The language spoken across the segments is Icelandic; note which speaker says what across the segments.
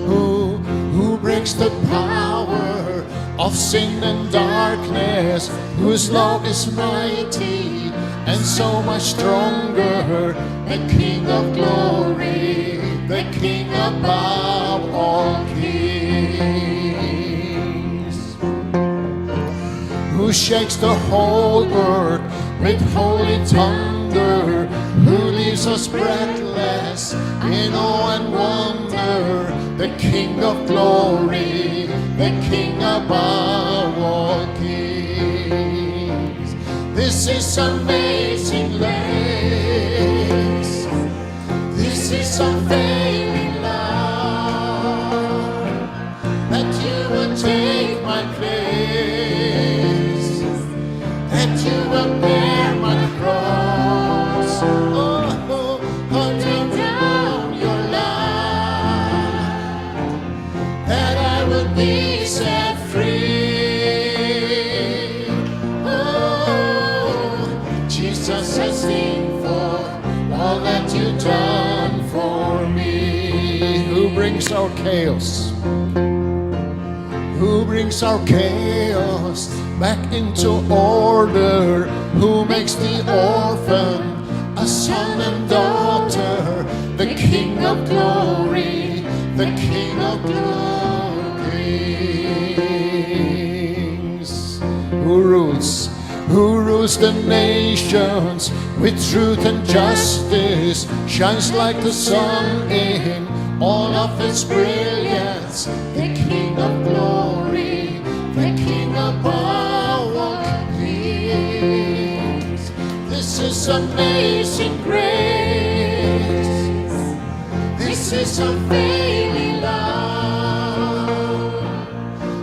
Speaker 1: Who breaks the power of sin and darkness, whose love is mighty and so much stronger, the King of glory, the King above all kings, who shakes the whole earth with holy thunder, who leaves us breathless in awe and wonder, the King of glory, the King above all kings. This is amazing grace. This is unfailing love, that you would take my place, that you will bear my cross. Hunting down your life, that I would be set free. Oh, Jesus, I sing for all that you've done for me. Who brings our chaos? Who brings our chaos back into order? Who makes the orphan a son and daughter? The King of glory, the King of glories. Who rules the nations with truth and justice, shines like the sun in all of its brilliance, the King of glory, the King above all kings. This is amazing grace. This is unfailing love,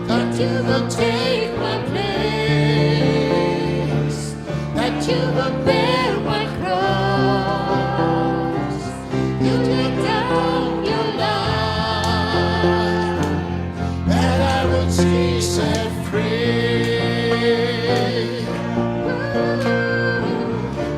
Speaker 1: that you will take my place, that you will bear my cross. You lay down your life, that I would be set free.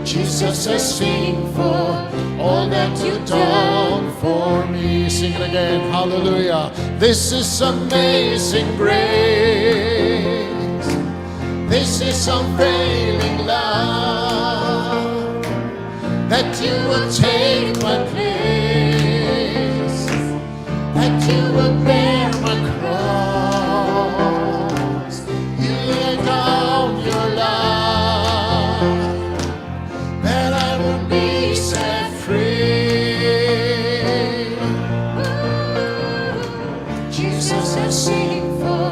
Speaker 1: Jesus, I sing for all that you've done for me. Sing it again, hallelujah. This is amazing grace. This is unfailing love, that you will take my place, that you will bear my cross. You lay down your life, that I will be set free. Jesus, I sing for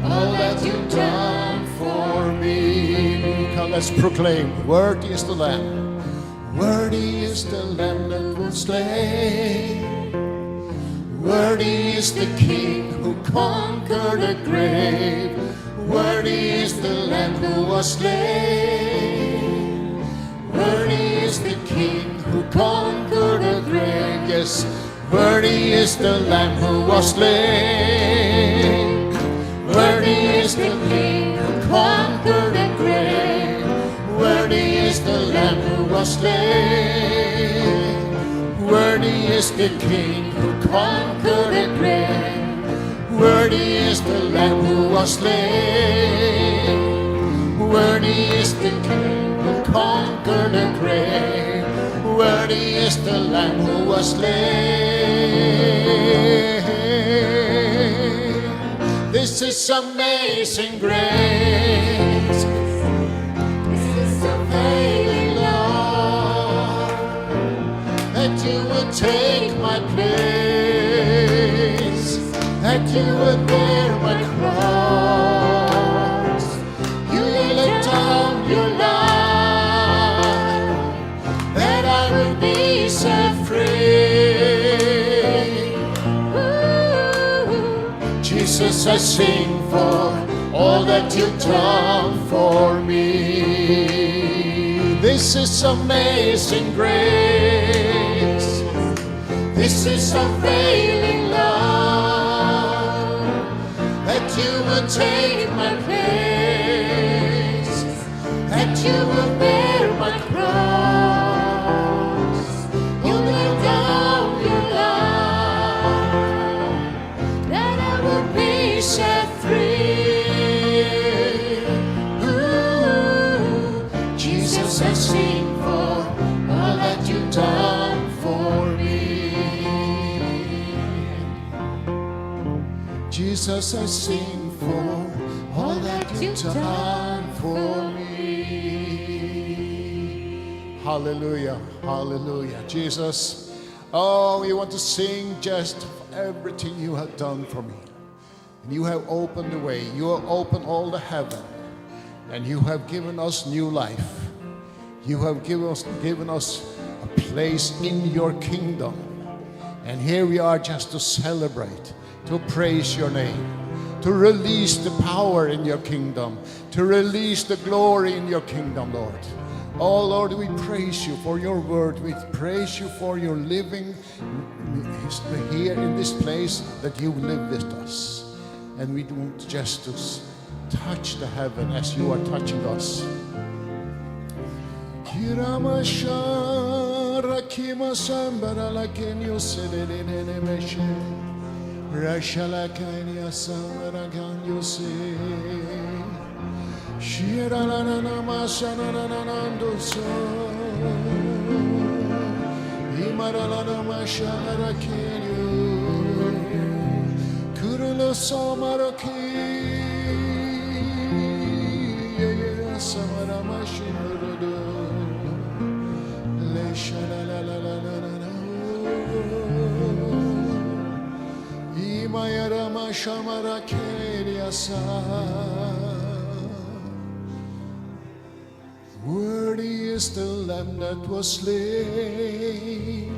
Speaker 1: all that you've done for me. Come, let's proclaim, worthy is the Lamb. Worthy is the Lamb that was slain. Worthy is the King who conquered the grave. Worthy is the Lamb who was slain. Worthy is the King who conquered the grave. Yes, worthy is the Lamb who was slain. Worthy is the King who conquered the grave. Worthy is the Lamb who was slain. Worthy is the King who conquered the grave. Worthy is the Lamb who was slain. Worthy is the King who conquered the grave. Worthy is the Lamb who was slain. This is amazing grace. This is unfailing love, that you would take my place, that you would bear my cross. You lay down your life, that I will be set free. Ooh, Jesus, I sing for all that you've done for me. This is amazing grace. This is unfailing love, that you will take my place, that you will bear my cross. You lay down your life, set free. Ooh, Jesus, I sing for all that you've done for me. Jesus, I sing for all that you've done for me. Hallelujah, hallelujah. Jesus, oh, we want to sing just everything you have done for me. And you have opened the way. You have opened all the heaven. And you have given us new life. You have given us a place in your kingdom. And here we are just to celebrate, to praise your name, to release the power in your kingdom, to release the glory in your kingdom, Lord. Oh Lord, we praise you for your word. We praise you for your living here in this place, that you live with us. And we want just to touch the heaven as you are touching us. Worthy is the Lamb that was slain.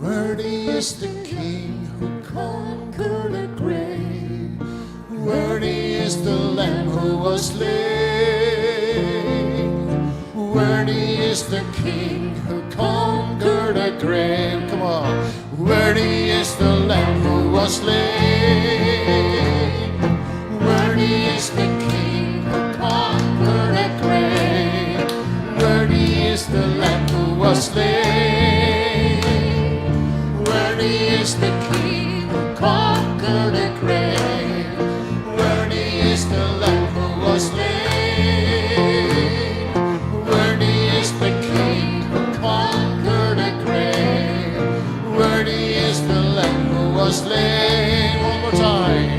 Speaker 1: Worthy is the King who conquered the grave. Worthy is the Lamb who was slain. Worthy is the King who conquered the grave. Come on. Worthy is the Lamb who was slain. Worthy is the King who conquered the grave. Worthy is the Lamb who was slain. Worthy is the King who conquered the grave. Worthy is the Lamb who was slain. Worthy is the King who conquered the grave. Worthy is the Lamb who was slain. One more time.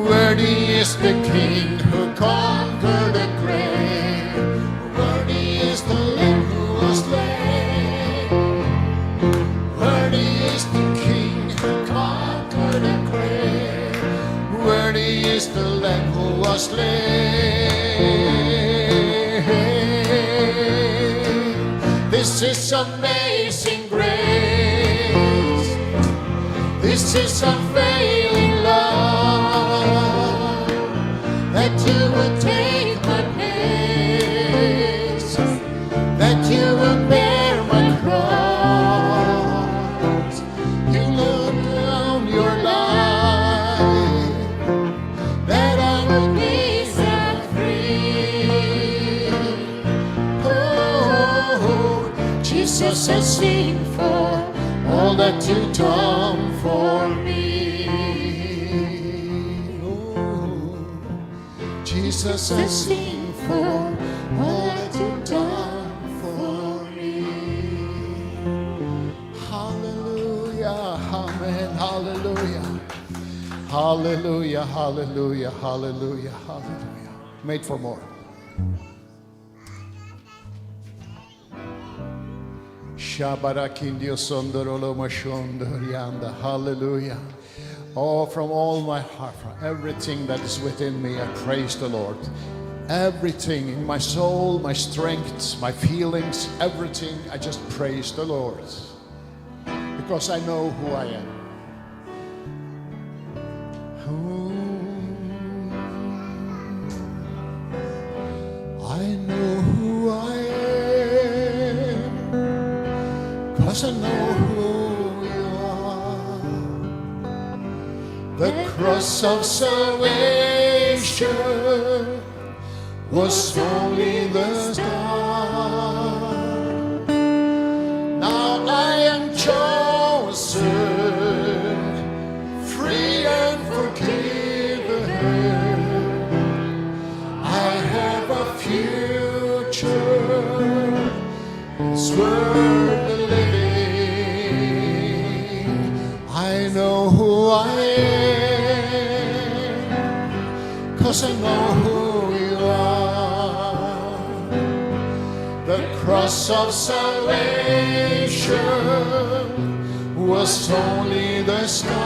Speaker 1: Worthy is the King who conquered the grave. Worthy is the Lamb who was slain. Worthy is the King who conquered the grave. Worthy is the Lamb who was slain. This is amazing grace. This is unfailing love, that you would take my place, that you would bear my cross. You laid down your life, that I would be set free. Oh, Jesus, I sing for all that you've done for me. Oh, Jesus, I sing for all that you've done for me. Hallelujah, amen, hallelujah. Hallelujah, hallelujah, hallelujah, hallelujah. Made for more. Hallelujah. Oh, from all my heart, from everything that is within me, I praise the Lord. Everything in my soul, my strength, my feelings, everything, I just praise the Lord. Because I know who I am. I know who I am, 'cause I know who you are. The cross of salvation was only the start. Now I am chosen, free and forgiven. worth the living. I know who I am, 'cause I know who you are. The cross of salvation was only the start.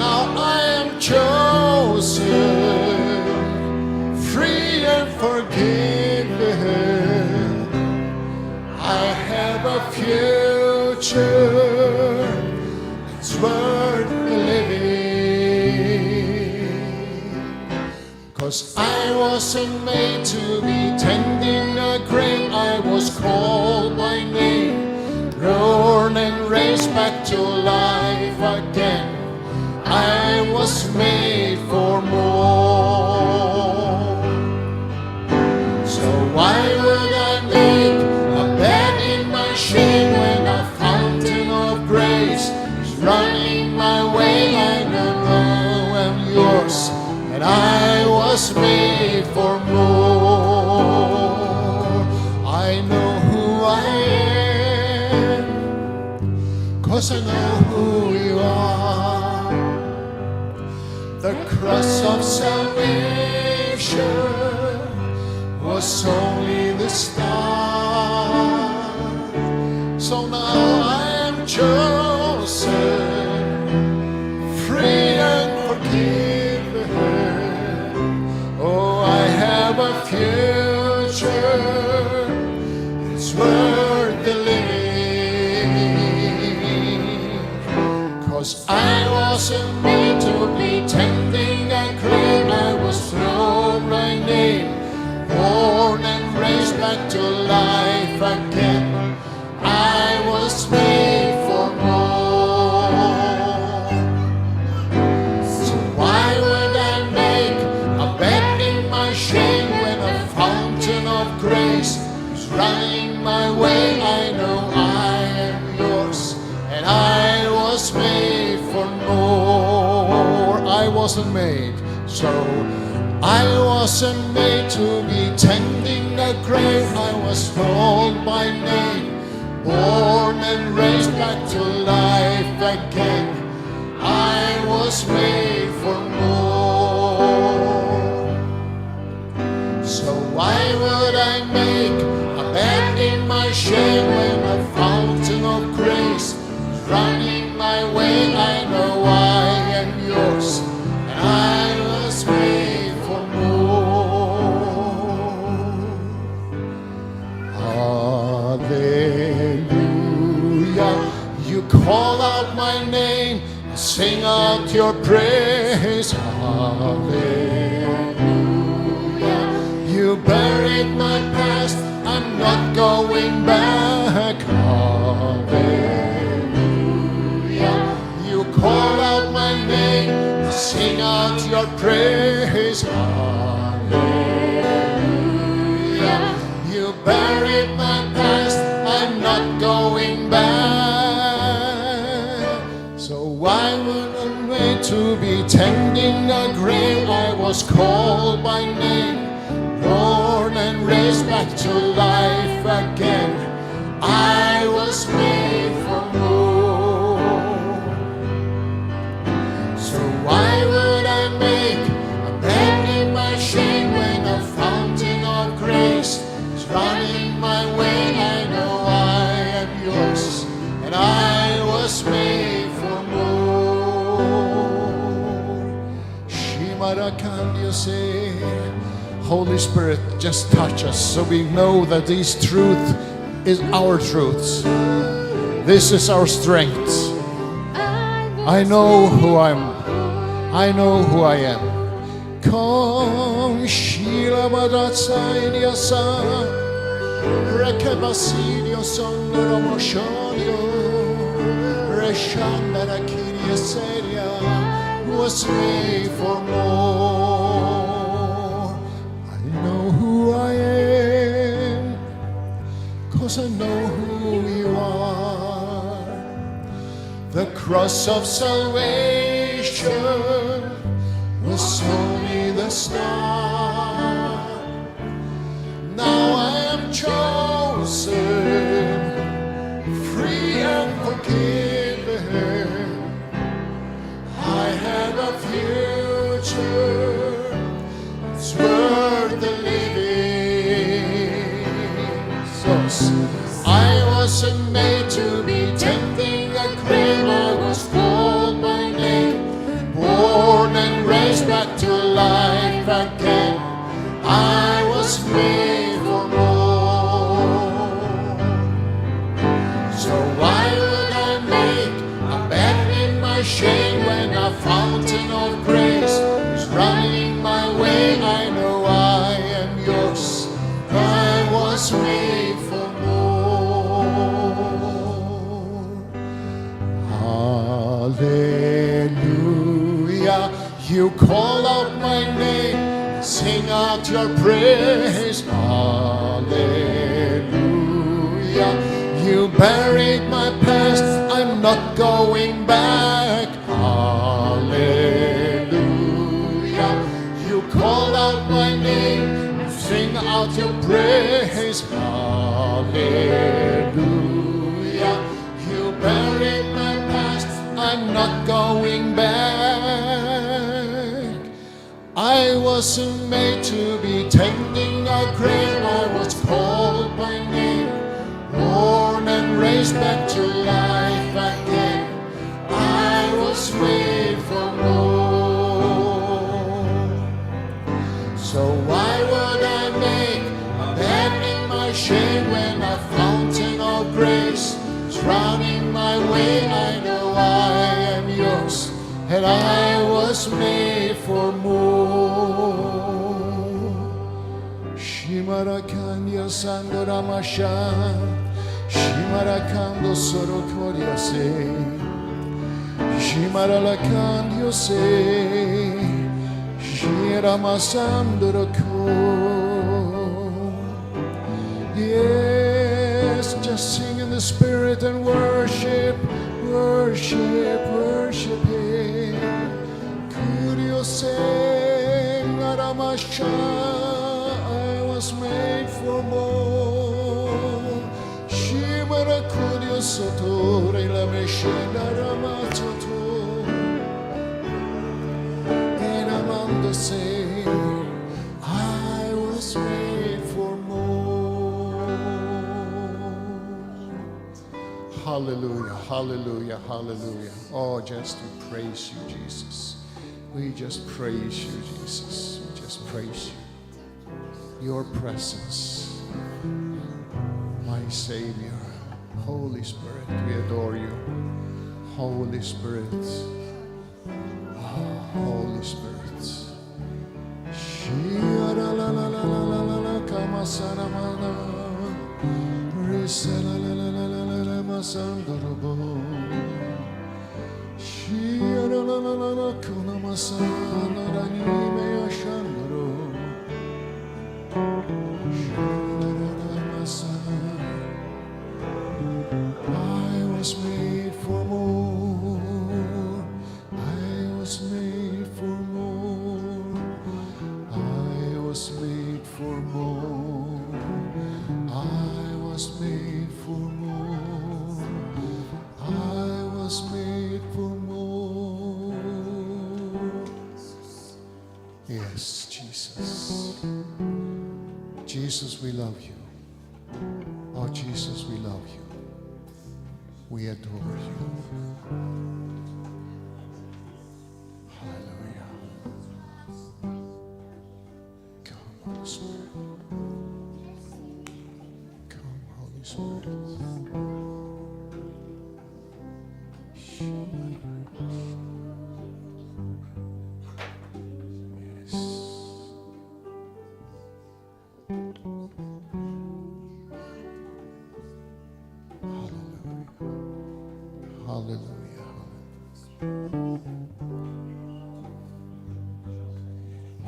Speaker 1: Now I am chosen, free and forgiven. I have a future, it's worth the living. 'Cause I wasn't made to be tending a grain. I was called by name, born and raised back to life again. I was made for more. So why would I make a bed in my shame when a fountain of grace is running my way? I know I'm yours, and I was made for more. I know who I am, 'cause I know who you are. The cross of salvation was only the start. So now I am chosen, free and forgiven. Oh, I have a future, it's worth the living. 'Cause I wasn't made to be tending a grain. I was thrown by name, born and raised back to life again. I was made for more. So why would I make a bed in my shame when a fountain of grace is running my way? I know I am yours, and I was made for more. I wasn't made, so I wasn't made to be tending a grave. I was called by name, born and raised back to life again. I was made for more. So why would I make a bed in my shame when a fountain of grace is running my way? I know I am yours, and I was made for more. Hallelujah. You call out my name, sing out your praise. Hallelujah. You buried my past, I'm not going back. Hallelujah. You call out my name, sing out your praise. Hallelujah. You buried my past, I'm not going back. So why would I wait to be tending a grave? I was called by name, born and raised back to life again. I was made for more. So why would I make a bed in my shame when a fountain of grace is running my way? I know I am yours, and I was made for more. Shimara, can you say, Holy Spirit, just touch us so we know that this truth is our truths. This is our strength. I know who I am. I know who I am. Kom Shila Badatsaidia Sa Rekebasidio Sonoromoshonio Reshandara Kiria Seria was made for more. I know who I am, 'cause I know who you are. The cross of salvation was only the start. Now I am chosen, free and forgiven. I have a future, it's worth the living. So I wasn't made to be tending a grave. I was called by name, born and raised back to life again. I was made for more. So why would I make a bed in my shame when a fountain of grace is running my way? I know I am yours. I was made for more. Hallelujah. You call out my name, sing out your praise. Hallelujah. You buried my past, I'm not going back. Hallelujah. You called out my name, sing out your praise. Hallelujah. You buried my past, I'm not going back. I wasn't made to be tending a grave. I was called by name, born and raised back to life again. I was made for more. So why would I make a bed in my shame when a fountain of grace is running my way? I know I am yours, and I was made for more. Shimarakanya Sandora Masha, Shimarakando Soro Koriase, Shimaralakandio Se, Shiramasandoro Ko. Yes, just sing in the spirit and worship, worship, worship Him. Kuriose Naramasha, I was made for more. Shimara Kuriosoto, Relameshena Ramatoto, Enamando say, I was made for more. Hallelujah, hallelujah, hallelujah. Oh, just to praise you, Jesus. We just praise you, Jesus. We just praise you. Your presence, my Savior. Holy Spirit, we adore you. Holy Spirit. Oh, Holy Spirit. Shia la la la la la la la kamasana mana. Risala la la la la la la masandorobo. Shia la la la la la kuna masana rani me ashandoro. I was made for more. I was made for more. I was made for more. I was made for more. I was made for more. Yes, Jesus. Jesus, we love you. Oh, Jesus, we love you. We adore you. Hallelujah. Come, Holy Spirit. Come, Holy Spirit. Yes. Hallelujah.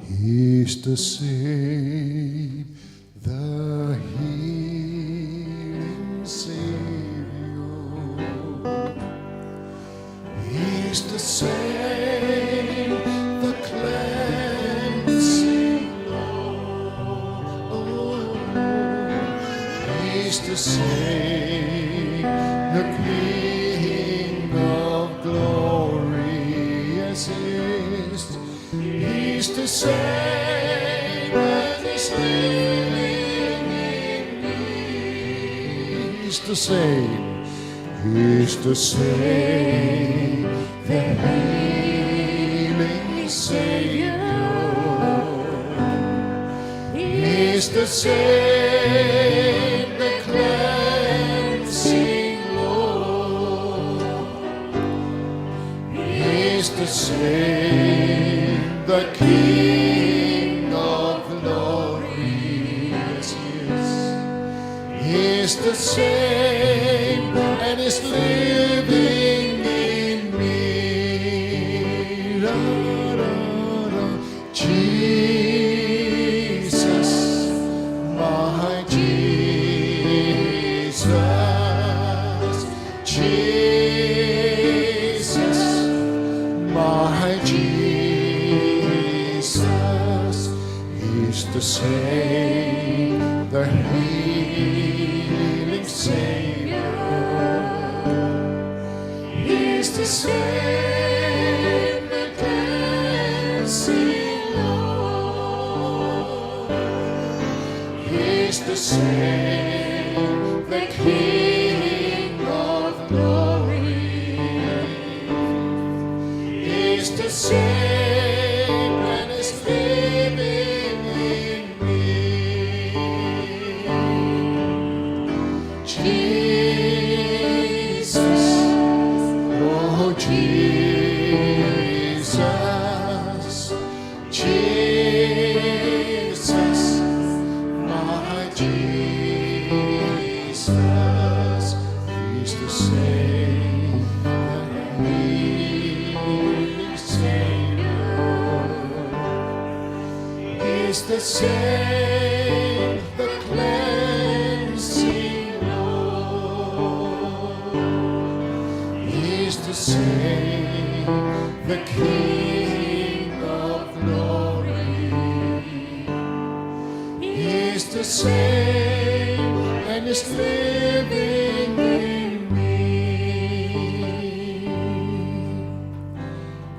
Speaker 1: He's the same, the healing Savior. He's the same, the cleansing Lord. the same, the King of glory. Yes, He is. He's the same, and He's living in me. He's the same. He's the same, the healing Savior. He's the same, the cleansing Lord. He's the same, the King of glory. Yes, He is. He's the same, and is living in me. Da, da, da. Jesus, my Jesus, Jesus, my Jesus. He's the same, the healing Savior. He's the same, the cleansing Lord. He's the same, the King of glory. He's the same, and is living in me. Jesus, oh Jesus, Jesus, my Jesus. He's the same, the healing Savior. He's the same, the cleansing Lord. He's the same, the King of glory. He's the same, and is living in me.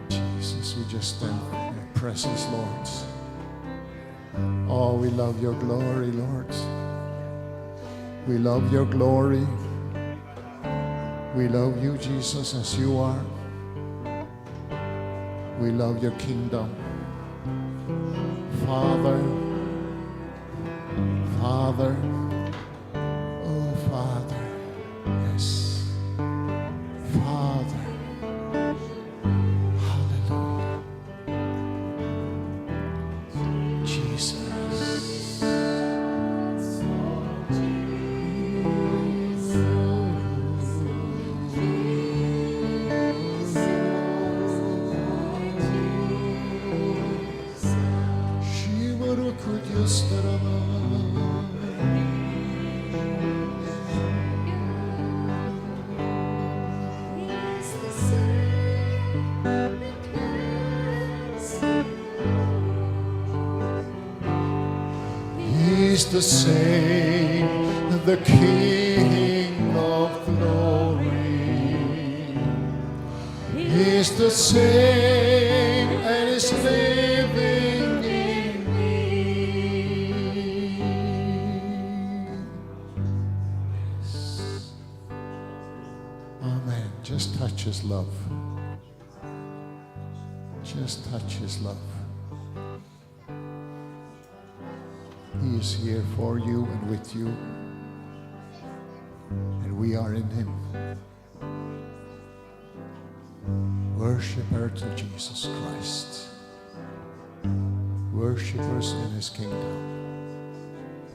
Speaker 1: Jesus, we just stand in your presence, Lord. Oh, we love your glory, Lord. We love your glory. We love you, Jesus, as you are. We love your kingdom. Father, Father, oh Father, yes, Father, hallelujah, Jesus. He's the same, the King of glory. He's the same, and is living in me. Amen. Just touch His love. Just touch His love. He is here for you and with you, and we are in Him. Worshipper to Jesus Christ. Worshipers in His kingdom.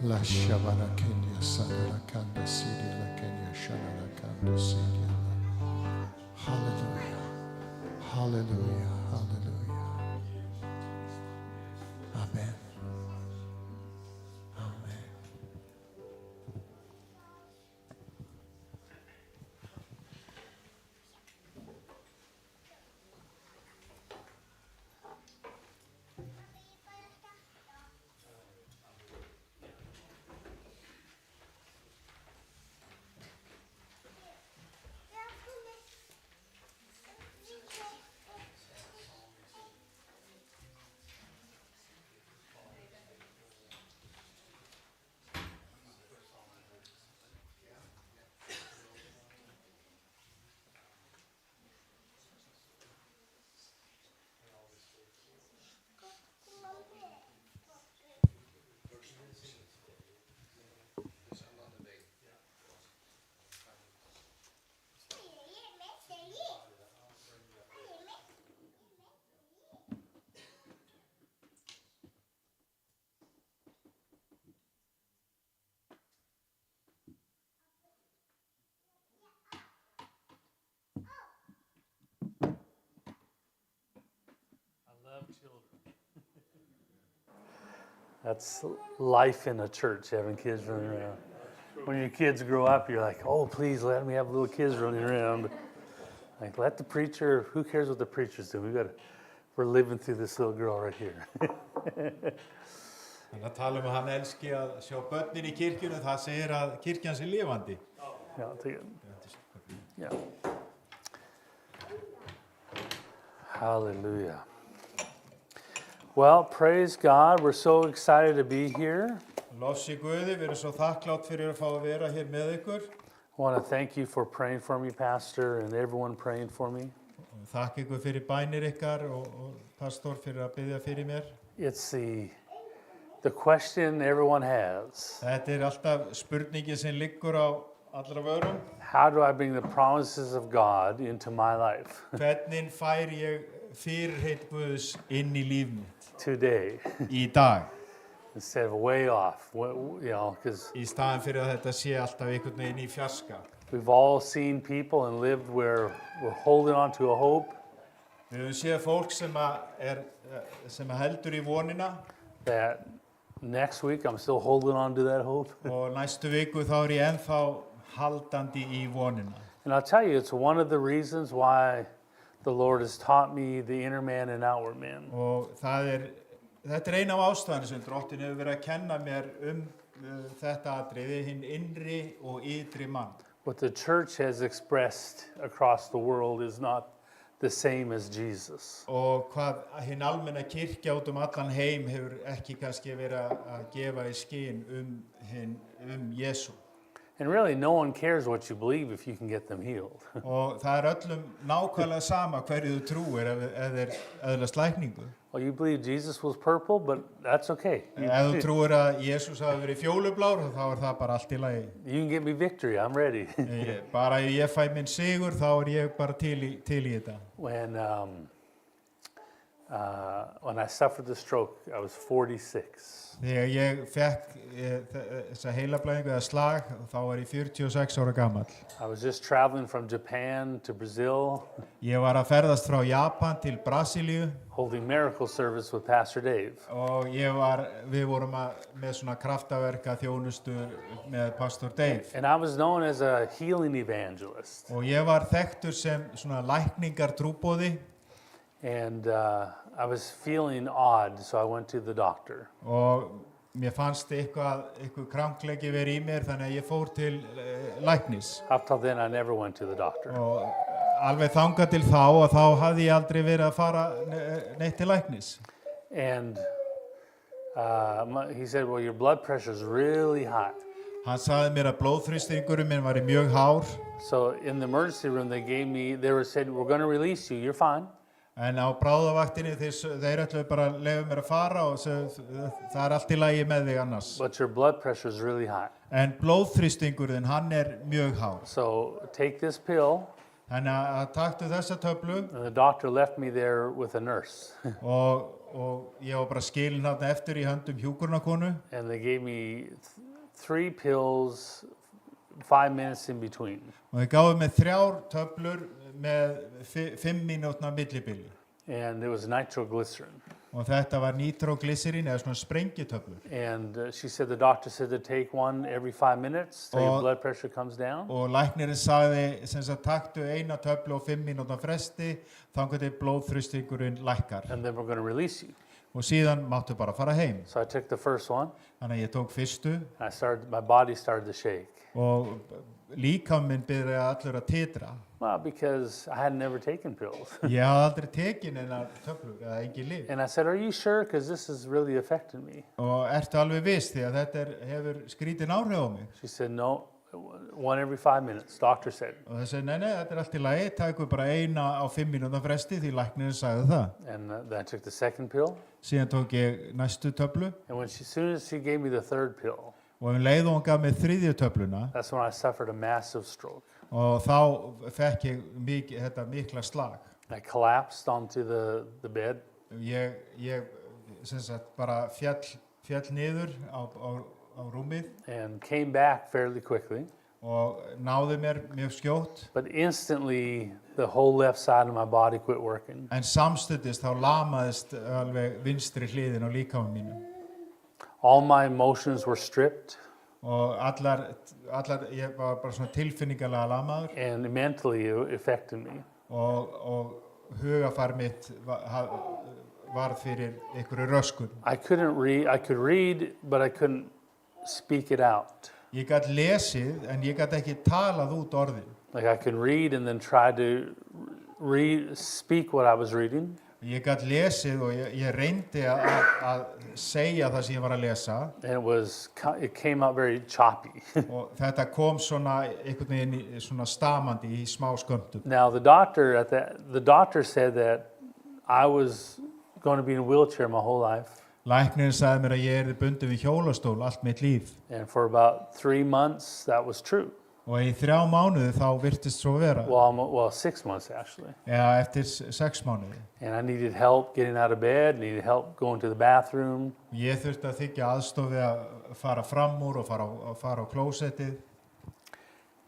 Speaker 1: La Shabara Kenya Sadara Kanda Sidi La Kenya Shanara Kanda Sidi. Hallelujah. Hallelujah. Hallelujah. Amen.
Speaker 2: That's life in a church, having kids running around. When your kids grow up, you're like, oh, please let me have little kids running around. Like, let the preacher, who cares what the preacher's doing? We're living through this little girl right here.
Speaker 3: Þannig að tala að hann elski að sjá börnin í kirkjunni, það segir að kirkjan sé lifandi.
Speaker 2: Yeah, I'll take it. Yeah. Hallelujah. Well, praise God. We're so excited to be here.
Speaker 3: Lofsi Guði, við erum svo þakklátt fyrir að fá að vera hér með ykkur.
Speaker 2: I want to thank you for praying for me, Pastor, and everyone praying for me.
Speaker 3: Þakka ykkur fyrir bænir ykkar og pastor fyrir að biðja fyrir mér.
Speaker 2: It's the question everyone has.
Speaker 3: Þetta alltaf spurningi sem liggur á allra vörum.
Speaker 2: How do I bring the promises of God into my life
Speaker 3: Hvernig fær ég fyrirheit Guðs inn í líf mitt
Speaker 2: today
Speaker 3: í dag?
Speaker 2: instead of way off? Because
Speaker 3: Í staðan fyrir að þetta sé alltaf einhvern veginn í fjarska.
Speaker 2: we've all seen people and lived where we're holding on to a hope
Speaker 3: Við höfum séð fólk sem heldur í vonina
Speaker 2: that next week I'm still holding on to that hope.
Speaker 3: og næstu viku þá ég ennþá haldandi í vonina.
Speaker 2: And I'll tell you, it's one of the reasons why the Lord has taught me the inner man and outward man.
Speaker 3: Og þetta eina af ástæðanum sem Drottinn hefur verið að kenna mér þetta atriði, hinn innri og ytri mann.
Speaker 2: What the church has expressed across the world is not the same as Jesus.
Speaker 3: Og hvað hinn almenna kirkja út allan heim hefur ekki kannski verið að gefa í skyn Jesú.
Speaker 2: And really, no one cares what you believe if you can get them healed.
Speaker 3: Og það öllum nákvæmlega sama hverju þú trúir ef þeir öðlast lækningu.
Speaker 2: Well, you believe Jesus was purple, but that's okay.
Speaker 3: Ef þú trúir að Jesús hafi verið fjólublár, þá það bara allt í lagi.
Speaker 2: You can give me victory, I'm ready.
Speaker 3: Bara ef ég fæ minn sigur, þá ég bara til í þetta.
Speaker 2: When I suffered the stroke, I was 46.
Speaker 3: Þegar ég fekk þessa heilablæðingu eða slag, þá ég 46 ára gamall.
Speaker 2: I was just traveling from Japan to Brazil,
Speaker 3: Ég var að ferðast frá Japan til Brasilíu
Speaker 2: holding miracle service with Pastor Dave.
Speaker 3: og við vorum með svona kraftaverka þjónustu með Pastor Dave.
Speaker 2: And I was known as a healing evangelist.
Speaker 3: Og ég var þekktur sem svona lækningar trúboði.
Speaker 2: And I was feeling odd, so I went to the doctor.
Speaker 3: Og mér fannst eitthvað krankleiki verið í mér, þannig að ég fór til læknis.
Speaker 2: Up till then, I never went to the doctor.
Speaker 3: Og alveg þangað til þá hafði ég aldrei verið að fara neitt til læknis.
Speaker 2: And he said, well, your blood pressure is really high.
Speaker 3: Hann sagði mér að blóðþrýstingurinn minn var mjög hár.
Speaker 2: So in the emergency room, they said, we're going to release you, you're fine.
Speaker 3: En á bráðavaktinni þeir ætluðu bara að leyfa mér að fara og það allt í lagi með þig annars.
Speaker 2: But your blood pressure is really high.
Speaker 3: En blóðþrýstingurinn, hann mjög hár.
Speaker 2: So take this pill.
Speaker 3: Þannig að taktu þessa töflu.
Speaker 2: And the doctor left me there with a nurse.
Speaker 3: og ég var bara skilinn þarna eftir í höndum hjúkrunarkonu.
Speaker 2: And they gave me 3 pills, 5 minutes in between.
Speaker 3: Og þeir gáðu mér 3 töflur með 5 mínútna millibili.
Speaker 2: And it was nitroglycerin.
Speaker 3: Og þetta var nitroglycerin eða svona sprengitöflur.
Speaker 2: And the doctor said to take one every 5 minutes till your blood pressure comes down.
Speaker 3: Og læknirinn sagði sem sagt taktu eina töflu á 5 mínútna fresti þangað til blóðþrýstingurinn lækkar.
Speaker 2: And then we're going to release you.
Speaker 3: Og síðan máttu bara fara heim.
Speaker 2: So I took the first one.
Speaker 3: Þannig að ég tók fyrstu.
Speaker 2: My body started to shake.
Speaker 3: Og líkaminn byrjaði allur að titra.
Speaker 2: Well, because I had never taken pills.
Speaker 3: Ég hafði aldrei tekin einar töflur eða engin lyf.
Speaker 2: And I said, are you sure? Because this is really affecting me.
Speaker 3: Og ertu alveg viss því að þetta hefur skrítin áhrif á mig?
Speaker 2: She said, no, one every 5 minutes, doctor said.
Speaker 3: Og það sagði, nei, þetta allt í lagi, taku bara eina á 5 mínútna fresti því læknirinn sagði það.
Speaker 2: And then I took the second pill.
Speaker 3: Síðan tók ég næstu töflu.
Speaker 2: And as soon as she gave me the third pill,
Speaker 3: og leið og hún gaf mér 3. töfluna.
Speaker 2: That's when I suffered a massive stroke.
Speaker 3: Og þá fekk ég þetta mikla slag.
Speaker 2: I collapsed onto the bed.
Speaker 3: Ég sem sagt bara fjall niður á rúmið.
Speaker 2: And came back fairly quickly.
Speaker 3: Og náði mér mjög skjótt.
Speaker 2: But instantly the whole left side of my body quit working.
Speaker 3: En samstundis þá lamaðist alveg vinstri hliðin á líkamanum mínum.
Speaker 2: All my emotions were stripped,
Speaker 3: og ég var bara svona tilfinningalega lamaður
Speaker 2: and mentally it affected me.
Speaker 3: og hugafar mitt varð fyrir einhverju röskun.
Speaker 2: I could read, but I couldn't speak it out.
Speaker 3: Ég gat lesið en ég gat ekki talað út orðin.
Speaker 2: Like I could read and then try to speak what I was reading.
Speaker 3: Ég gat lesið og ég reyndi að segja það sem ég var að lesa
Speaker 2: And it came out very choppy.
Speaker 3: og þetta kom svona einhvern veginn svona stamandi í smá skömmtum.
Speaker 2: Now the doctor said that I was going to be in a wheelchair my whole life.
Speaker 3: Læknirinn sagði mér að ég yrði bundin við hjólastól allt mitt líf
Speaker 2: And for about 3 months, that was true.
Speaker 3: og í 3 mánuði þá virtist svo vera.
Speaker 2: Well, 6 months actually.
Speaker 3: Eða eftir 6 mánuði.
Speaker 2: And I needed help getting out of bed, needed help going to the bathroom.
Speaker 3: Ég þurfti að þiggja aðstoð við að fara fram úr og fara á klósettið.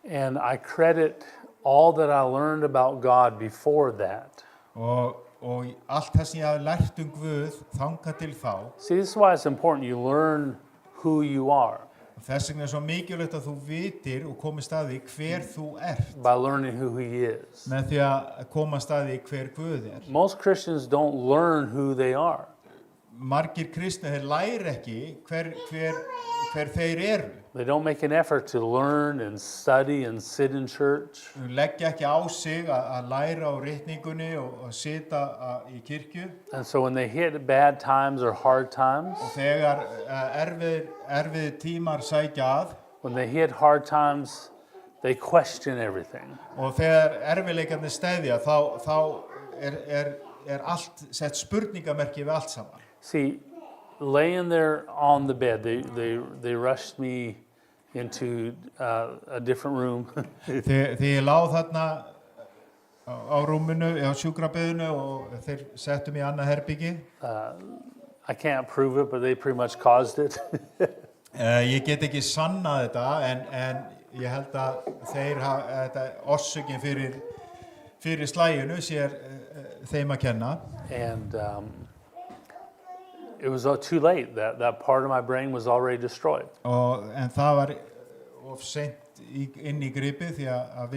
Speaker 2: And I credit all that I learned about God before that.
Speaker 3: Og allt það sem ég hafi lært Guð þangað til þá.
Speaker 2: See, this is why it's important you learn who you are.
Speaker 3: Þess vegna svo mikilvægt að þú vitir og komist að því hver þú ert.
Speaker 2: By learning who He is.
Speaker 3: Með því að komast að því hver Guð
Speaker 2: Most Christians don't learn who they are.
Speaker 3: Margir kristnir þeir læra ekki hver þeir eru.
Speaker 2: They don't make an effort to learn and study and sit in church.
Speaker 3: Leggja ekki á sig að læra á ritningunni og sita í kirkju.
Speaker 2: And so when they hit bad times or hard times,
Speaker 3: Og þegar erfiðir tímar sækja að,
Speaker 2: when they hit hard times, they question everything.
Speaker 3: og þegar erfiðleikarnir steðja, þá er allt sett spurningamerki við allt saman.
Speaker 2: See, laying there on the bed, they rushed me into a different room.
Speaker 3: Þegar ég lá þarna á rúminu, á sjúkrabeðinu og þeir settu mig í annað herbyggi.
Speaker 2: I can't prove it, but they pretty much caused it.
Speaker 3: Ég get ekki sannað þetta, en ég held að þetta orsökin fyrir slæginu sé þeim að kenna.
Speaker 2: And it was too late. That part of my brain was already destroyed.
Speaker 3: En það var of seint inn í gripið því að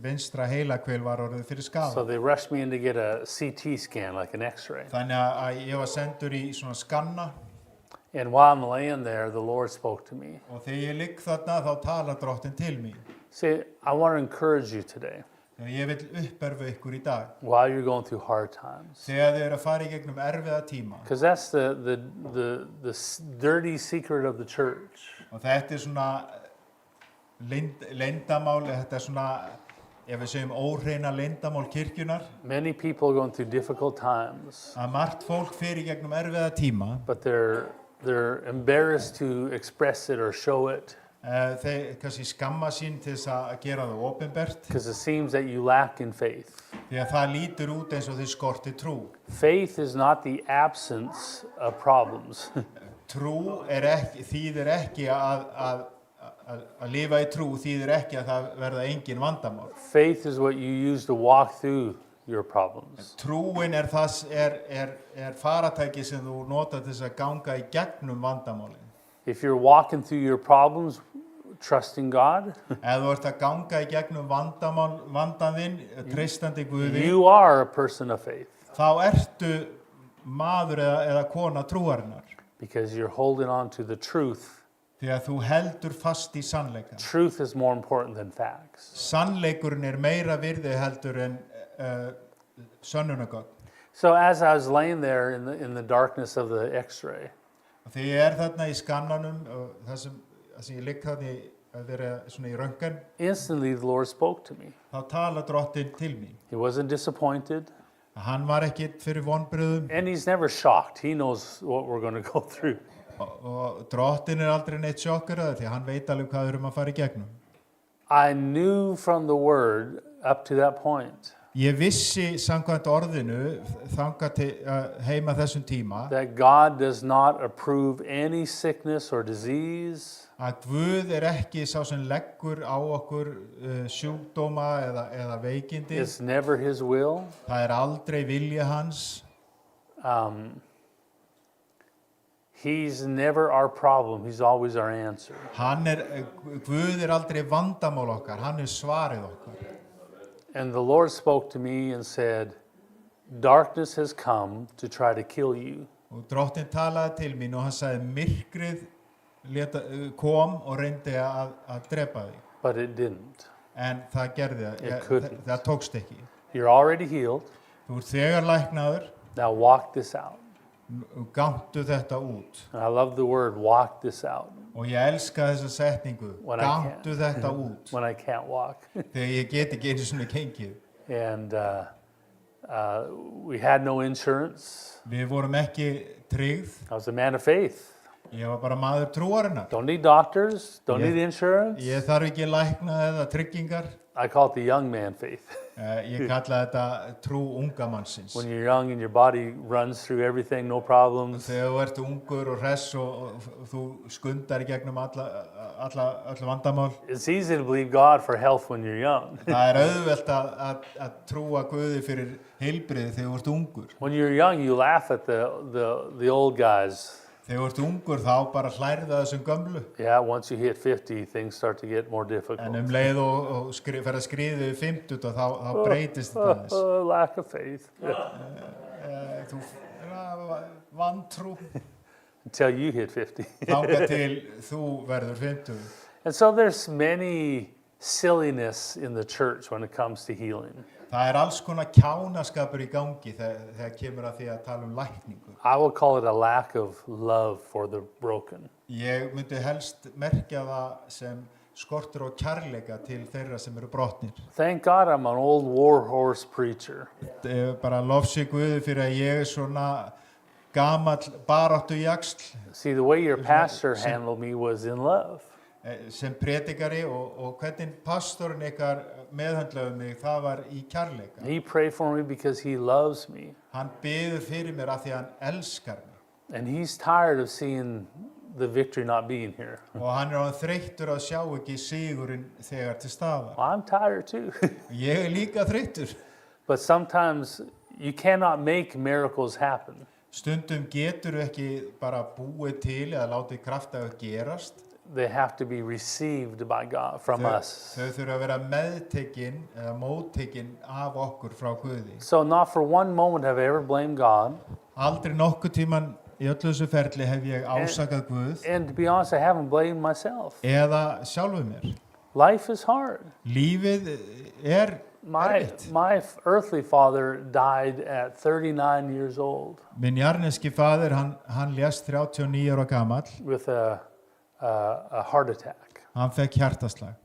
Speaker 3: vinstra heilahvel var orðið fyrir skaða.
Speaker 2: So they rushed me in to get a CT scan, like an X-ray.
Speaker 3: Þannig að ég var sendur í svona skanna.
Speaker 2: And while I'm laying there, the Lord spoke to me.
Speaker 3: Og þegar ég ligg þarna þá talar Drottinn til mín.
Speaker 2: See, I want to encourage you today.
Speaker 3: Ég vil upperfa ykkur í dag.
Speaker 2: While you're going through hard times.
Speaker 3: Þegar þið eru að fara í gegnum erfiða tíma.
Speaker 2: Because that's the dirty secret of the church.
Speaker 3: Og þetta svona leyndamál, þetta svona, ef við segjum óhreina leyndamál kirkjunar.
Speaker 2: Many people are going through difficult times.
Speaker 3: Að margt fólk fer í gegnum erfiða tíma.
Speaker 2: But they're embarrassed to express it or show it.
Speaker 3: Þeir kannski skamma sín til þess að gera það opinbert.
Speaker 2: Because it seems that you lack in faith.
Speaker 3: Því að það lítur út eins og þið skorti trú.
Speaker 2: Faith is not the absence of problems.
Speaker 3: Trú þýðir ekki að lifa í trú, þýðir ekki að það verða engin vandamál.
Speaker 2: Faith is what you use to walk through your problems.
Speaker 3: Trúin er faratæki sem þú notar til þess að ganga í gegnum vandamálin.
Speaker 2: If you're walking through your problems, trusting God,
Speaker 3: Ef þú ert að ganga í gegnum vandan þinn, treystandi Guði,
Speaker 2: you are a person of faith.
Speaker 3: þá ertu maður eða kona trúarinnar.
Speaker 2: Because you're holding on to the truth.
Speaker 3: Því að þú heldur fast í sannleikan.
Speaker 2: Truth is more important than facts.
Speaker 3: Sannleikurinn er meira virði heldur en sönnunargögn.
Speaker 2: So as I was laying there in the darkness of the X-ray,
Speaker 3: Þegar ég þarna í skannanum, það sem ég ligg þarna að vera svona í röntgen,
Speaker 2: instantly the Lord spoke to me.
Speaker 3: þá talar Drottinn til mín.
Speaker 2: He wasn't disappointed,
Speaker 3: Hann var ekkert fyrir vonbrigðum
Speaker 2: and He's never shocked. He knows what we're going to go through.
Speaker 3: og Drottinn er aldrei neitt sjokkeraður því að hann veit alveg hvað við erum að fara í gegnum.
Speaker 2: I knew from the Word up to that point
Speaker 3: Ég vissi samkvæmt orðinu þangað til heima þessum tíma
Speaker 2: that God does not approve any sickness or disease.
Speaker 3: að Guð er ekki sá sem leggur á okkur sjúkdóma eða veikindi.
Speaker 2: It's never His will.
Speaker 3: Það er aldrei vilja hans.
Speaker 2: He's never our problem. He's always our answer.
Speaker 3: Guð aldrei vandamál okkar, hann svarið okkar.
Speaker 2: And the Lord spoke to me and said, darkness has come to try to kill you.
Speaker 3: Og Drottinn talaði til mín og hann sagði myrkrið kom og reyndi að drepa þig.
Speaker 2: But it didn't.
Speaker 3: En það gerði það tókst ekki.
Speaker 2: You're already healed.
Speaker 3: Þú ert þegar læknaður.
Speaker 2: Now walk this out.
Speaker 3: Gangtu þetta út.
Speaker 2: And I love the word walk this out.
Speaker 3: Og ég elska þessa setningu. Gangtu þetta út.
Speaker 2: When I can't walk.
Speaker 3: Þegar ég get ekki einu sinni gengið.
Speaker 2: And we had no insurance.
Speaker 3: Við vorum ekki tryggð.
Speaker 2: I was a man of faith.
Speaker 3: Ég var bara maður trúarinnar.
Speaker 2: Don't need doctors, don't need insurance.
Speaker 3: Ég þarf ekki lækna eða tryggingar.
Speaker 2: I call it the young man faith.
Speaker 3: Ég kalla þetta trú unga mannsins.
Speaker 2: When you're young and your body runs through everything, no problems.
Speaker 3: Þegar þú ert ungur og hress og þú skundar í gegnum öll vandamál.
Speaker 2: It's easy to believe God for health when you're young.
Speaker 3: Það auðvelt að trúa Guði fyrir heilbrigði þegar þú ert ungur.
Speaker 2: When you're young, you laugh at the old guys.
Speaker 3: Þegar þú ert ungur þá bara hlærðu að þessum gömlu.
Speaker 2: Yeah, once you hit 50, things start to get more difficult.
Speaker 3: En leið og fer að skriða við 50 og þá breytist þetta aðeins.
Speaker 2: Lack of faith.
Speaker 3: Þú vantrú.
Speaker 2: Until you hit 50.
Speaker 3: Þangað til þú verður 50.
Speaker 2: And so there's many silliness in the church when it comes to healing.
Speaker 3: Það alls konar kjánaskapur í gangi þegar kemur að því að tala lækningu.
Speaker 2: I would call it a lack of love for the broken.
Speaker 3: Ég myndi helst merkja það sem skortur og kærleika til þeirra sem eru brotnir.
Speaker 2: Thank God I'm an old war horse preacher.
Speaker 3: Bara lofsi Guði fyrir að ég svona gamall baráttujaxl.
Speaker 2: See, the way your pastor handled me was in love.
Speaker 3: Sem predikari og hvernig pastorinn ykkar meðhöndlaði mig, það var í kærleika.
Speaker 2: He prayed for me because he loves me.
Speaker 3: Hann biður fyrir mér af því hann elskar mig.
Speaker 2: And he's tired of seeing the victory not being here.
Speaker 3: Og hann orðinn þreyttur að sjá ekki sigurinn þegar til staðar.
Speaker 2: I'm tired too.
Speaker 3: Ég líka þreyttur.
Speaker 2: But sometimes you cannot make miracles happen.
Speaker 3: Stundum getur ekki bara búið til eða látið kraftaverk gerast.
Speaker 2: They have to be received by God from us.
Speaker 3: Þau þurfa að vera meðtekin eða móttekin af okkur frá Guði.
Speaker 2: So not for one moment have I ever blamed God.
Speaker 3: Aldrei nokkuð tíman í öllu þessu ferli hef ég ásakað Guð.
Speaker 2: And to be honest, I haven't blamed myself.
Speaker 3: Eða sjálfur mér.
Speaker 2: Life is hard.
Speaker 3: Lífið erfitt.
Speaker 2: My earthly father died at 39 years old.
Speaker 3: Minn jarneski faðir, hann lést 39 ára gamall.
Speaker 2: With a heart attack.
Speaker 3: Hann fekk hjartaslag.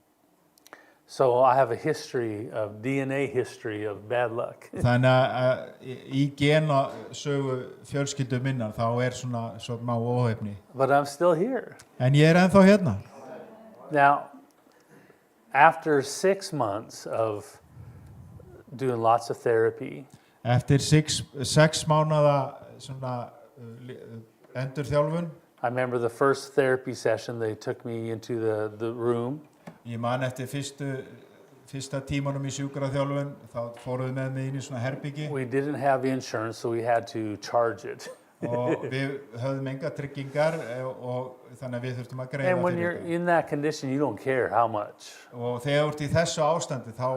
Speaker 2: So I have a DNA history of bad luck.
Speaker 3: Þannig að í genasögu fjölskyldu minnar þá svona má óheppni.
Speaker 2: But I'm still here.
Speaker 3: En ég ennþá hérna.
Speaker 2: Now, after 6 months of doing lots of therapy.
Speaker 3: Eftir 6 mánaða svona endurþjálfun.
Speaker 2: I remember the first therapy session, they took me into the room.
Speaker 3: Ég man eftir fyrsta tímanum í sjúkraþjálfun, þá fóruðu með mig inn í svona herbyggi.
Speaker 2: We didn't have insurance, so we had to charge it.
Speaker 3: Og við höfðum enga tryggingar og þannig að við þurftum að greiða
Speaker 2: And when you're in that condition, you don't care how much.
Speaker 3: Og þegar þú ert í þessu ástandi, þá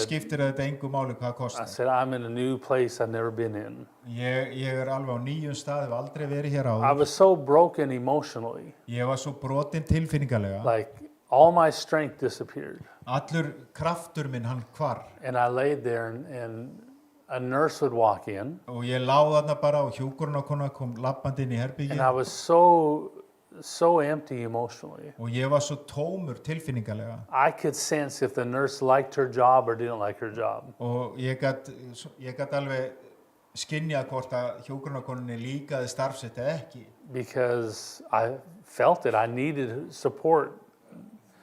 Speaker 3: skiptir þetta engu máli hvað kostar.
Speaker 2: I said, I'm in a new place I've never been in.
Speaker 3: Ég alveg á nýjum stað, hef aldrei verið hér áður.
Speaker 2: I was so broken emotionally.
Speaker 3: Ég var svo brotinn tilfinningalega.
Speaker 2: Like, all my strength disappeared.
Speaker 3: Allur kraftur minn hann hvarf.
Speaker 2: And I laid there and a nurse would walk in.
Speaker 3: Og ég lá þarna bara og hjúkrunarkona kom labbandi inn í herbergið.
Speaker 2: And I was so empty emotionally.
Speaker 3: Og ég var svo tómur tilfinningalega.
Speaker 2: I could sense if the nurse liked her job or didn't like her job.
Speaker 3: Og ég gat alveg skynjað hvort að hjúkrunarkoninni líkaði starf sitt eða ekki.
Speaker 2: Because I felt it. I needed support.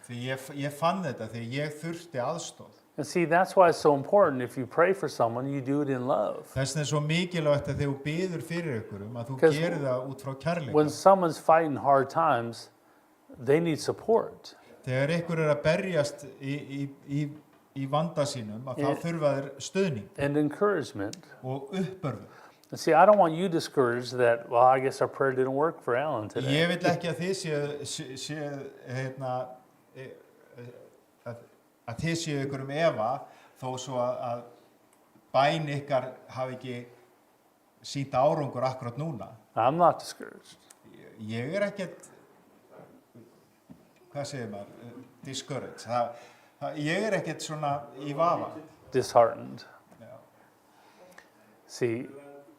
Speaker 3: Því ég fann þetta þegar ég þurfti aðstoð.
Speaker 2: And see, that's why it's so important. If you pray for someone, you do it in love.
Speaker 3: Þess vegna svo mikilvægt að þegar þú biður fyrir einhverjum að þú gerir það út frá kærleika.
Speaker 2: When someone's fighting hard times, they need support.
Speaker 3: Þegar einhver að berjast í vanda sínum, að þá þurfa þeir stuðning.
Speaker 2: And encouragement.
Speaker 3: Og uppörvun.
Speaker 2: And see, I don't want you discouraged that, well, I guess our prayer didn't work for Alan today.
Speaker 3: Ég vil ekki að þið séu að þið séu ykkur efa þó svo að bæn ykkar hafi ekki sýnt árangur akkurat núna.
Speaker 2: I'm not discouraged.
Speaker 3: Ég ekkert, hvað segir maður, discouraged. Ég ekkert svona í vafa.
Speaker 2: Disheartened.
Speaker 3: Já.
Speaker 2: See,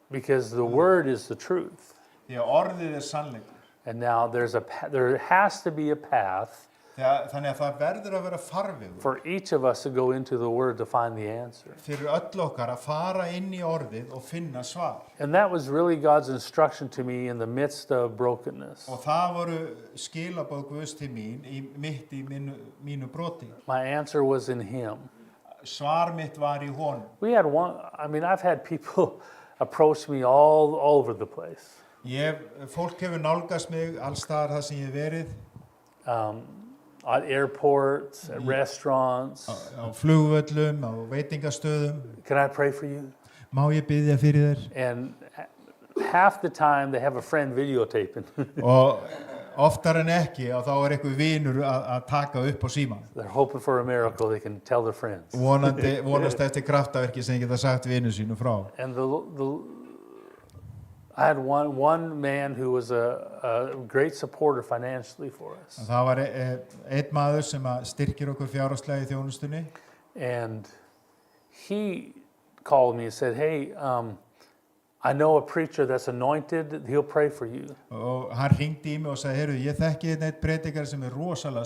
Speaker 2: because the word is the truth.
Speaker 3: Því að orðið sannleikur.
Speaker 2: And now there has to be a path
Speaker 3: Þannig að það verður að vera farvegur
Speaker 2: for each of us to go into the word to find the answer.
Speaker 3: fyrir öll okkar að fara inn í orðið og finna svar.
Speaker 2: And that was really God's instruction to me in the midst of brokenness.
Speaker 3: Og það voru skilaboð Guðs til mín mitt í mínu broti.
Speaker 2: My answer was in Him.
Speaker 3: Svar mitt var í honum.
Speaker 2: I've had people approach me all over the place.
Speaker 3: Fólk hefur nálgast mig alls staðar þar sem ég hef verið.
Speaker 2: At airports, at restaurants.
Speaker 3: Á flugvöllum, á veitingastöðum.
Speaker 2: Can I pray for you?
Speaker 3: Má ég biðja fyrir þér?
Speaker 2: And half the time they have a friend videotaping.
Speaker 3: Og oftar en ekki, og þá einhver vinur að taka upp á síman.
Speaker 2: They're hoping for a miracle they can tell their friends.
Speaker 3: Vonast eftir kraftaverki sem geta sagt vinur sínu frá.
Speaker 2: And I had one man who was a great supporter financially for us.
Speaker 3: Það var einn maður sem styrkir okkur fjárhagslega í þjónustunni.
Speaker 2: And he called me and said, hey, I know a preacher that's anointed, he'll pray for you.
Speaker 3: Og hann hringdi í mig og sagði, heyrðu, ég þekki einn predikar sem rosalega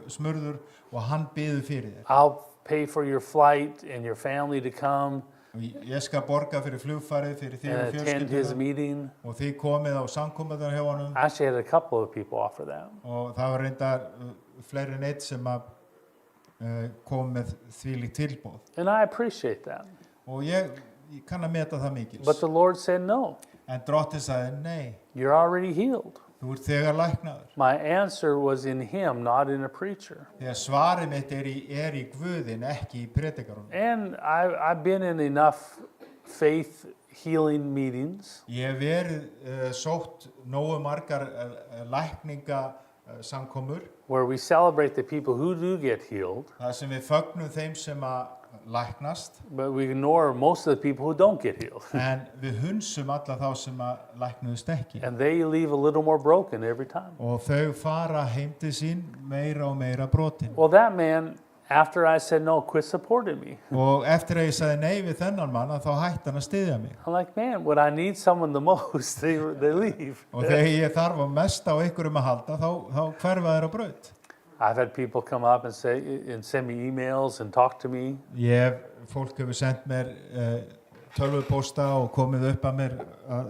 Speaker 3: smurður og hann biður fyrir þér.
Speaker 2: I'll pay for your flight and your family to come.
Speaker 3: Ég skal borga fyrir flugfarið fyrir þig og
Speaker 2: And attend his
Speaker 3: fjölskylduna
Speaker 2: meeting.
Speaker 3: og þið komið á samkomunar hjá honum.
Speaker 2: I actually had a couple of people offer that.
Speaker 3: Og það var reyndar fleiri en einn sem kom með þvílíkt tilboð.
Speaker 2: And I appreciate that.
Speaker 3: Og ég kann að meta það mikils.
Speaker 2: But the Lord said no.
Speaker 3: En Drottinn sagði, nei,
Speaker 2: You're already healed.
Speaker 3: þú ert þegar læknaður.
Speaker 2: My answer was in Him, not in a preacher.
Speaker 3: Þegar svarið mitt í Guðin, ekki í predikarunum.
Speaker 2: And I've been in enough faith healing meetings.
Speaker 3: Ég hef verið sótt nógu margar lækningasamkomur.
Speaker 2: Where we celebrate the people who do get healed,
Speaker 3: Það sem við fögnum þeim sem læknast,
Speaker 2: but we ignore most of the people who don't get healed.
Speaker 3: en við hunsum alla þá sem læknuðust ekki.
Speaker 2: And they leave a little more broken every time.
Speaker 3: Og þau fara heim til sín meira og meira brotin.
Speaker 2: Well, that man, after I said no, quit supporting me.
Speaker 3: Og eftir að ég sagði nei við þennan mann, þá hætti hann að styðja mig.
Speaker 2: I'm like, man, when I need someone the most, they leave.
Speaker 3: Og þegar ég þarf mest á einhverjum að halda, þá hverfa þeir á braut.
Speaker 2: I've had people come up and send me emails and talk to me.
Speaker 3: Fólk hefur sendt mér tölvupósta og komið upp að mér að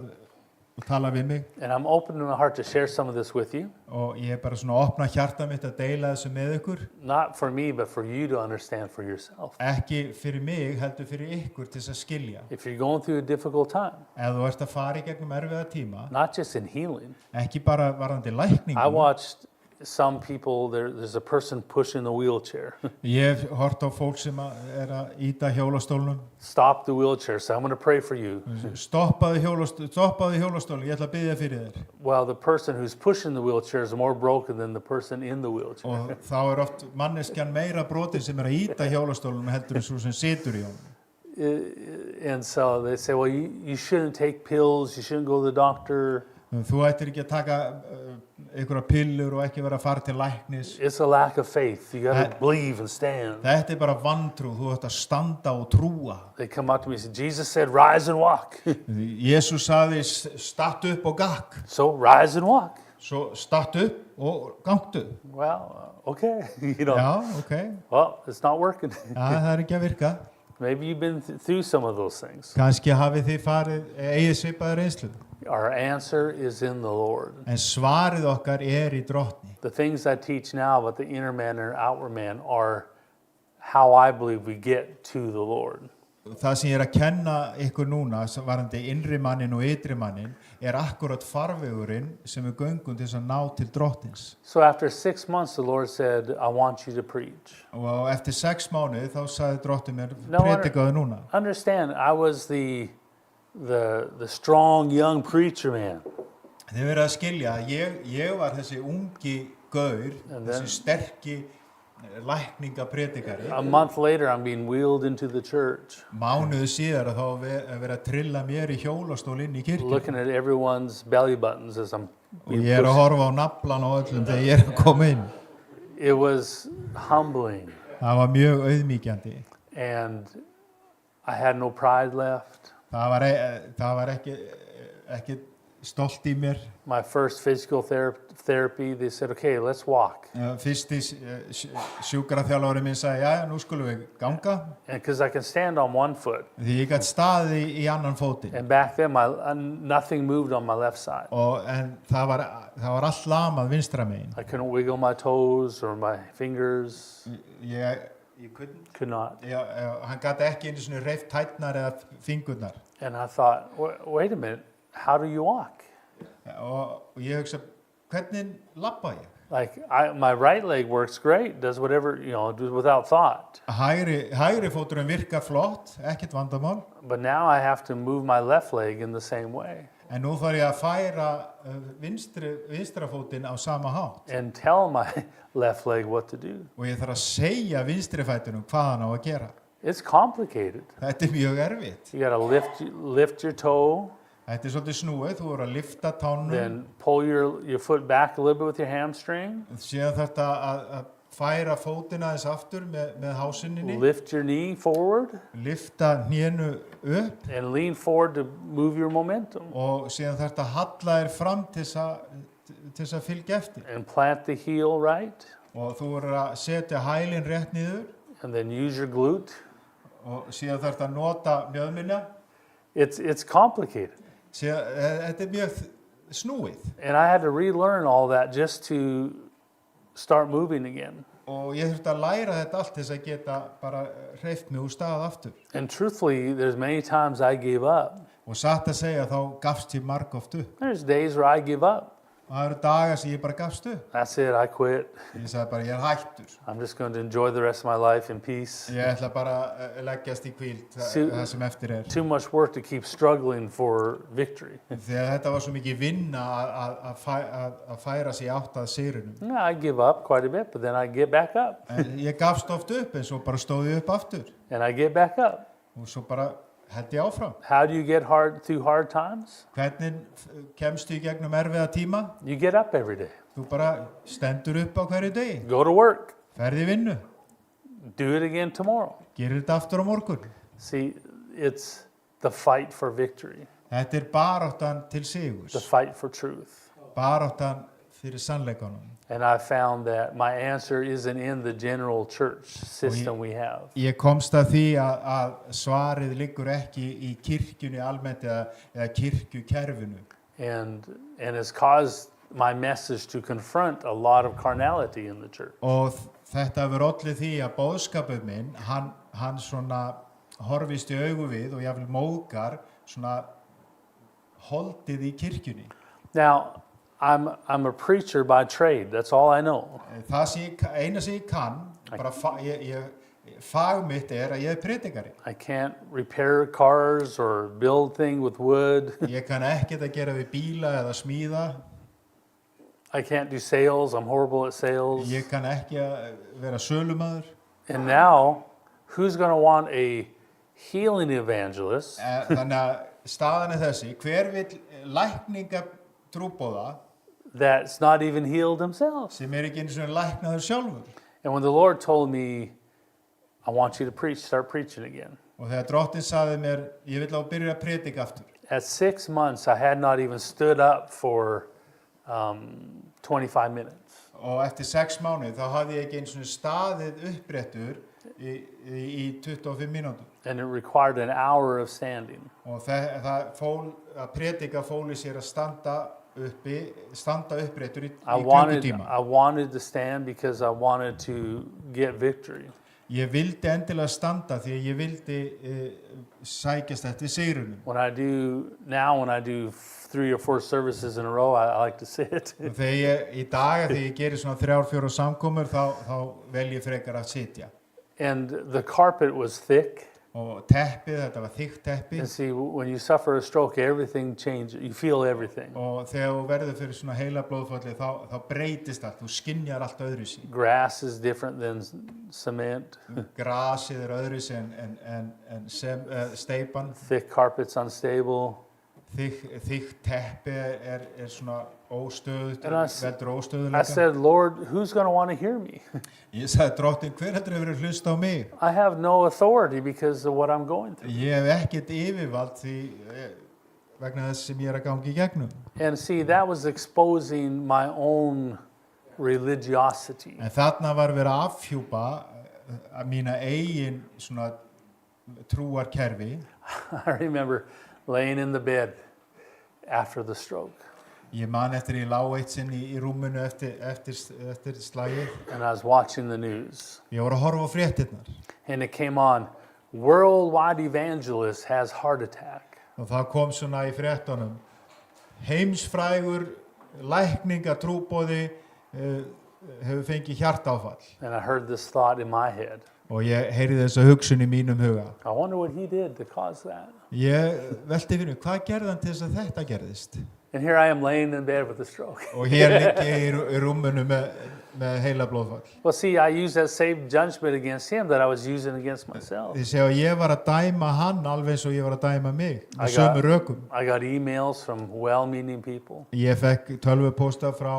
Speaker 3: tala við mig.
Speaker 2: And I'm opening my heart to share some of this with you.
Speaker 3: Og ég bara svona opna hjarta mitt að deila þessu með ykkur.
Speaker 2: Not for me, but for you to understand for yourself.
Speaker 3: Ekki fyrir mig, heldur fyrir ykkur til þess að skilja.
Speaker 2: If you're going through a difficult time,
Speaker 3: Ef þú ert að fara í gegnum erfiða tíma,
Speaker 2: not just in healing.
Speaker 3: ekki bara varðandi lækningu.
Speaker 2: I watched some people, there's a person pushing the wheelchair.
Speaker 3: Ég hef hort á fólk sem að íta hjólastólnum.
Speaker 2: Stop the wheelchair, so I'm going to pray for you.
Speaker 3: Stoppaðu hjólastólnum, ég ætla að biðja fyrir þér.
Speaker 2: Well, the person who's pushing the wheelchair is more broken than the person in the wheelchair.
Speaker 3: Og þá oft manneskjan meira brotin sem að íta hjólastólnum heldur en svo sem situr í honum.
Speaker 2: And so they say, well, you shouldn't take pills, you shouldn't go to the doctor.
Speaker 3: Þú ættir ekki að taka einhverja pillur og ekki vera að fara til læknis.
Speaker 2: It's a lack of faith. You got to believe and stand.
Speaker 3: Þetta bara vantrú, þú ætti að standa og trúa.
Speaker 2: They come up to me and say, Jesus said, rise and walk.
Speaker 3: Jesus sagði, statt upp og gakk.
Speaker 2: So rise and walk.
Speaker 3: Svo statt upp og gangtu.
Speaker 2: Well, okay. You know.
Speaker 3: Já, okay.
Speaker 2: Well, it's not working.
Speaker 3: Já, það ekki að virka.
Speaker 2: Maybe you've been through some of those things.
Speaker 3: Kannski hafið þið eigið svipaða reynslu.
Speaker 2: Our answer is in the Lord.
Speaker 3: En svarið okkar í Drottni.
Speaker 2: The things I teach now about the inner man and outward man are how I believe we get to the Lord.
Speaker 3: Það sem ég að kenna ykkur núna, varðandi innri mannin og ytri mannin, akkurat farvegurinn sem við göngum til þess að ná til Drottins.
Speaker 2: So after 6 months, the Lord said, I want you to preach.
Speaker 3: Og eftir 6 mánuði þá sagði Drottinn mér, predikaðu núna.
Speaker 2: Understand, I was the the strong young preacher man.
Speaker 3: Þið verið að skilja að ég var þessi ungi gaur, þessi sterki lækningapredikari.
Speaker 2: A month later, I'm being wheeled into the church,
Speaker 3: Mánuðu síðar að þá verið að trilla mér í hjólastól inn í kirkju.
Speaker 2: looking at everyone's belly buttons as I'm
Speaker 3: Og ég að horfa á naflan og öllum þegar ég að koma inn.
Speaker 2: It was humbling,
Speaker 3: Það var mjög auðmýkjandi.
Speaker 2: and I had no pride left.
Speaker 3: Það var ekki stolt í mér.
Speaker 2: My first physical therapy, they said, okay, let's walk.
Speaker 3: Fyrsti sjúkraþjálfari minn sagði, já, nú skulum við ganga.
Speaker 2: And because I can stand on one foot.
Speaker 3: Því ég gat staði í annan fótinn.
Speaker 2: And back then, nothing moved on my left side.
Speaker 3: En það var allt lamað vinstra megin.
Speaker 2: I couldn't wiggle my toes or my fingers.
Speaker 3: Ég
Speaker 2: Could not.
Speaker 3: hann gat ekki einu svona reyft tærnar eða fingurnar.
Speaker 2: And I thought, wait a minute, how do you walk?
Speaker 3: Og ég hugsa, hvernig labba ég?
Speaker 2: Like, my right leg works great, does whatever, without thought.
Speaker 3: Hægri fóturinn virkar flott, ekkert vandamál.
Speaker 2: But now I have to move my left leg in the same way.
Speaker 3: En nú þarf ég að færa vinstra fótinn á sama hátt.
Speaker 2: And tell my left leg what to do.
Speaker 3: Og ég þarf að segja vinstri fætinum hvað hann á að gera.
Speaker 2: It's complicated.
Speaker 3: Þetta mjög erfitt.
Speaker 2: You got to lift your toe,
Speaker 3: Þetta svolítið snúið, þú voru að lifta tánum.
Speaker 2: then pull your foot back a little bit with your hamstring,
Speaker 3: Síðan þetta að færa fótina þess aftur með hásinninni.
Speaker 2: lift your knee forward,
Speaker 3: Lifta hnénu upp.
Speaker 2: and lean forward to move your momentum.
Speaker 3: Og síðan þarf þetta að halla þér fram til þess að fylgja eftir.
Speaker 2: And plant the heel right,
Speaker 3: Og þú voru að setja hælinn rétt niður.
Speaker 2: and then use your glute.
Speaker 3: Og síðan þarf þetta að nota mjöðminna.
Speaker 2: It's complicated.
Speaker 3: Þetta mjög snúið.
Speaker 2: And I had to relearn all that just to start moving again.
Speaker 3: Og ég þurfti að læra þetta allt til þess að geta bara hreyft mig úr stað aftur.
Speaker 2: And truthfully, there's many times I gave up.
Speaker 3: Og satt að segja þá gafst ég margoft upp.
Speaker 2: There's days where I give up.
Speaker 3: Og það eru dagar sem ég bara gafst upp.
Speaker 2: That's it, I quit.
Speaker 3: Ég sagði bara, ég hættur.
Speaker 2: I'm just going to enjoy the rest of my life in peace.
Speaker 3: Ég ætla bara að leggjast í hvíld það sem eftir er.
Speaker 2: Too much work to keep struggling for victory.
Speaker 3: Þegar þetta var svo mikið vinna að færa sig átt að sigrinum.
Speaker 2: No, I give up quite a bit, but then I get back up.
Speaker 3: En ég gafst oft upp en svo bara stóð ég upp aftur.
Speaker 2: And I get back up.
Speaker 3: Og svo bara held ég áfram.
Speaker 2: How do you get through hard times?
Speaker 3: Hvernig kemstu í gegnum erfiða tíma?
Speaker 2: You get up every day.
Speaker 3: Þú bara stendur upp á hverju degi.
Speaker 2: Go to work.
Speaker 3: Ferð í vinnu.
Speaker 2: Do it again tomorrow.
Speaker 3: Gerir þetta aftur á morgun.
Speaker 2: See, it's the fight for victory.
Speaker 3: Þetta baráttan til sigurs.
Speaker 2: The fight for truth.
Speaker 3: Baráttan fyrir sannleikanum.
Speaker 2: And I found that my answer isn't in the general church system we have.
Speaker 3: Ég komst að því að svarið liggur ekki í kirkjunni almennt eða kirkjukerfinu.
Speaker 2: And it's caused my message to confront a lot of carnality in the church.
Speaker 3: Og þetta hefur ollið því að boðskapur minn, hann svona horfist í augu við og jafnvel móðgar svona holdið í kirkjunni.
Speaker 2: Now, I'm a preacher by trade. That's all I know.
Speaker 3: Það sem eina sem ég kann, bara fag mitt að ég predikari.
Speaker 2: I can't repair cars or build things with wood.
Speaker 3: Ég kann ekkert að gera við bíla eða smíða.
Speaker 2: I can't do sales. I'm horrible at sales.
Speaker 3: Ég kann ekki að vera sölumaður.
Speaker 2: And now, who's going to want a healing evangelist
Speaker 3: Þannig að staðan þessi, hver vill lækninga trúboða
Speaker 2: that's not even healed themselves?
Speaker 3: sem ekki einu svona læknaður sjálfur.
Speaker 2: And when the Lord told me, I want you to preach, start preaching again.
Speaker 3: Og þegar drottinn sagði mér, ég vil á byrja að predika aftur.
Speaker 2: At 6 months, I had not even stood up for 25 minutes.
Speaker 3: Og eftir 6 mánuði þá hafði ég ekki einu svona staðið uppréttur í 25 mínútur.
Speaker 2: And it required an hour of standing.
Speaker 3: Og það fól, að predika fóli sér að standa uppréttur í klukkutíma.
Speaker 2: I wanted to stand because I wanted to get victory.
Speaker 3: Ég vildi endilega standa því að ég vildi sækjast eftir sigrunum.
Speaker 2: When I do 3 or 4 services in a row, I like to sit.
Speaker 3: Í dag þegar ég gerir svona 3-4 samkomur þá vel ég frekar að sitja.
Speaker 2: And the carpet was thick.
Speaker 3: og teppið, þetta var þykkt teppi
Speaker 2: And see, when you suffer a stroke, everything changes. You feel everything.
Speaker 3: og þegar þú verður fyrir svona heilablóðfalli þá breytist allt, þú skynjar allt öðru sín.
Speaker 2: Grass is different than cement.
Speaker 3: Grasið öðru en steypan,
Speaker 2: Thick carpet's unstable.
Speaker 3: þykkt teppi svona óstöðugt,
Speaker 2: And
Speaker 3: veldur
Speaker 2: I
Speaker 3: óstöðuleika.
Speaker 2: said, Lord, who's going to want to hear me?
Speaker 3: Ég sagði, Drottinn, hver heldur hefur hlusta á mig?
Speaker 2: I have no authority because of what I'm going through.
Speaker 3: Ég hef ekkert yfirvald því vegna þess sem ég að ganga í gegnum.
Speaker 2: And see, that was exposing my own religiosity.
Speaker 3: En þarna var verið að afhjúpa mína eigin svona trúarkerfi.
Speaker 2: I remember laying in the bed after the stroke,
Speaker 3: Ég man eftir ég lá eitt sinn í rúminu eftir slagið.
Speaker 2: and I was watching the news.
Speaker 3: Ég var að horfa á fréttirnar
Speaker 2: And it came on, worldwide evangelist has heart attack.
Speaker 3: og það kom svona í fréttunum. Heimsfrægur lækningatrúboði hefur fengið hjartaáfall.
Speaker 2: And I heard this thought in my head.
Speaker 3: Og ég heyrði þessa hugsun í mínum huga.
Speaker 2: I wonder what he did to cause that.
Speaker 3: Ég velti fyrir mig, hvað gerði hann til þess að þetta gerðist?
Speaker 2: And here I am laying in bed with a stroke.
Speaker 3: Og hér ligg ég í rúminu með heilablóðfall.
Speaker 2: Well, see, I used that same judgment against him that I was using against myself.
Speaker 3: Þið séu að ég var að dæma hann alveg eins og ég var að dæma mig með
Speaker 2: I
Speaker 3: sömu
Speaker 2: got-
Speaker 3: rökum.
Speaker 2: I got emails from well-meaning people.
Speaker 3: Ég fekk tölvupósta frá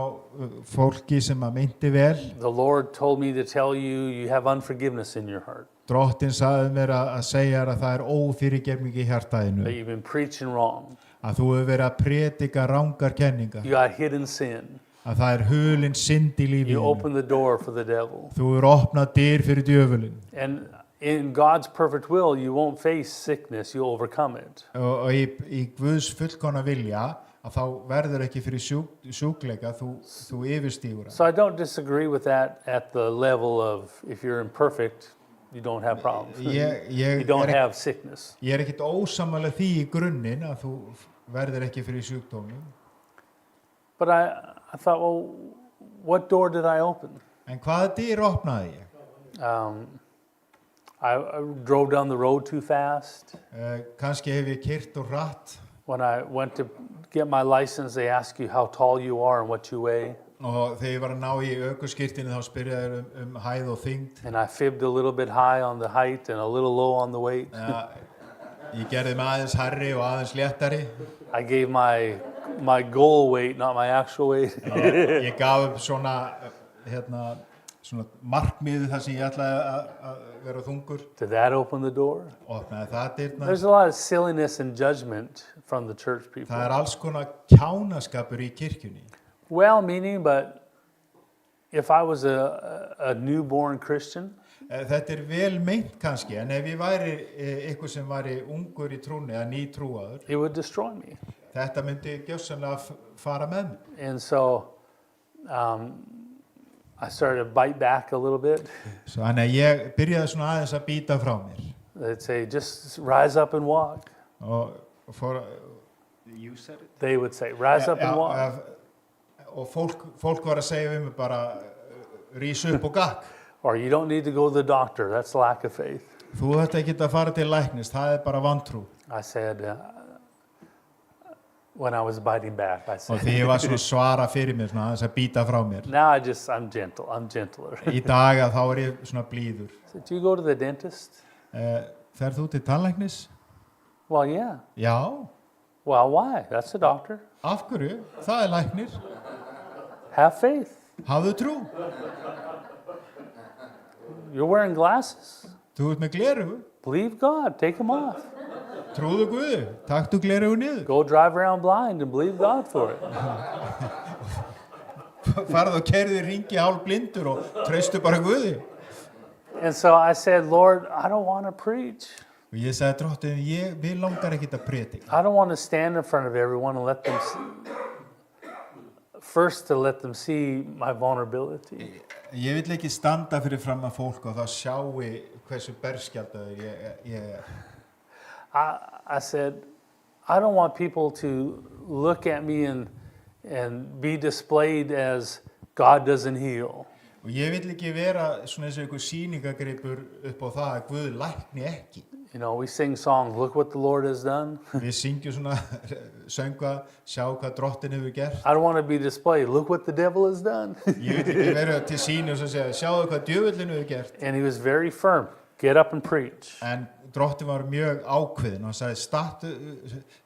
Speaker 3: fólki sem að meinti vel.
Speaker 2: The Lord told me to tell you, you have unforgiveness in your heart,
Speaker 3: Drottinn sagði mér að segja þér að það ófyrirgefning í hjartaðinu.
Speaker 2: that you've been preaching wrong.
Speaker 3: Að þú hefur verið að predika rangar kenningar.
Speaker 2: You got hidden sin.
Speaker 3: Að það hulin synd í
Speaker 2: You
Speaker 3: lífinu.
Speaker 2: opened the door for the devil.
Speaker 3: Þú hefur opnað dyr fyrir djöfulinn.
Speaker 2: And in God's perfect will, you won't face sickness, you'll overcome it.
Speaker 3: Og í Guðs fullkomna vilja að þá verður ekki fyrir sjúkleika, þú yfirstígur hann.
Speaker 2: So I don't disagree with that at the level of if you're imperfect, you don't have problems. You don't have sickness.
Speaker 3: Ég ekkert ósammála því í grunninn að þú verður ekki fyrir sjúkdómum.
Speaker 2: But I thought, well, what door did I open?
Speaker 3: En hvaða dyr opnaði ég?
Speaker 2: I drove down the road too fast.
Speaker 3: Kannski hef ég keyrt og hratt
Speaker 2: When I went to get my license, they ask you how tall you are and what you weigh.
Speaker 3: og þegar ég var að ná í ökuskírteini þá spyrja þér hæð og þyngd.
Speaker 2: And I fibbed a little bit high on the height and a little low on the weight.
Speaker 3: Ja, ég gerði mig aðeins hærri og aðeins léttari.
Speaker 2: I gave my goal weight, not my actual weight.
Speaker 3: Ég gaf upp svona markmiðu þar sem ég ætlaði að vera þungur.
Speaker 2: Did that open the door?
Speaker 3: Opnaði það dyrnar.
Speaker 2: There's a lot of silliness and judgment from the church people.
Speaker 3: Það alls konar kjánaskapur í kirkjunni.
Speaker 2: Well-meaning, but if I was a newborn Christian,
Speaker 3: Þetta vel meint kannski, en ef ég væri eitthvað sem væri ungur í trúnni eða nýtrúaður,
Speaker 2: it would destroy me.
Speaker 3: þetta myndi gjörsamlega fara með mig.
Speaker 2: And so I started to bite back a little bit.
Speaker 3: Þannig að ég byrjaði svona aðeins að býta frá mér.
Speaker 2: They'd say, just rise up and walk.
Speaker 3: Og fór, you said it?
Speaker 2: They would say, rise up and walk.
Speaker 3: Og fólk var að segja við mig bara, rís upp og gakk.
Speaker 2: Or you don't need to go to the doctor. That's lack of faith.
Speaker 3: Þú ætti ekki að fara til læknis, það bara vantrú.
Speaker 2: I said, when I was biting back, I
Speaker 3: Og
Speaker 2: said,
Speaker 3: því ég var svona svara fyrir mér, svona aðeins að býta frá mér.
Speaker 2: now I'm gentle. I'm gentler.
Speaker 3: Í dag að þá ég svona blíður.
Speaker 2: So, do you go to the dentist?
Speaker 3: Ferð þú til tannlæknis?
Speaker 2: Well, yeah.
Speaker 3: Já.
Speaker 2: Well, why? That's a doctor.
Speaker 3: Af hverju? Það læknir.
Speaker 2: Have faith.
Speaker 3: Hafðu trú.
Speaker 2: You're wearing glasses.
Speaker 3: Þú ert með glerugu.
Speaker 2: Believe God. Take them off.
Speaker 3: Trúðu Guði. Taktu glerugu niður.
Speaker 2: Go drive around blind and believe God for it.
Speaker 3: Farðu og keyrðu hringi hálf blindur og treystu bara Guði.
Speaker 2: And so I said, Lord, I don't want to preach.
Speaker 3: Og ég sagði Drottinn, við langar ekkert að predika.
Speaker 2: I don't want to stand in front of everyone and let them let them see my vulnerability.
Speaker 3: Ég vill ekki standa fyrir fram að fólk og þá sjáu hversu berskjaldaður ég er.
Speaker 2: I said, I don't want people to look at me and be displayed as God doesn't heal.
Speaker 3: Og ég vill ekki vera svona eins og einhver sýningagripur upp á það að Guð lækni ekki.
Speaker 2: You know, we sing songs, look what the Lord has done.
Speaker 3: Við syngjum svona sönga, sjá hvað drottin hefur gert.
Speaker 2: I don't want to be displayed, look what the devil has done.
Speaker 3: Ég vil ekki vera til síni og svo segja, sjáðu hvað djöfullin hefur gert.
Speaker 2: And he was very firm, get up and preach.
Speaker 3: En drottin var mjög ákveðin og hann sagði,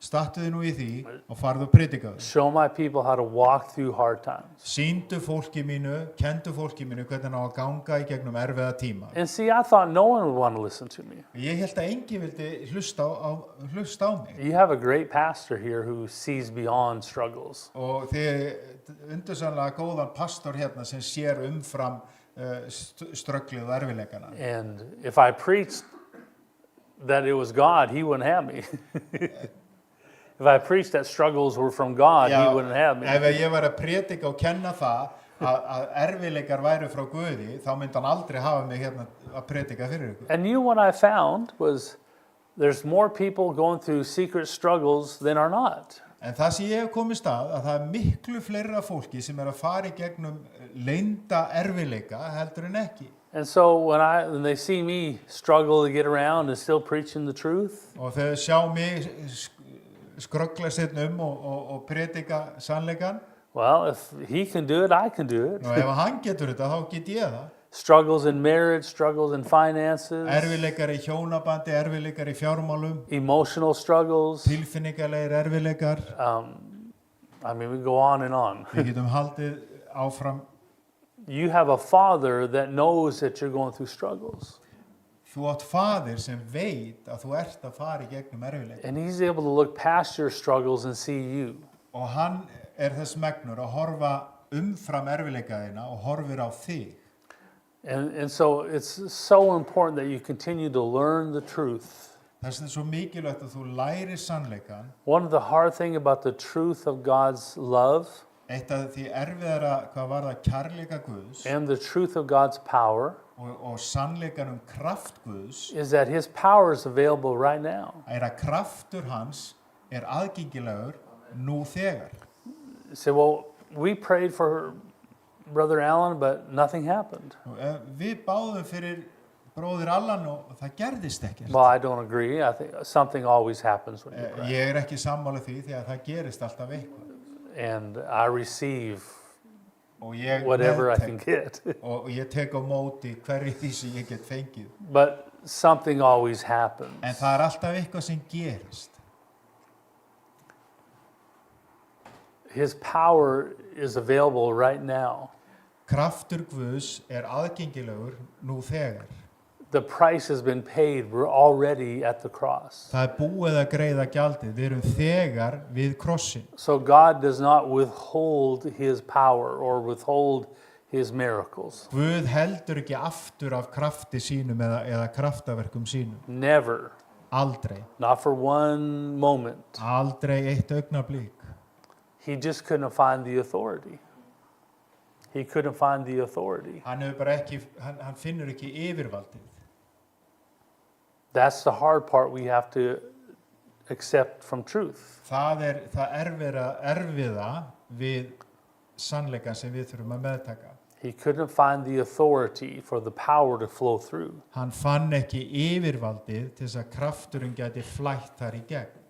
Speaker 3: stattu þið nú í því og farðu að predika þau.
Speaker 2: Show my people how to walk through hard times.
Speaker 3: Sýndu fólki mínu, kendu fólki mínu hvernig á að ganga í gegnum erfiða tíma.
Speaker 2: And see, I thought no one would want to listen to me.
Speaker 3: Ég held að enginn vildi hlusta á mig.
Speaker 2: You have a great pastor here who sees beyond struggles.
Speaker 3: Og þið undursamlega góðan pastor hérna sem sér umfram strögglið og erfiðleikana.
Speaker 2: And if I preached that it was God, he wouldn't have me. If I preached that struggles were from God, he wouldn't have me.
Speaker 3: Ef ég var að predika og kenna það að erfiðleikar væru frá Guði, þá myndi hann aldrei hafa mig hérna að predika fyrir ykkur.
Speaker 2: And you, what I found was there's more people going through secret struggles than are not.
Speaker 3: En það sem ég hef komist að það miklu fleira fólki sem að fara í gegnum leynda erfiðleika heldur en ekki.
Speaker 2: And so when they see me struggle to get around and still preaching the truth,
Speaker 3: Og þegar sjá mig skröggla sinn og predika sannleikan,
Speaker 2: well, if he can do it, I can do it.
Speaker 3: og ef hann getur þetta, þá get ég það.
Speaker 2: Struggles in marriage, struggles in finances,
Speaker 3: Erfiðleikar í hjónabandi, erfiðleikar í fjármálum,
Speaker 2: emotional struggles.
Speaker 3: tilfinningalegir erfiðleikar.
Speaker 2: I mean, we go on and on.
Speaker 3: Við getum haldið áfram.
Speaker 2: You have a father that knows that you're going through struggles.
Speaker 3: Þú átt faðir sem veit að þú ert að fara í gegnum erfiðleika.
Speaker 2: And he's able to look past your struggles and see you.
Speaker 3: Og hann þess megnur að horfa umfram erfiðleika þína og horfir á þig.
Speaker 2: And so it's so important that you continue to learn the truth.
Speaker 3: Þess vegna svo mikilvægt að þú lærir sannleikan.
Speaker 2: One of the hard thing about the truth of God's love
Speaker 3: Eitt af því erfiðara hvað varðar kærleika Guðs
Speaker 2: and the truth of God's power
Speaker 3: og sannleikan kraft Guðs
Speaker 2: is that his power is available right now.
Speaker 3: Að kraftur hans aðgengilegur nú þegar.
Speaker 2: You say, well, we prayed for Brother Allen, but nothing happened.
Speaker 3: Við báðum fyrir bróðir Allan og það gerðist ekkert.
Speaker 2: Well, I don't agree. I think something always happens when you pray.
Speaker 3: Ég ekki sammála því því að það gerist alltaf eitthvað.
Speaker 2: And I receive
Speaker 3: Og ég
Speaker 2: whatever I can get.
Speaker 3: og ég tek á móti hverju því sem ég get fengið.
Speaker 2: But something always happens.
Speaker 3: En það alltaf eitthvað sem gerist.
Speaker 2: His power is available right now.
Speaker 3: Kraftur Guðs aðgengilegur nú þegar.
Speaker 2: The price has been paid. We're already at the cross.
Speaker 3: Það búið að greiða gjaldið. Við erum þegar við krossin.
Speaker 2: So God does not withhold his power or withhold his miracles.
Speaker 3: Guð heldur ekki aftur af krafti sínum eða kraftaverkum sínum.
Speaker 2: Never.
Speaker 3: Aldrei.
Speaker 2: Not for one moment.
Speaker 3: Aldrei eitt augnablik.
Speaker 2: He just couldn't find the authority. He couldn't find the authority.
Speaker 3: Hann finnur ekki yfirvaldið.
Speaker 2: That's the hard part we have to accept from truth.
Speaker 3: Það erfiða við sannleikan sem við þurfum að meðtaka.
Speaker 2: He couldn't find the authority for the power to flow through.
Speaker 3: Hann fann ekki yfirvaldið til þess að krafturinn gæti flætt þar í gegn.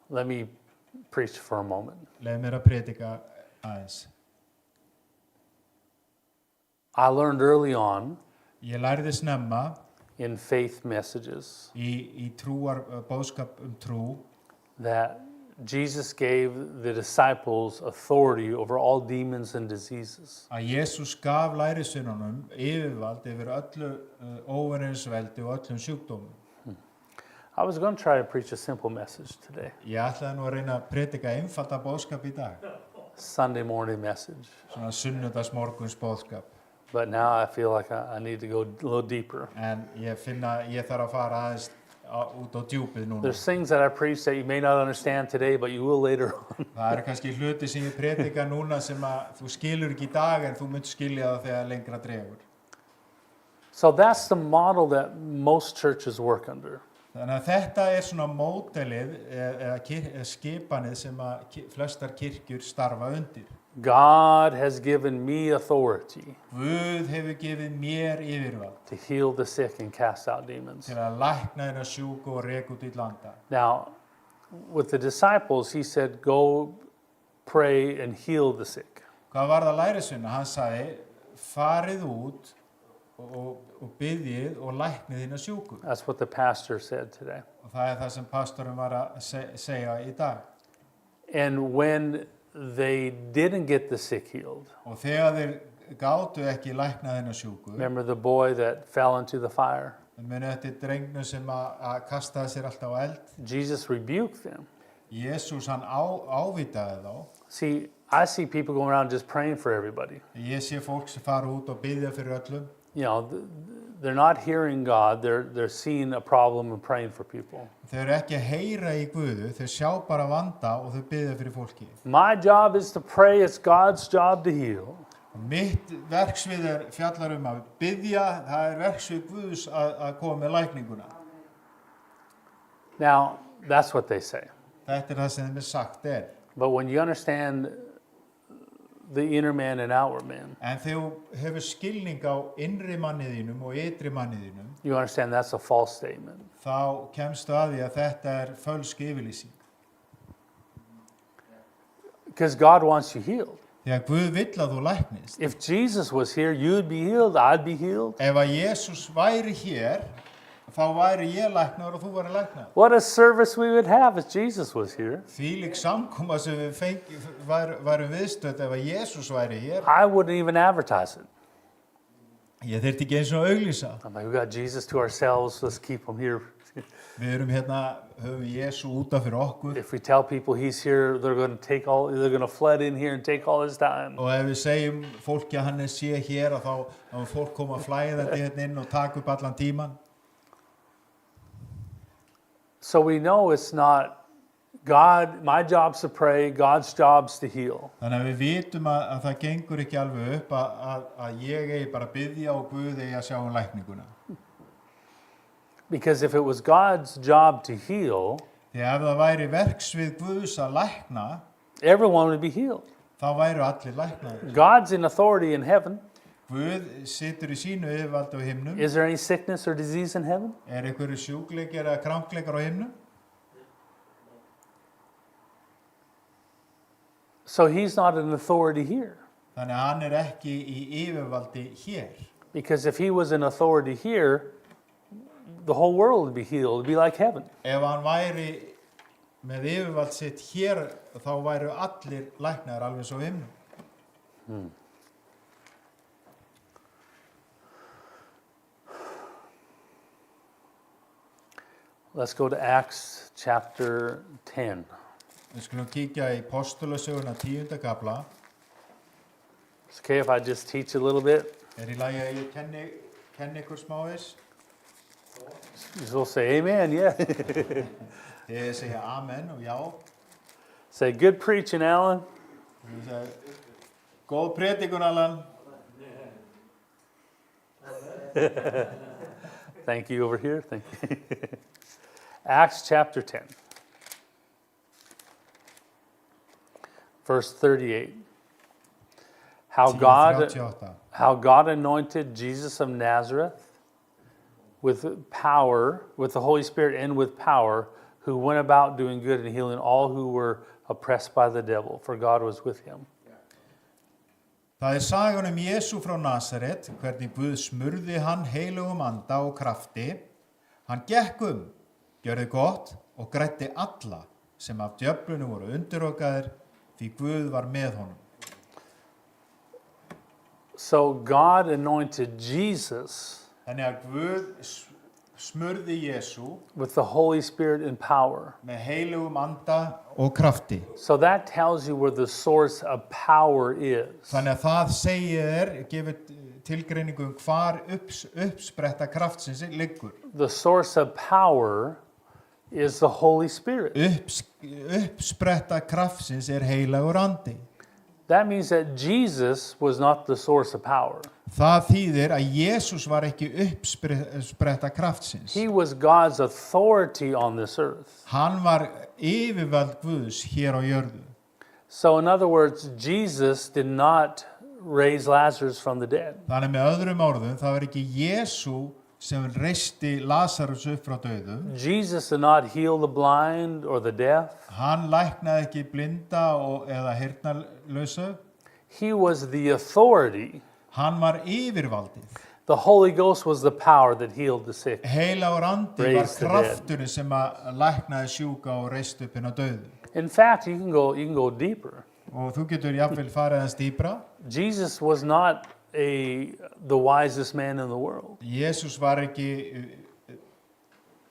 Speaker 2: Let me preach for a moment.
Speaker 3: Leið mér að predika aðeins.
Speaker 2: I learned early on
Speaker 3: Ég lærði snemma
Speaker 2: in faith messages
Speaker 3: í trúar boðskap trú
Speaker 2: that Jesus gave the disciples authority over all demons and diseases.
Speaker 3: að Jesús gaf lærisveinunum yfirvald yfir öllu óvinningsveldi og öllum sjúkdómum.
Speaker 2: I was going to try to preach a simple message today.
Speaker 3: Ég ætlaði nú að reyna að predika einfalda boðskap í dag.
Speaker 2: Sunday morning message.
Speaker 3: Svona sunnudagsmorguns boðskap.
Speaker 2: But now I feel like I need to go a little deeper.
Speaker 3: En ég finna ég þarf að fara aðeins út á djúpið núna.
Speaker 2: There's things that I preach that you may not understand today, but you will later on.
Speaker 3: Það kannski hluti sem ég predika núna sem að þú skilur ekki í dag en þú munt skilja það þegar lengra dregur.
Speaker 2: So that's the model that most churches work under.
Speaker 3: Þannig að þetta svona módelið eða skipanið sem að flestar kirkjur starfa undir.
Speaker 2: God has given me authority
Speaker 3: Guð hefur gefið mér yfirvald
Speaker 2: to heal the sick and cast out demons.
Speaker 3: til að lækna þeirra sjúku og reka út í landa.
Speaker 2: Now, with the disciples, he said, go pray and heal the sick.
Speaker 3: Hvað var það lærisveina? Hann sagði, farið út og biðjið og læknið þína sjúku.
Speaker 2: That's what the pastor said today.
Speaker 3: Og það það sem pastorinn var að segja í dag.
Speaker 2: And when they didn't get the sick healed,
Speaker 3: Og þegar þeir gátu ekki læknað þína sjúku,
Speaker 2: remember the boy that fell into the fire?
Speaker 3: muni eftir drengnu sem að kastaði sér alltaf á eld.
Speaker 2: Jesus rebuked them.
Speaker 3: Jésús hann ávitaði þá.
Speaker 2: See, I see people going around just praying for everybody.
Speaker 3: Ég sé fólk sem fara út og biðja fyrir öllum.
Speaker 2: You know, they're not hearing God, they're seeing a problem and praying for people.
Speaker 3: Þau eru ekki að heyra í Guðu, þau sjá bara vanda og þau biðja fyrir fólki.
Speaker 2: My job is to pray, it's God's job to heal.
Speaker 3: Og mitt verksvið fjallar að biðja, það verksvið Guðs að koma með lækninguna.
Speaker 2: Now, that's what they say.
Speaker 3: Þetta það sem þeim sagt
Speaker 2: But when you understand the inner man and outward man,
Speaker 3: En þegar þú hefur skilning á innri manni þínum og ytri manni þínum,
Speaker 2: you understand that's a false statement.
Speaker 3: þá kemstu að því að þetta fölsk yfirlýsing.
Speaker 2: Because God wants you healed.
Speaker 3: Þegar Guð vill að þú læknist.
Speaker 2: If Jesus was here, you'd be healed, I'd be healed.
Speaker 3: Ef að Jesús væri hér, þá væri ég læknaður og þú væri læknaður.
Speaker 2: What a service we would have if Jesus was here.
Speaker 3: Þvílík samkoma sem við værum viðstödd ef að Jesús væri hér.
Speaker 2: I wouldn't even advertise it.
Speaker 3: Ég þyrfti ekki eins og auglýsa.
Speaker 2: I'm like, we got Jesus to ourselves, let's keep him here.
Speaker 3: Við erum höfum Jesú útaf fyrir okkur.
Speaker 2: If we tell people he's here, they're going to flood in here and take all his time.
Speaker 3: Og ef við segjum fólki að hann sé hér og þá fólk koma flæðandi hérna inn og taka upp allan tíman.
Speaker 2: So we know it's not God, my job's to pray, God's job's to heal.
Speaker 3: Þannig að við vitum að það gengur ekki alveg upp að ég eigi bara að biðja og Guð eigi að sjá lækninguna.
Speaker 2: Because if it was God's job to heal,
Speaker 3: Því ef það væri verksvið Guðs að lækna,
Speaker 2: everyone would be healed.
Speaker 3: þá væru allir læknaðir.
Speaker 2: God's in authority in heaven.
Speaker 3: Guð situr í sínu yfirvaldi á himnum.
Speaker 2: Is there any sickness or disease in heaven?
Speaker 3: Einhverju sjúkleikar eða krankleikar á himnum?
Speaker 2: So he's not an authority here.
Speaker 3: Þannig að hann ekki í yfirvaldi hér.
Speaker 2: Because if he was an authority here, the whole world would be healed. It'd be like heaven.
Speaker 3: Ef hann væri með yfirvald sitt hér, þá væru allir læknaðir alveg svo himnum.
Speaker 2: Let's go to Acts chapter 10.
Speaker 3: Við skulum kíkja í Postulasöguna 10. kapla.
Speaker 2: It's okay if I just teach a little bit?
Speaker 3: Í lagi að ég kenni ykkur smávegis?
Speaker 2: You'll say amen, yeah.
Speaker 3: Ég segja amen og já.
Speaker 2: Say good preaching, Alan.
Speaker 3: Ég segja, góð predikun, Alan.
Speaker 2: Thank you over here. Thank you. Acts chapter 10. Verse 38. How
Speaker 3: 10:38.
Speaker 2: God anointed Jesus of Nazareth with power, with the Holy Spirit and with power, who went about doing good and healing all who were oppressed by the devil, for God was with him.
Speaker 3: Það sagan Jesú frá Nasaret, hvernig Guð smurði hann heilugum anda og krafti. Hann gekk gjörði gott og græddi alla sem af djöflunum voru undirokaðir, því Guð var með honum.
Speaker 2: So God anointed Jesus
Speaker 3: Þannig að Guð smurði Jesú
Speaker 2: with the Holy Spirit and power.
Speaker 3: með heilugum anda og krafti.
Speaker 2: So that tells you where the source of power is.
Speaker 3: Þannig að það segir, gefur tilgreiningu hvar uppspretta kraftsins liggur.
Speaker 2: The source of power is the Holy Spirit.
Speaker 3: Uppspretta kraftsins heilagur andi.
Speaker 2: That means that Jesus was not the source of power.
Speaker 3: Það þýðir að Jesús var ekki uppspretta kraftsins.
Speaker 2: He was God's authority on this earth.
Speaker 3: Hann var yfirvald Guðs hér á jörðu.
Speaker 2: So in other words, Jesus did not raise Lazarus from the dead.
Speaker 3: Þannig með öðrum orðum, það var ekki Jesú sem reisti Lazarus upp frá dauðum.
Speaker 2: Jesus did not heal the blind or the deaf.
Speaker 3: Hann læknaði ekki blinda eða heyrnarlausa.
Speaker 2: He was the authority.
Speaker 3: Hann var yfirvaldið.
Speaker 2: The Holy Ghost was the power that healed the sick.
Speaker 3: Heilagur andi var
Speaker 2: Raised the dead.
Speaker 3: krafturinn sem að læknaði sjúka og reisti upp hinn á dauðu.
Speaker 2: In fact, you can go deeper.
Speaker 3: Og þú getur jafnvel farið aðeins dýpra.
Speaker 2: Jesus was not the wisest man in the world.
Speaker 3: Jesús var ekki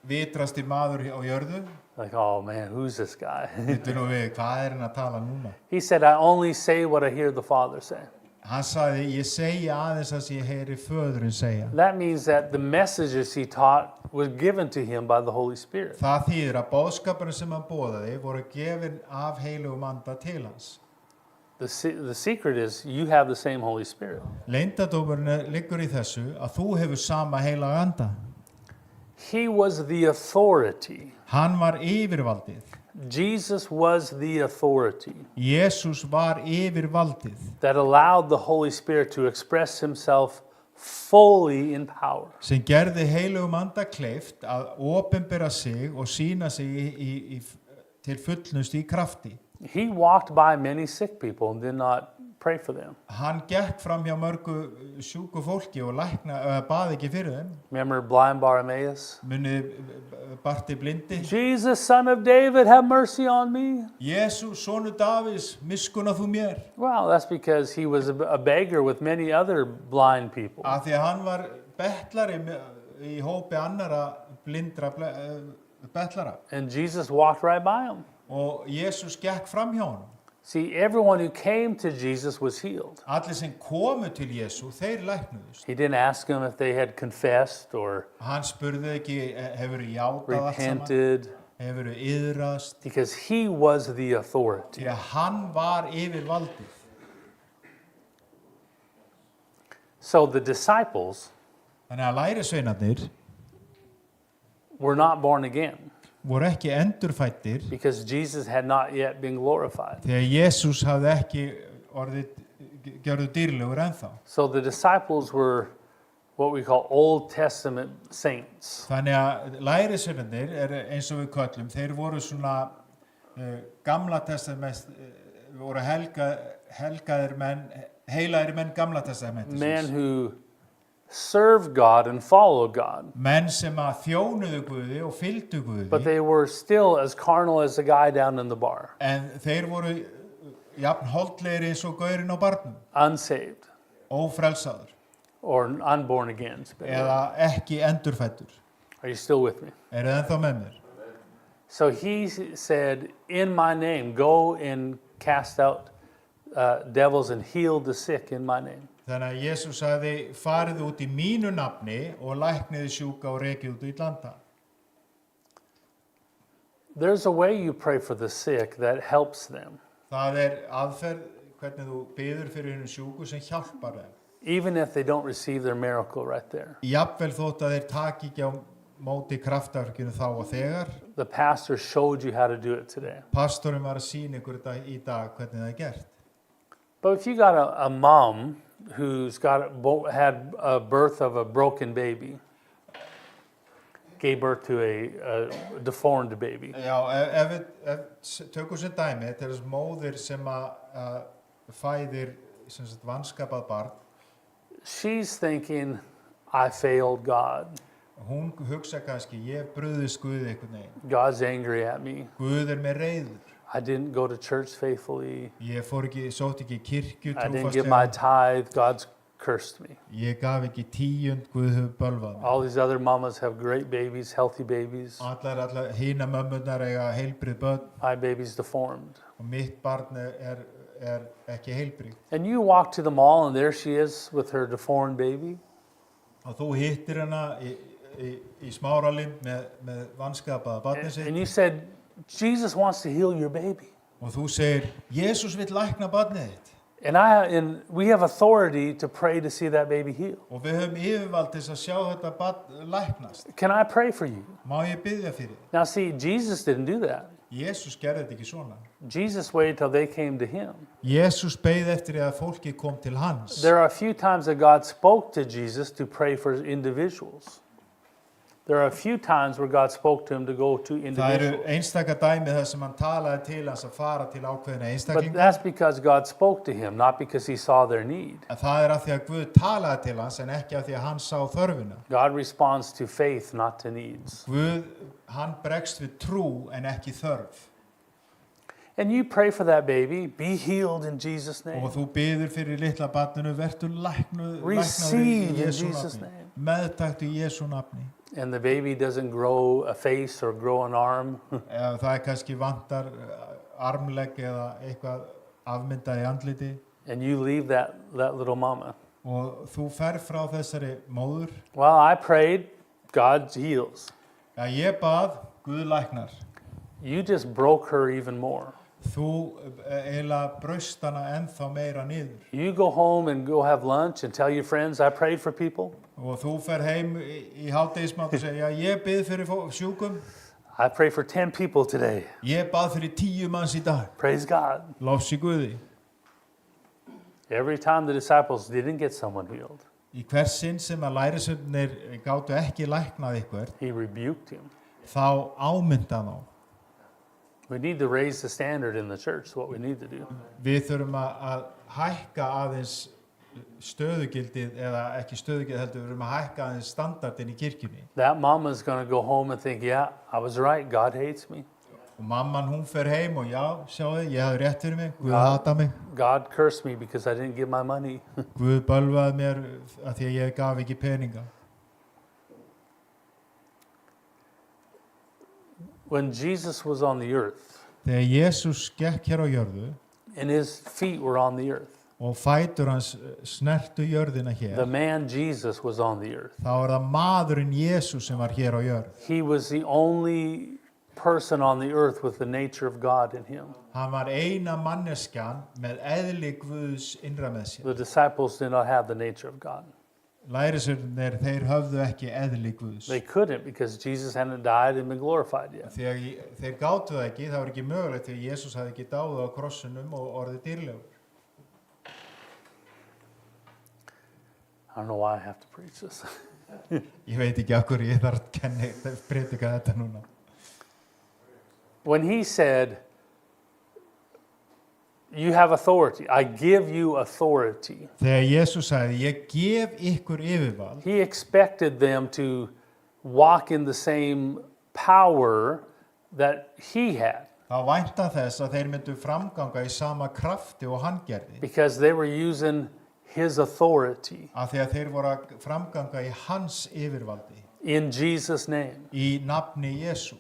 Speaker 3: vitrasti maður á jörðu.
Speaker 2: Like, oh man, who's this guy?
Speaker 3: Þetta nú við, hvað hann að tala núna?
Speaker 2: He said, I only say what I hear the Father say.
Speaker 3: Hann sagði, ég segi aðeins það sem ég heyri föðurinn segja.
Speaker 2: That means that the messages he taught was given to him by the Holy Spirit.
Speaker 3: Það þýðir að boðskapurinn sem hann boðaði voru gefin af heilugum anda til hans.
Speaker 2: The secret is you have the same Holy Spirit.
Speaker 3: Leyndardómurinn liggur í þessu að þú hefur sama heilaga anda.
Speaker 2: He was the authority.
Speaker 3: Hann var yfirvaldið.
Speaker 2: Jesus was the authority
Speaker 3: Jesús var yfirvaldið
Speaker 2: that allowed the Holy Spirit to express himself fully in power.
Speaker 3: sem gerði heilugum anda kleift að opinbera sig og sýna sig til fullnust í krafti.
Speaker 2: He walked by many sick people and did not pray for them.
Speaker 3: Hann gekk fram hjá mörgu sjúku fólki og baði ekki fyrir þeim.
Speaker 2: Remember blind Bartimaeus?
Speaker 3: Munið Barti blindi.
Speaker 2: Jesus, son of David, have mercy on me.
Speaker 3: Jesús, sonur Davíðs, miskunna þú mér.
Speaker 2: Well, that's because he was a beggar with many other blind people.
Speaker 3: Af því að hann var bettlari í hópi annara blindra bettlara.
Speaker 2: And Jesus walked right by him.
Speaker 3: Og Jesús gekk fram hjá honum.
Speaker 2: See, everyone who came to Jesus was healed.
Speaker 3: Allir sem komu til Jesú, þeir læknuðust.
Speaker 2: He didn't ask them if they had confessed or
Speaker 3: Hann spurði ekki, hefur þú játað allt saman?
Speaker 2: repented,
Speaker 3: Hefur þú iðrast?
Speaker 2: because he was the authority.
Speaker 3: Því að hann var yfirvaldið.
Speaker 2: So the disciples
Speaker 3: Þannig að lærisveinarnir
Speaker 2: were not born again
Speaker 3: voru ekki endurfæddir
Speaker 2: because Jesus had not yet been glorified.
Speaker 3: þegar Jesús hafði ekki gjörðu dýrlegur ennþá.
Speaker 2: So the disciples were what we call Old Testament saints.
Speaker 3: Þannig að lærisveinarnir eins og við köllum, þeir voru svona gamla testament, voru helgaðir menn, heilaðir menn gamla testamentisins.
Speaker 2: Men who served God and followed God.
Speaker 3: Menn sem að þjónuðu Guði og fylgdu Guði.
Speaker 2: But they were still as carnal as the guy down in the bar.
Speaker 3: En þeir voru jafn holdlegir eins og gaurinn á barnum.
Speaker 2: Unsaved
Speaker 3: Ófrelsaður.
Speaker 2: or unborn again.
Speaker 3: Eða ekki endurfæddur.
Speaker 2: Are you still with me?
Speaker 3: Eru þið ennþá með mér?
Speaker 2: So he said, in my name, go and cast out devils and heal the sick in my name.
Speaker 3: Þannig að Jesús sagði, farið út í mínu nafni og lækniði sjúka og rekið út í landa.
Speaker 2: There's a way you pray for the sick that helps them.
Speaker 3: Það aðferð hvernig þú biður fyrir hinu sjúku sem hjálpar þeim.
Speaker 2: Even if they don't receive their miracle right there.
Speaker 3: Jafnvel þótt að þeir taki ekki á móti kraftaverkinu þá og þegar.
Speaker 2: The pastor showed you how to do it today.
Speaker 3: Pastorinn var að sýna ykkur þetta í dag hvernig það gert.
Speaker 2: But if you got a mom who's had a birth of a broken baby, gave birth to a deformed baby.
Speaker 3: Já, ef við tökum sem dæmi, þetta er móðir sem að fæðir sem sagt vanskapað barn.
Speaker 2: She's thinking, I failed God.
Speaker 3: Hún hugsa kannski, ég brugðist Guði einhvern veginn.
Speaker 2: God's angry at me.
Speaker 3: Guð mér reiður.
Speaker 2: I didn't go to church faithfully.
Speaker 3: Ég sótti ekki kirkju
Speaker 2: I didn't give my
Speaker 3: trúfastlega.
Speaker 2: tithe. God's cursed me.
Speaker 3: Ég gaf ekki tíund, Guð hefur bölvað mig.
Speaker 2: All these other mamas have great babies, healthy babies.
Speaker 3: Allar hína mömmurnar eiga heilbrigð börn
Speaker 2: My baby's deformed.
Speaker 3: og mitt barn ekki heilbrigð.
Speaker 2: And you walk to the mall and there she is with her deformed baby.
Speaker 3: Og þú hittir hana í Smáralind með vanskapaða barnið sitt.
Speaker 2: And you said, Jesus wants to heal your baby.
Speaker 3: Og þú segir, Jesús vill lækna barnið þitt.
Speaker 2: And we have authority to pray to see that baby heal.
Speaker 3: Og við höfum yfirvald til þess að sjá þetta barn læknast.
Speaker 2: Can I pray for you?
Speaker 3: Má ég biðja fyrir þig?
Speaker 2: Now see, Jesus didn't do that.
Speaker 3: Jésús gerði þetta ekki svona.
Speaker 2: Jesus waited till they came to him.
Speaker 3: Jésús beið eftir að fólki kom til hans.
Speaker 2: There are a few times that God spoke to Jesus to pray for individuals. There are a few times where God spoke to him to go to
Speaker 3: Það eru
Speaker 2: individuals.
Speaker 3: einstaka dæmi þar sem hann talaði til hans að fara til ákveðina
Speaker 2: But
Speaker 3: einstaklinga.
Speaker 2: that's because God spoke to him, not because he saw their need.
Speaker 3: En það af því að Guð talaði til hans en ekki af því að hann sá þörfina.
Speaker 2: God responds to faith, not to needs.
Speaker 3: Guð, hann bregst við trú en ekki þörf.
Speaker 2: And you pray for that baby, be healed in Jesus' name.
Speaker 3: Og þú biður fyrir litla barninu, vertu læknaður
Speaker 2: Receive in
Speaker 3: í Jesú
Speaker 2: Jesus'
Speaker 3: nafni.
Speaker 2: name.
Speaker 3: Meðtaktu í Jesú nafni.
Speaker 2: And the baby doesn't grow a face or grow an arm.
Speaker 3: Ef það kannski vantar armlegg eða eitthvað afmyndað í andliti
Speaker 2: And you leave that little mama.
Speaker 3: og þú fer frá þessari móður.
Speaker 2: Well, I prayed, God heals.
Speaker 3: Ja, ég bað, Guð læknar.
Speaker 2: You just broke her even more.
Speaker 3: Þú eiginlega braust hana ennþá meira niður.
Speaker 2: You go home and go have lunch and tell your friends, I prayed for people.
Speaker 3: Og þú fer heim í hádegismat og segja, ég bið fyrir sjúkum.
Speaker 2: I pray for 10 people today.
Speaker 3: Ég bað fyrir 10 manns í dag.
Speaker 2: Praise God.
Speaker 3: Lofs í Guði.
Speaker 2: Every time the disciples didn't get someone healed,
Speaker 3: Í hvers sinn sem að lærisveinarnir gátu ekki læknað ykkur,
Speaker 2: he rebuked him.
Speaker 3: þá ámynda þá.
Speaker 2: We need to raise the standard in the church, what we need to do.
Speaker 3: Við þurfum að hækka aðeins stöðugildið, eða ekki stöðugildið heldur, við þurfum að hækka aðeins standardin í kirkjunni.
Speaker 2: That mama's going to go home and think, yeah, I was right, God hates me.
Speaker 3: Og mamman hún fer heim og já, sjáðu, ég hafði rétt fyrir mig, Guð hata mig.
Speaker 2: God cursed me because I didn't give my money.
Speaker 3: Guð bölvaði mér að því að ég gaf ekki peninga.
Speaker 2: When Jesus was on the earth
Speaker 3: Þegar Jésús gekk hér á jörðu
Speaker 2: and his feet were on the earth,
Speaker 3: og fætur hans snertu jörðina
Speaker 2: the
Speaker 3: hér,
Speaker 2: man Jesus was on the earth.
Speaker 3: þá það maðurinn Jésús sem var hér á jörð.
Speaker 2: He was the only person on the earth with the nature of God in him.
Speaker 3: Hann var eina manneskjan með eðli Guðs innra með sér.
Speaker 2: The disciples did not have the nature of God.
Speaker 3: Lærisveinarnir, þeir höfðu ekki eðli Guðs.
Speaker 2: They couldn't because Jesus hadn't died and been glorified yet.
Speaker 3: Þeir gátu það ekki, það var ekki mögulegt því Jésús hafði ekki dáið á krossinum og orðið dýrlegur.
Speaker 2: I don't know why I have to preach this.
Speaker 3: Ég veit ekki af hverju ég þarf að predika þetta núna.
Speaker 2: When he said, you have authority, I give you authority,
Speaker 3: Þegar Jésús sagði, ég gef ykkur yfirvald,
Speaker 2: he expected them to walk in the same power that he had
Speaker 3: þá vænta þess að þeir myndu framganga í sama krafti og hann gerði.
Speaker 2: because they were using his authority
Speaker 3: Af því að þeir voru að framganga í hans yfirvaldi,
Speaker 2: in Jesus' name.
Speaker 3: í nafni Jesú.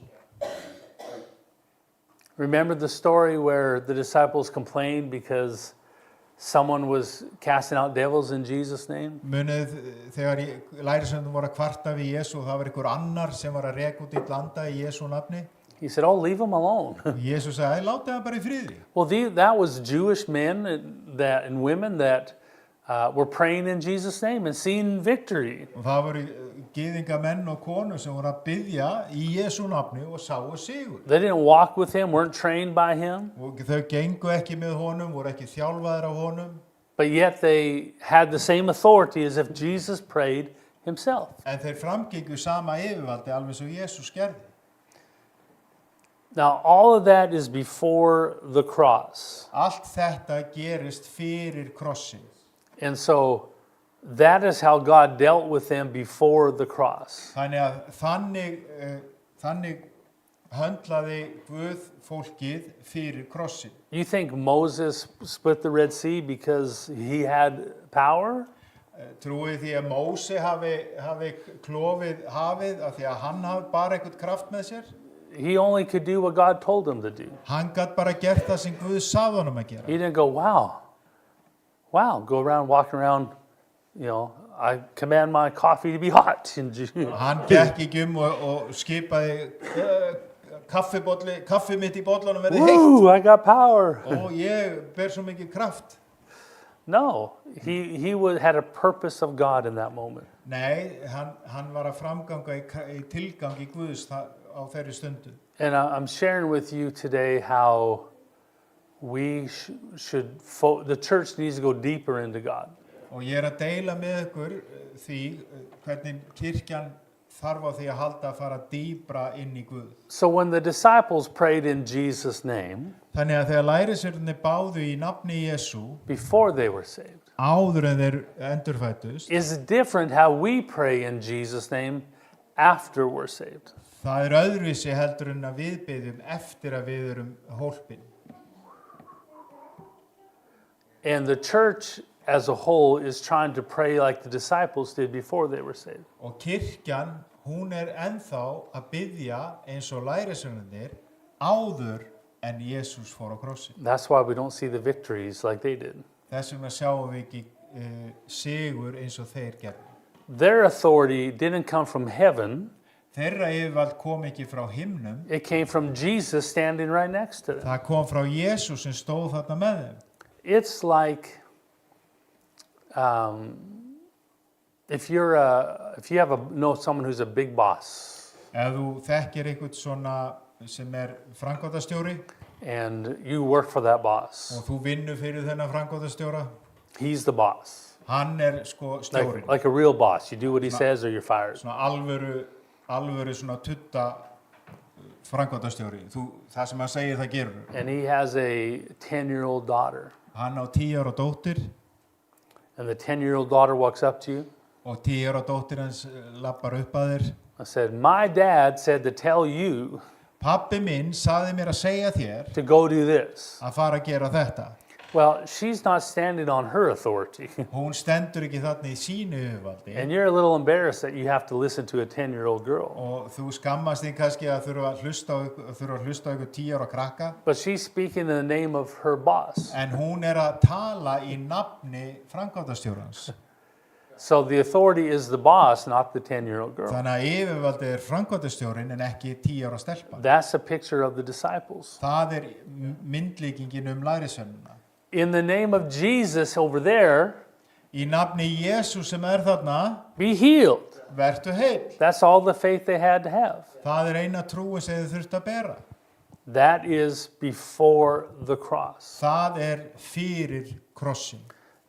Speaker 2: Remember the story where the disciples complained because someone was casting out devils in Jesus' name?
Speaker 3: Munið þegar lærisveinarnir voru að kvarta við Jesú og það var einhver annar sem var að reka út í landa í Jesú nafni.
Speaker 2: He said, oh, leave them alone.
Speaker 3: Jesús sagði, látið hann bara í friði.
Speaker 2: Well, that was Jewish men and women that were praying in Jesus' name and seeing victory.
Speaker 3: Og það voru gyðingamenn og konur sem voru að biðja í Jesú nafni og sáu sigur.
Speaker 2: They didn't walk with him, weren't trained by him,
Speaker 3: Og þau gengu ekki með honum, voru ekki þjálfaðir af honum,
Speaker 2: but yet they had the same authority as if Jesus prayed himself.
Speaker 3: en þeir framgengu sama yfirvaldi alveg svo Jesús gerði.
Speaker 2: Now, all of that is before the cross.
Speaker 3: Allt þetta gerist fyrir krossin.
Speaker 2: And so that is how God dealt with them before the cross.
Speaker 3: Þannig að þannig höndlaði Guð fólkið fyrir krossin.
Speaker 2: You think Moses split the Red Sea because he had power?
Speaker 3: Trúið því að Móse hafi klofið hafið af því að hann hafi bara eitthvað kraft með sér?
Speaker 2: He only could do what God told him to do.
Speaker 3: Hann gat bara gert það sem Guð sagði honum að gera.
Speaker 2: He didn't go, wow, go around, walking around, I command my coffee to be hot.
Speaker 3: Hann gekk ekki og skipaði kaffi mitt í bollanum verði heitt.
Speaker 2: Woo, I got power.
Speaker 3: Og ég ber svo mikið kraft.
Speaker 2: No, he had a purpose of God in that moment.
Speaker 3: Nei, hann var að framganga í tilgangi Guðs á þeirri stundu.
Speaker 2: And I'm sharing with you today how we the church needs to go deeper into God.
Speaker 3: Og ég að deila með ykkur því hvernig kirkjan þarf á því að halda að fara dýpra inn í Guð.
Speaker 2: So when the disciples prayed in Jesus' name,
Speaker 3: Þannig að þegar lærisveinarnir báðu í nafni Jesú
Speaker 2: before they were saved,
Speaker 3: áður en þeir endurfæddust,
Speaker 2: is different how we pray in Jesus' name after we're saved.
Speaker 3: það öðruvísi heldur en að við biðjum eftir að við erum hólpin.
Speaker 2: And the church as a whole is trying to pray like the disciples did before they were saved.
Speaker 3: Og kirkjan, hún ennþá að biðja eins og lærisveinarnir áður en Jesús fór á krossin.
Speaker 2: That's why we don't see the victories like they did.
Speaker 3: Þess vegna sjáum við ekki sigur eins og þeir gerðu.
Speaker 2: Their authority didn't come from heaven.
Speaker 3: Þeirra yfirvald kom ekki frá himnum,
Speaker 2: It came from Jesus standing right next to them.
Speaker 3: það kom frá Jesús sem stóð þarna með þeim.
Speaker 2: It's like if you know someone who's a big boss
Speaker 3: Ef þú þekkir einhvern svona sem framkvæmdastjóri
Speaker 2: and you work for that boss,
Speaker 3: og þú vinnur fyrir þennan framkvæmdastjóra,
Speaker 2: he's the boss.
Speaker 3: hann sko stjórin.
Speaker 2: Like a real boss. You do what he says or you're fired.
Speaker 3: Svona alvöru svona tutta framkvæmdastjóri. Það sem hann segir það gerur.
Speaker 2: And he has a 10-year-old daughter.
Speaker 3: Hann á 10 ára dóttir
Speaker 2: And the 10-year-old daughter walks up to you
Speaker 3: og 10 ára dóttir hans lappar upp að þér.
Speaker 2: and said, my dad said to tell you
Speaker 3: Pabbi minn sagði mér að segja þér
Speaker 2: to go do this.
Speaker 3: að fara að gera þetta.
Speaker 2: Well, she's not standing on her authority.
Speaker 3: Hún stendur ekki þarna í sínu yfirvaldi
Speaker 2: And you're a little embarrassed that you have to listen to a 10-year-old girl.
Speaker 3: og þú skammast þín kannski að þurfa að hlusta á ykkur 10 ára krakka,
Speaker 2: But she's speaking in the name of her boss.
Speaker 3: en hún að tala í nafni framkvæmdastjórans.
Speaker 2: So the authority is the boss, not the 10-year-old girl.
Speaker 3: Þannig að yfirvaldi framkvæmdastjórinn en ekki 10 ára stelpa.
Speaker 2: That's a picture of the disciples.
Speaker 3: Það myndlíkingin lærisveinana.
Speaker 2: In the name of Jesus over there,
Speaker 3: Í nafni Jesús sem þarna,
Speaker 2: be healed.
Speaker 3: vertu heill.
Speaker 2: That's all the faith they had to have.
Speaker 3: Það eina trúin sem þið þurft að bera.
Speaker 2: That is before the cross.
Speaker 3: Það fyrir krossin.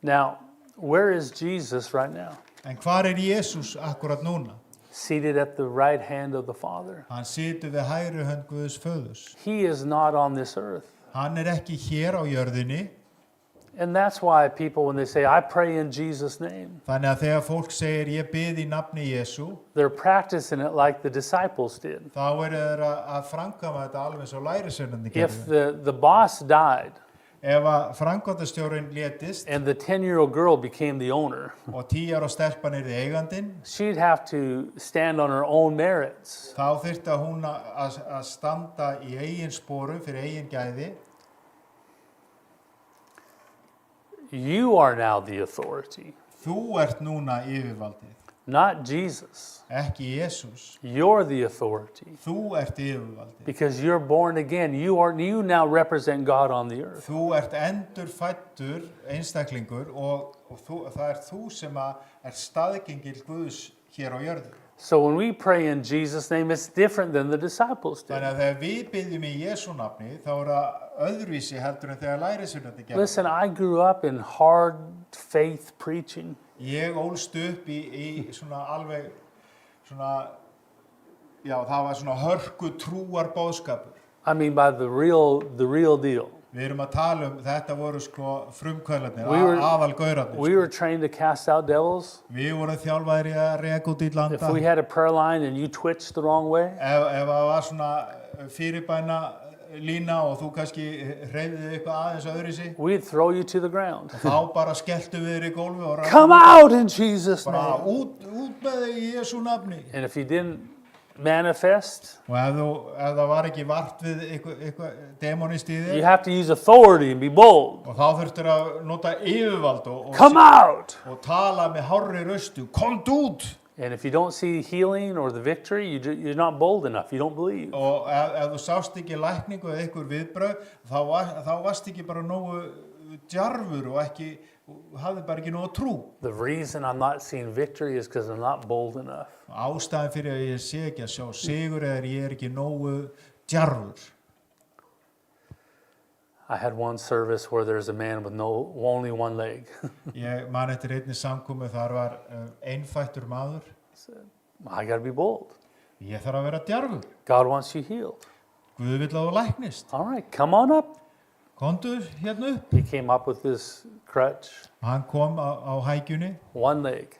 Speaker 2: Now, where is Jesus right now?
Speaker 3: En hvar Jesús akkurat núna?
Speaker 2: Seated at the right hand of the Father.
Speaker 3: Hann situr við hægri hönd Guðs föðurs.
Speaker 2: He is not on this earth.
Speaker 3: Hann ekki hér á jörðinni.
Speaker 2: And that's why people, when they say, I pray in Jesus' name,
Speaker 3: Þannig að þegar fólk segir ég bið í nafni Jesú,
Speaker 2: they're practicing it like the disciples did.
Speaker 3: þá þeir að framkvæma þetta alveg eins og lærisveinarnir
Speaker 2: If
Speaker 3: gerðu.
Speaker 2: the boss died
Speaker 3: Ef að framkvæmdastjórinn létist
Speaker 2: and the 10-year-old girl became the owner,
Speaker 3: og 10 ára stelpan eigandinn,
Speaker 2: she'd have to stand on her own merits.
Speaker 3: þá þyrfti hún að standa í eigin sporu fyrir eigin gæði.
Speaker 2: You are now the authority,
Speaker 3: Þú núna yfirvaldið,
Speaker 2: not Jesus.
Speaker 3: ekki Jesús.
Speaker 2: You're the authority
Speaker 3: Þú yfirvaldið.
Speaker 2: because you're born again. You now represent God on the earth.
Speaker 3: Þú endurfæddur einstaklingur og það þú sem staðgengil Guðs hér á jörðu.
Speaker 2: So when we pray in Jesus' name, it's different than the disciples did.
Speaker 3: Þannig að þegar við biðjum í Jesú nafni, þá það öðruvísi heldur en þegar lærisveinarnir gerðu.
Speaker 2: Listen, I grew up in hard faith preaching.
Speaker 3: Ég ólst upp í svona alveg svona, já, það var svona hörku trúar boðskapur.
Speaker 2: I mean, by the real deal.
Speaker 3: Við að tala þetta voru sko frumkvölarnir,
Speaker 2: We
Speaker 3: aðalgaurarnir.
Speaker 2: were trained to cast out devils.
Speaker 3: Við vorum þjálfaðir í að reka út í landa.
Speaker 2: If we had a prayer line and you twitched the wrong way,
Speaker 3: Ef það var svona fyrirbæna lína og þú kannski hreyfðið eitthvað aðeins öðruvísi,
Speaker 2: we'd throw you to the ground.
Speaker 3: þá bara skelltu við þér í gólfi og
Speaker 2: Come out in Jesus'
Speaker 3: bara
Speaker 2: name.
Speaker 3: út með þig í Jesú nafni.
Speaker 2: And if you didn't manifest,
Speaker 3: Og ef það var ekki vart við eitthvað demonist í þér,
Speaker 2: you have to use authority and be bold.
Speaker 3: og þá þurftur að nota yfirvald
Speaker 2: Come out!
Speaker 3: og tala með hárri röstu, komdu út.
Speaker 2: And if you don't see healing or the victory, you're not bold enough. You don't believe.
Speaker 3: Og ef þú sást ekki lækningu eða einhver viðbrögð, þá varst ekki bara nógu djarfur og ekki og hafði bara ekki nóg trú.
Speaker 2: The reason I'm not seeing victory is because I'm not bold enough.
Speaker 3: Ástæðan fyrir að ég sé ekki að sjá sigur er ég ekki nógu djarfur.
Speaker 2: I had one service where there's a man with only one leg.
Speaker 3: Ég man eftir einni samkomu, þar var einfættur maður.
Speaker 2: I got to be bold.
Speaker 3: Ég þarf að vera djarfur.
Speaker 2: God wants you healed.
Speaker 3: Guð vill að þú læknist.
Speaker 2: All right, come on up.
Speaker 3: Komdu hérna upp.
Speaker 2: He came up with this crutch,
Speaker 3: Hann kom á hækjunni.
Speaker 2: one leg.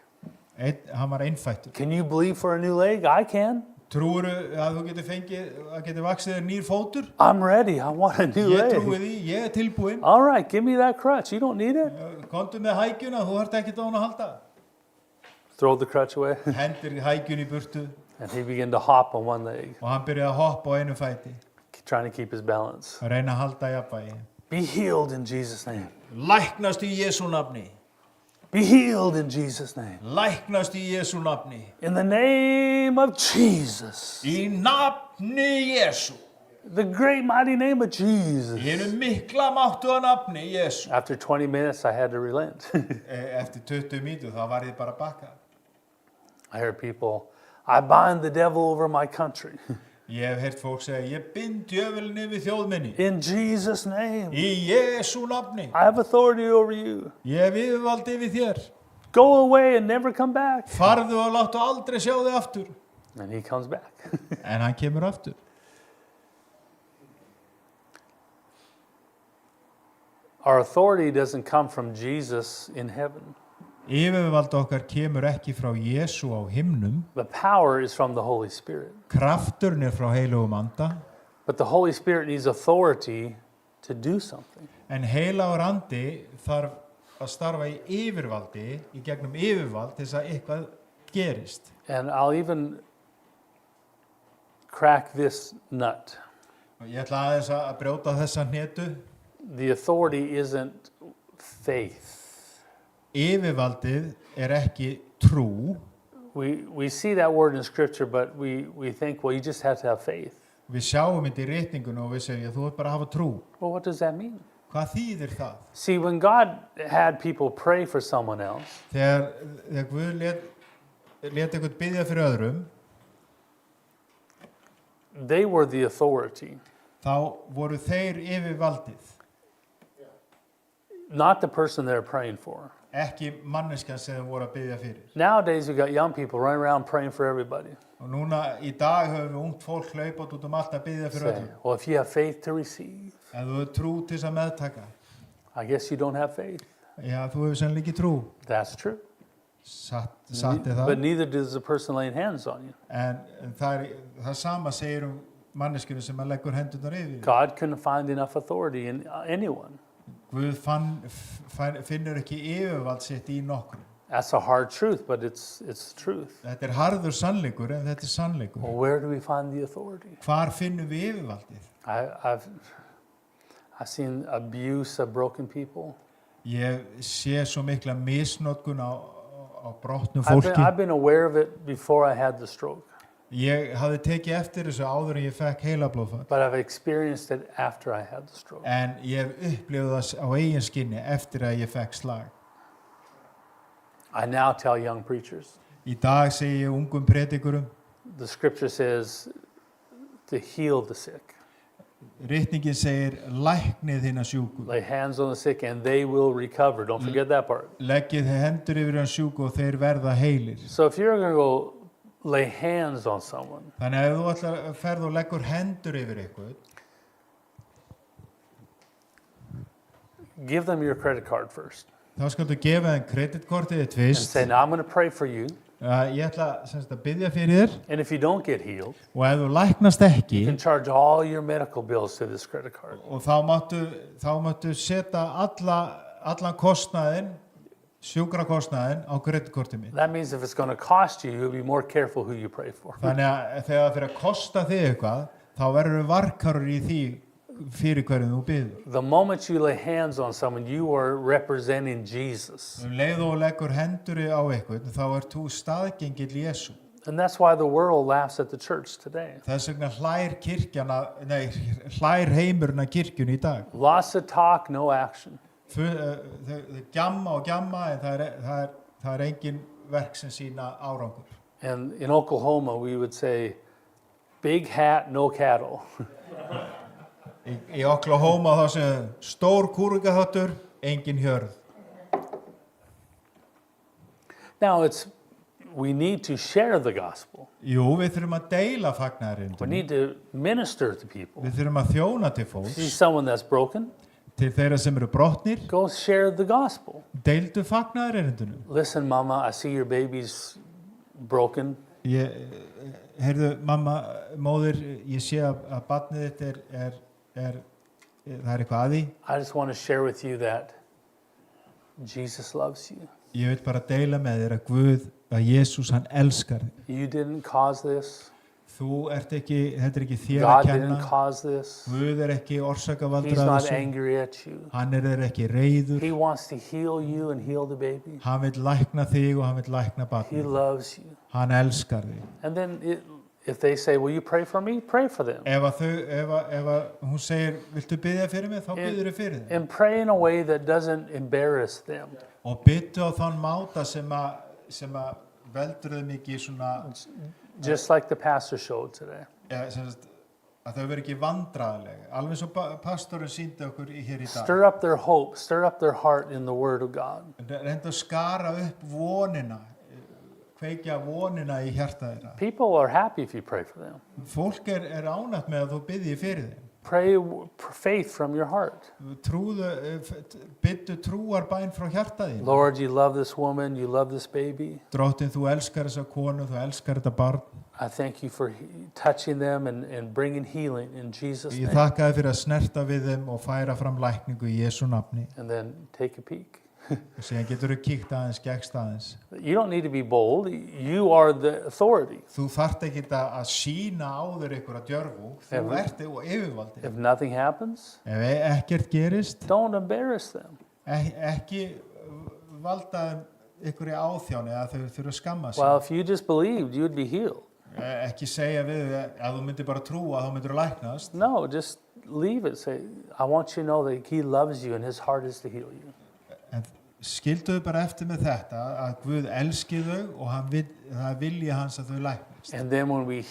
Speaker 3: Hann var einfættur.
Speaker 2: Can you believe for a new leg? I can.
Speaker 3: Trúirðu að þú getur fengið, að getur vaxið þér nýr fótur?
Speaker 2: I'm ready. I want a new
Speaker 3: Ég trúi
Speaker 2: leg.
Speaker 3: því, ég tilbúinn.
Speaker 2: All right, give me that crutch. You don't need it.
Speaker 3: Komdu með hækjuna, þú ert ekkert á hann að halda.
Speaker 2: Throw the crutch away.
Speaker 3: Hendir hækjunni í burtu
Speaker 2: And he began to hop on one leg,
Speaker 3: og hann byrjaði að hoppa á einu fæti.
Speaker 2: trying to keep his balance.
Speaker 3: Að reyna að halda jafnvægi.
Speaker 2: Be healed in Jesus' name.
Speaker 3: Læknast í Jesú nafni.
Speaker 2: Be healed in Jesus' name.
Speaker 3: Læknast í Jesú nafni.
Speaker 2: In the name of Jesus.
Speaker 3: Í nafni Jesú.
Speaker 2: The great mighty name of Jesus.
Speaker 3: Í einu mikla máttuga nafni Jesú.
Speaker 2: After 20 minutes, I had to relent.
Speaker 3: Eftir 20 mínútur þá var ég bara að bakka.
Speaker 2: I heard people, I bind the devil over my country.
Speaker 3: Ég hef heyrt fólk segja, ég bind djöfulinn yfir þjóð minni.
Speaker 2: In Jesus' name.
Speaker 3: Í Jesú nafni.
Speaker 2: I have authority over you.
Speaker 3: Ég hef yfirvald yfir þér.
Speaker 2: Go away and never come back.
Speaker 3: Farðu og láttu aldrei sjá þig aftur.
Speaker 2: And he comes back.
Speaker 3: En hann kemur aftur.
Speaker 2: Our authority doesn't come from Jesus in heaven.
Speaker 3: Yfirvald okkar kemur ekki frá Jesú á himnum.
Speaker 2: The power is from the Holy Spirit.
Speaker 3: Krafturinn er frá heilugum anda.
Speaker 2: But the Holy Spirit needs authority to do something.
Speaker 3: En heilagur andi þarf að starfa í yfirvaldi, í gegnum yfirvald til þess að eitthvað gerist.
Speaker 2: And I'll even crack this nut.
Speaker 3: Og ég ætla aðeins að brjóta þessa hnetu.
Speaker 2: The authority isn't faith.
Speaker 3: Yfirvaldið er ekki trú.
Speaker 2: We see that word in Scripture, but we think, well, you just have to have faith.
Speaker 3: Við sjáum þetta í ritningunum og við segjum að þú ert bara að hafa trú.
Speaker 2: Well, what does that mean?
Speaker 3: Hvað þýðir það?
Speaker 2: See, when God had people pray for someone else,
Speaker 3: Þegar Guð lét eitthvað biðja fyrir öðrum,
Speaker 2: they were the authority,
Speaker 3: þá voru þeir yfirvaldið.
Speaker 2: not the person they're praying for.
Speaker 3: Ekki manneskjan sem þeir voru að biðja fyrir.
Speaker 2: Nowadays, we've got young people running around praying for everybody.
Speaker 3: Og núna í dag höfum við ungt fólk hlaupað út allt að biðja fyrir
Speaker 2: Say,
Speaker 3: öðrum.
Speaker 2: well, if you have faith to receive,
Speaker 3: En þú hefur trú til þess að meðtaka.
Speaker 2: I guess you don't have faith.
Speaker 3: Já, þú hefur sennilega ekki trú.
Speaker 2: That's true.
Speaker 3: Satt er
Speaker 2: But
Speaker 3: það.
Speaker 2: neither does the person laying hands on you.
Speaker 3: En það sama segir manneskjunu sem að leggur hendurnar yfir.
Speaker 2: God couldn't find enough authority in anyone.
Speaker 3: Guð finnur ekki yfirvald sitt í nokkrum.
Speaker 2: That's a hard truth, but it's the truth.
Speaker 3: Þetta er harður sannleikur en þetta er sannleikur.
Speaker 2: Well, where do we find the authority?
Speaker 3: Hvar finnum við yfirvaldið?
Speaker 2: I've seen abuse of broken people.
Speaker 3: Ég sé svo mikla misnotkun á brotnu
Speaker 2: I've
Speaker 3: fólki.
Speaker 2: been aware of it before I had the stroke,
Speaker 3: Ég hafði tekið eftir þessu áður en ég fekk heilablóðfall.
Speaker 2: but I've experienced it after I had the stroke.
Speaker 3: En ég hef upplifað það á eigin skinni eftir að ég fekk slag.
Speaker 2: I now tell young preachers,
Speaker 3: Í dag segi ég ungum predikurum,
Speaker 2: the scripture says to heal the sick.
Speaker 3: ritningin segir læknið hina sjúku.
Speaker 2: Lay hands on the sick and they will recover. Don't forget that part.
Speaker 3: Leggið hendur yfir hann sjúku og þeir verða heilir.
Speaker 2: So if you're going to go lay hands on someone,
Speaker 3: Þannig að ef þú ætlar að ferð og leggur hendur yfir eitthvað,
Speaker 2: give them your credit card first
Speaker 3: þá skaldu gefa þeim kreditkortið þitt
Speaker 2: and
Speaker 3: fyrst.
Speaker 2: say, now I'm going to pray for you.
Speaker 3: Ég ætla að biðja fyrir þér
Speaker 2: And if you don't get healed,
Speaker 3: og ef þú læknast ekki
Speaker 2: you can charge all your medical bills to this credit card.
Speaker 3: og þá máttu setja allan kostnaðinn, sjúkrakostnaðinn á kreditkortið mitt.
Speaker 2: That means if it's going to cost you, you'll be more careful who you pray for.
Speaker 3: Þannig að þegar það fyrir að kosta þig eitthvað, þá verður varkarur í því fyrir hverju þú biður.
Speaker 2: The moment you lay hands on someone, you are representing Jesus.
Speaker 3: Leið og leggur hendur á eitthvað, þá ert þú staðgengill Jesú.
Speaker 2: And that's why the world laughs at the church today.
Speaker 3: Þess vegna hlær heimurinn að kirkjunni í dag.
Speaker 2: Lots of talk, no action.
Speaker 3: þau gjamma og gjamma en það er engin verk sem sína árangur.
Speaker 2: And in Oklahoma, we would say, big hat, no cattle.
Speaker 3: Í Oklahoma þá sem stór kúrungaháttur, engin hjörð.
Speaker 2: Now, we need to share the gospel.
Speaker 3: Jú, við þurfum að deila
Speaker 2: We
Speaker 3: fagnaðarerindinu.
Speaker 2: need to minister to people.
Speaker 3: Við þurfum að þjóna til
Speaker 2: See
Speaker 3: fólks,
Speaker 2: someone that's broken,
Speaker 3: til þeirra sem eru brotnir,
Speaker 2: go share the gospel.
Speaker 3: deildu fagnaðarerindinu.
Speaker 2: Listen, Mama, I see your baby's broken.
Speaker 3: Heyrðu, mamma, móðir, ég sé að barnið þitt það er eitthvað að því.
Speaker 2: I just want to share with you that Jesus loves you.
Speaker 3: Ég vil bara deila með þér að Jesús, hann elskar þig.
Speaker 2: You didn't cause this.
Speaker 3: Þetta er ekki þér að
Speaker 2: God
Speaker 3: kenna.
Speaker 2: didn't cause this.
Speaker 3: Guð er ekki orsakavaldur
Speaker 2: He's
Speaker 3: að
Speaker 2: not
Speaker 3: þessu.
Speaker 2: angry at you.
Speaker 3: Hann er ekki reiður.
Speaker 2: He wants to heal you and heal the baby.
Speaker 3: Hann vil lækna þig og hann vil lækna
Speaker 2: He
Speaker 3: barnið.
Speaker 2: loves you.
Speaker 3: Hann elskar þig.
Speaker 2: And then if they say, will you pray for me? Pray for them.
Speaker 3: Ef hún segir, viltu biðja fyrir mig, þá biður þau fyrir þig.
Speaker 2: And pray in a way that doesn't embarrass them.
Speaker 3: Og byttu á þann máta sem að veldur þau mikið svona,
Speaker 2: Just like the pastor showed today.
Speaker 3: sem sagt, að þau verður ekki vandræðileg. Alveg svo pastorinn sýndi okkur hér í dag.
Speaker 2: Stir up their hope, stir up their heart in the Word of God.
Speaker 3: Reyndu að skara upp vonina, kveikja vonina í hjarta þeirra.
Speaker 2: People are happy if you pray for them.
Speaker 3: Fólk er ánægt með að þú biðji fyrir þeim.
Speaker 2: Pray faith from your heart.
Speaker 3: Byttu trúarbæn frá hjarta þín.
Speaker 2: Lord, you love this woman, you love this baby.
Speaker 3: Drottin, þú elskar þessa konu, þú elskar þetta barn.
Speaker 2: I thank you for touching them and bringing healing in Jesus'
Speaker 3: Ég
Speaker 2: name.
Speaker 3: þakka þér fyrir að snerta við þeim og færa fram lækningu í Jesú nafni.
Speaker 2: And then take a peek.
Speaker 3: Og síðan getur þú kíkt aðeins, gekkst aðeins.
Speaker 2: You don't need to be bold. You are the authority.
Speaker 3: Þú þarft ekki að sína á þér einhverja djörfu. Þú ert yfirvaldið.
Speaker 2: If nothing happens,
Speaker 3: Ef ekkert gerist,
Speaker 2: don't embarrass them.
Speaker 3: ekki valda þeim einhverja áþjáni að þau þurfa að skamma sig.
Speaker 2: Well, if you just believed, you would be healed.
Speaker 3: Ekki segja við þau að þú myndir bara trúa, þá myndir þú læknast.
Speaker 2: No, just leave it. Say, I want you to know that He loves you and His heart is to heal you.
Speaker 3: En skildu þau bara eftir með þetta að Guð elski þau og það er vilja hans að þau læknast.
Speaker 2: And then when we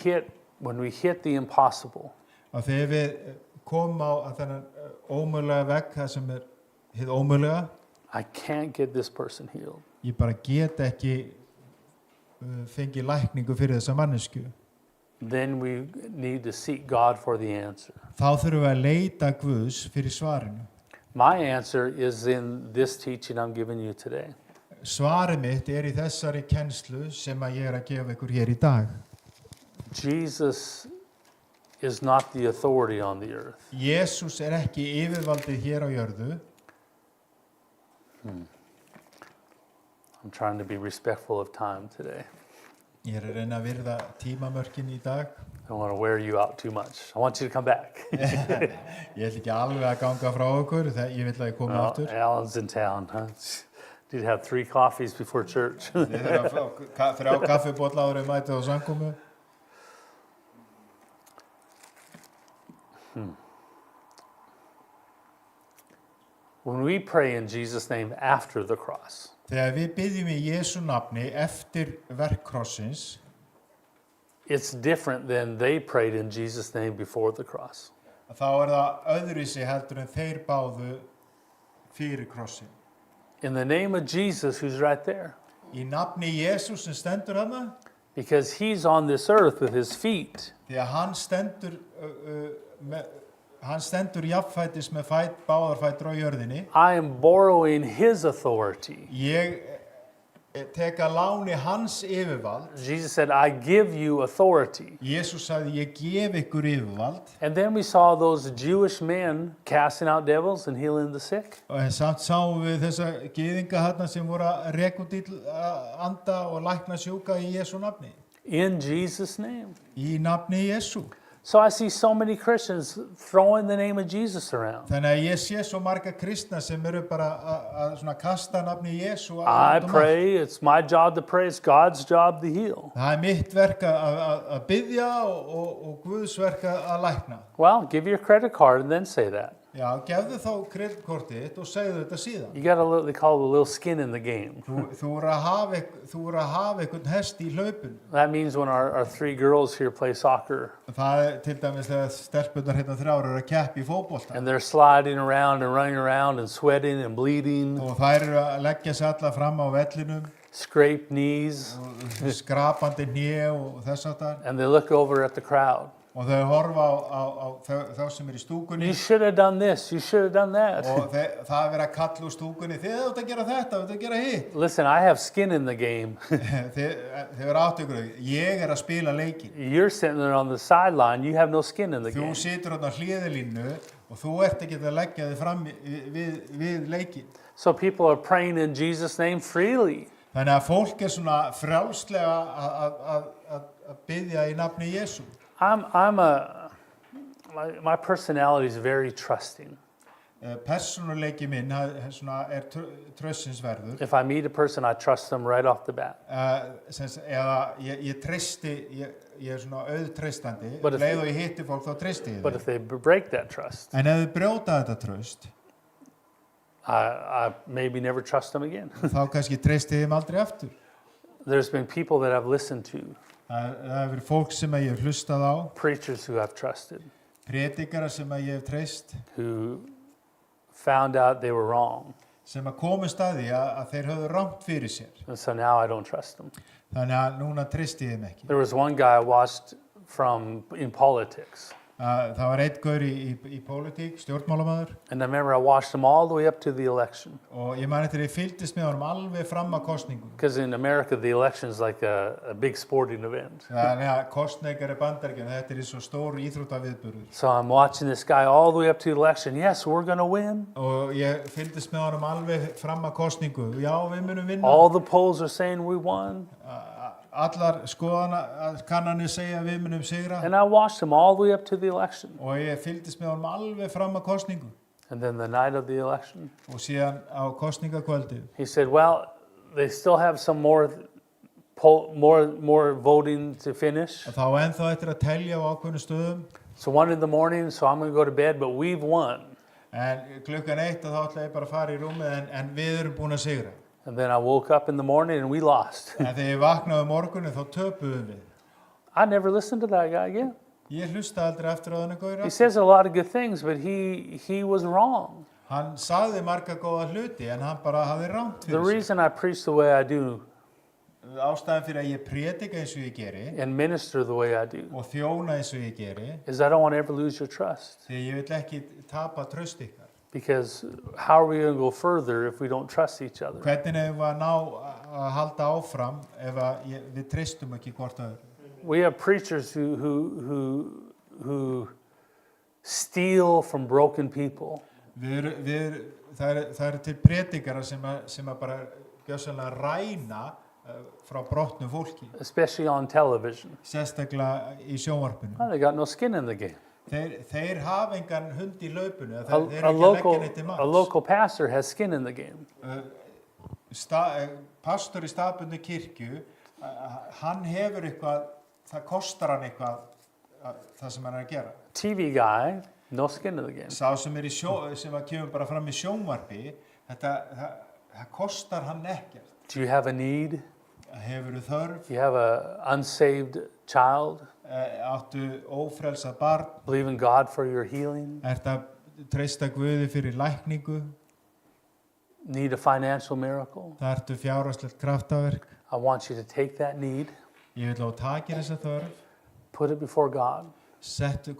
Speaker 2: hit the impossible,
Speaker 3: Og þegar við komum á þennan ómögulega vegg, það sem hið ómögulega,
Speaker 2: I can't get this person healed.
Speaker 3: ég bara get ekki fengið lækningu fyrir þessa mannesku.
Speaker 2: Then we need to seek God for the answer.
Speaker 3: Þá þurfum við að leita Guðs fyrir svarinu.
Speaker 2: My answer is in this teaching I'm giving you today.
Speaker 3: Svarið mitt í þessari kennslu sem að ég að gefa ykkur hér í dag.
Speaker 2: Jesus is not the authority on the earth.
Speaker 3: Jesús ekki yfirvaldið hér á jörðu.
Speaker 2: I'm trying to be respectful of time today.
Speaker 3: Ég að reyna að virða tímamörkin í dag.
Speaker 2: I don't want to wear you out too much. I want you to come back.
Speaker 3: Ég ætla ekki alveg að ganga frá okkur, ég vil að ég komi aftur.
Speaker 2: Alan's in town. Huh? Did you have 3 coffees before church?
Speaker 3: Ég þarf að fá 3 kaffibólla áður en mætið á samkomu.
Speaker 2: When we pray in Jesus' name after the cross,
Speaker 3: Þegar við byggjum í Jesú nafni eftir verkkrossins,
Speaker 2: it's different than they prayed in Jesus' name before the cross.
Speaker 3: þá það öðruvísi heldur en þeir báðu fyrir krossin.
Speaker 2: In the name of Jesus, who's right there,
Speaker 3: Í nafni Jesús sem stendur hana,
Speaker 2: because He's on this earth with His feet.
Speaker 3: því að hann stendur jafnfætis með báðar fætur á jörðinni.
Speaker 2: I am borrowing His authority.
Speaker 3: Ég tek að láni hans yfirvald.
Speaker 2: Jesus said, I give you authority.
Speaker 3: Jesús sagði, ég gef ykkur yfirvald.
Speaker 2: And then we saw those Jewish men casting out devils and healing the sick.
Speaker 3: Og samt sáum við þessa gyðinga þarna sem voru að reka út anda og lækna sjúka í Jesú nafni.
Speaker 2: In Jesus' name.
Speaker 3: Í nafni Jesú.
Speaker 2: So I see so many Christians throwing the name of Jesus around.
Speaker 3: Þannig að ég sé svo marga kristna sem eru bara að svona kasta nafni Jesú.
Speaker 2: I pray, it's my job to pray, it's God's job to heal.
Speaker 3: Það mitt verk að biðja og Guðs verk að lækna.
Speaker 2: Well, give your credit card and then say that.
Speaker 3: Já, gefðu þá kreditkortið þitt og segðu þetta síðan.
Speaker 2: You got a they call it a little skin in the game.
Speaker 3: Þú er að hafa einhvern hest í hlaupinu.
Speaker 2: That means when our three girls here play soccer
Speaker 3: Það til dæmis þegar stelpurnar hérna 3 eru að keppa í fótbolta.
Speaker 2: and they're sliding around and running around and sweating and bleeding,
Speaker 3: Og þær eru að leggja sig alla fram á vellinum,
Speaker 2: scraped knees,
Speaker 3: og skrapandi hné og þess aftar.
Speaker 2: and they look over at the crowd.
Speaker 3: Og þau horfa á þá sem er í stúkunni.
Speaker 2: You should have done this. You should have done that.
Speaker 3: Og það er verið að kalla úr stúkunni. Þið átt að gera þetta, þið átt að gera hitt.
Speaker 2: Listen, I have skin in the game.
Speaker 3: Þið verið átt ykkur. Ég er að spila leikin.
Speaker 2: You're sitting there on the sideline. You have no skin in the
Speaker 3: Þú
Speaker 2: game.
Speaker 3: situr á hliðalínu og þú ert ekki að leggja þig fram við leikin.
Speaker 2: So people are praying in Jesus' name freely.
Speaker 3: Þannig að fólk er svona frjálslega að biðja í nafni Jesú.
Speaker 2: My personality is very trusting.
Speaker 3: Persónuleiki minn er trössinsverður.
Speaker 2: If I meet a person, I trust them right off the bat.
Speaker 3: Eða ég treysti, ég er svona auðtreystandi.
Speaker 2: But if-
Speaker 3: Leið og ég hitti fólk þá treysti ég
Speaker 2: But
Speaker 3: þeim.
Speaker 2: if they break that trust,
Speaker 3: En ef þið brjóta þetta tröst,
Speaker 2: I maybe never trust them again.
Speaker 3: þá kannski treysti ég þeim aldrei aftur.
Speaker 2: There's been people that I've listened to,
Speaker 3: Það hefur verið fólk sem ég hef hlustað á,
Speaker 2: preachers who I've trusted,
Speaker 3: predikara sem ég hef treyst,
Speaker 2: who found out they were wrong.
Speaker 3: sem komust að því að þeir höfðu rangt fyrir sér.
Speaker 2: And so now I don't trust them.
Speaker 3: Þannig að núna treysti ég þeim ekki.
Speaker 2: There was one guy I watched in politics.
Speaker 3: Það var einn gaur í pólitík, stjórnmálamaður,
Speaker 2: And I remember I watched him all the way up to the election.
Speaker 3: og ég man eftir ég fylgdist með honum alveg fram að kosningum.
Speaker 2: Because in America, the election is like a big sporting event.
Speaker 3: Þannig að kostningar í Bandaríkjunum, þetta er svo stór íþróttaviðburður.
Speaker 2: So I'm watching this guy all the way up to the election. Yes, we're going to win.
Speaker 3: Og ég fylgdist með honum alveg fram að kosningu. Já, við munum vinna.
Speaker 2: All the polls are saying we won.
Speaker 3: Allar kannanir segja að við munum sigra.
Speaker 2: And I watched him all the way up to the election.
Speaker 3: Og ég fylgdist með honum alveg fram að kosningu.
Speaker 2: And then the night of the election,
Speaker 3: Og síðan á kosningakvöldið.
Speaker 2: he said, well, they still have some more voting to finish.
Speaker 3: Þá ennþá eftir að telja á ákveðnum stöðum.
Speaker 2: So 1 in the morning, so I'm going to go to bed, but we've won.
Speaker 3: En klukkan 1 þá ætla ég bara að fara í rúmið en við erum búin að sigra.
Speaker 2: And then I woke up in the morning and we lost.
Speaker 3: En þegar ég vaknaði morgunni þá töpuðum við.
Speaker 2: I never listened to that guy again.
Speaker 3: Ég hlusta aldrei eftir á þennan gaur.
Speaker 2: He says a lot of good things, but he was wrong.
Speaker 3: Hann sagði marga góða hluti en hann bara hafði rangt
Speaker 2: The
Speaker 3: fyrir sig.
Speaker 2: reason I preach the way I do
Speaker 3: Ástæðan fyrir að ég predika eins og ég geri
Speaker 2: and minister the way I do
Speaker 3: og þjóna eins og ég geri
Speaker 2: is I don't want to ever lose your trust.
Speaker 3: því ég vil ekki tapa tröst ykkar.
Speaker 2: Because how are we going to go further if we don't trust each other?
Speaker 3: Hvernig hefur við að ná að halda áfram ef við treystum ekki hvort öðru?
Speaker 2: We have preachers who steal from broken people.
Speaker 3: Það eru til predikara sem að bara gjörsamlega ræna frá brotnu fólki,
Speaker 2: Especially on television.
Speaker 3: sérstaklega í sjónvarpinu.
Speaker 2: Oh, they got no skin in the game.
Speaker 3: Þeir hafa engan hund í laupinu,
Speaker 2: A,
Speaker 3: þeir eru
Speaker 2: a,
Speaker 3: ekki að
Speaker 2: local,
Speaker 3: leggja neitt til
Speaker 2: a
Speaker 3: manns.
Speaker 2: local pastor has skin in the game.
Speaker 3: Pastor í staðbundnu kirkju, hann hefur eitthvað, það kostar hann eitthvað það sem hann er að gera.
Speaker 2: TV guy, no skin in the game.
Speaker 3: Sá sem að kemur bara fram í sjónvarpi, það kostar hann ekkert.
Speaker 2: Do you have a need?
Speaker 3: Hefur þú þörf?
Speaker 2: You have a unsaved child?
Speaker 3: Áttu ófrelsað barn?
Speaker 2: Believe in God for your healing?
Speaker 3: Ertu að treysta Guði fyrir lækningu?
Speaker 2: Need a financial miracle?
Speaker 3: Það ertu fjárhagslegt kraftaverk?
Speaker 2: I want you to take that need,
Speaker 3: Ég vil á takir þessa þörf.
Speaker 2: put it before God,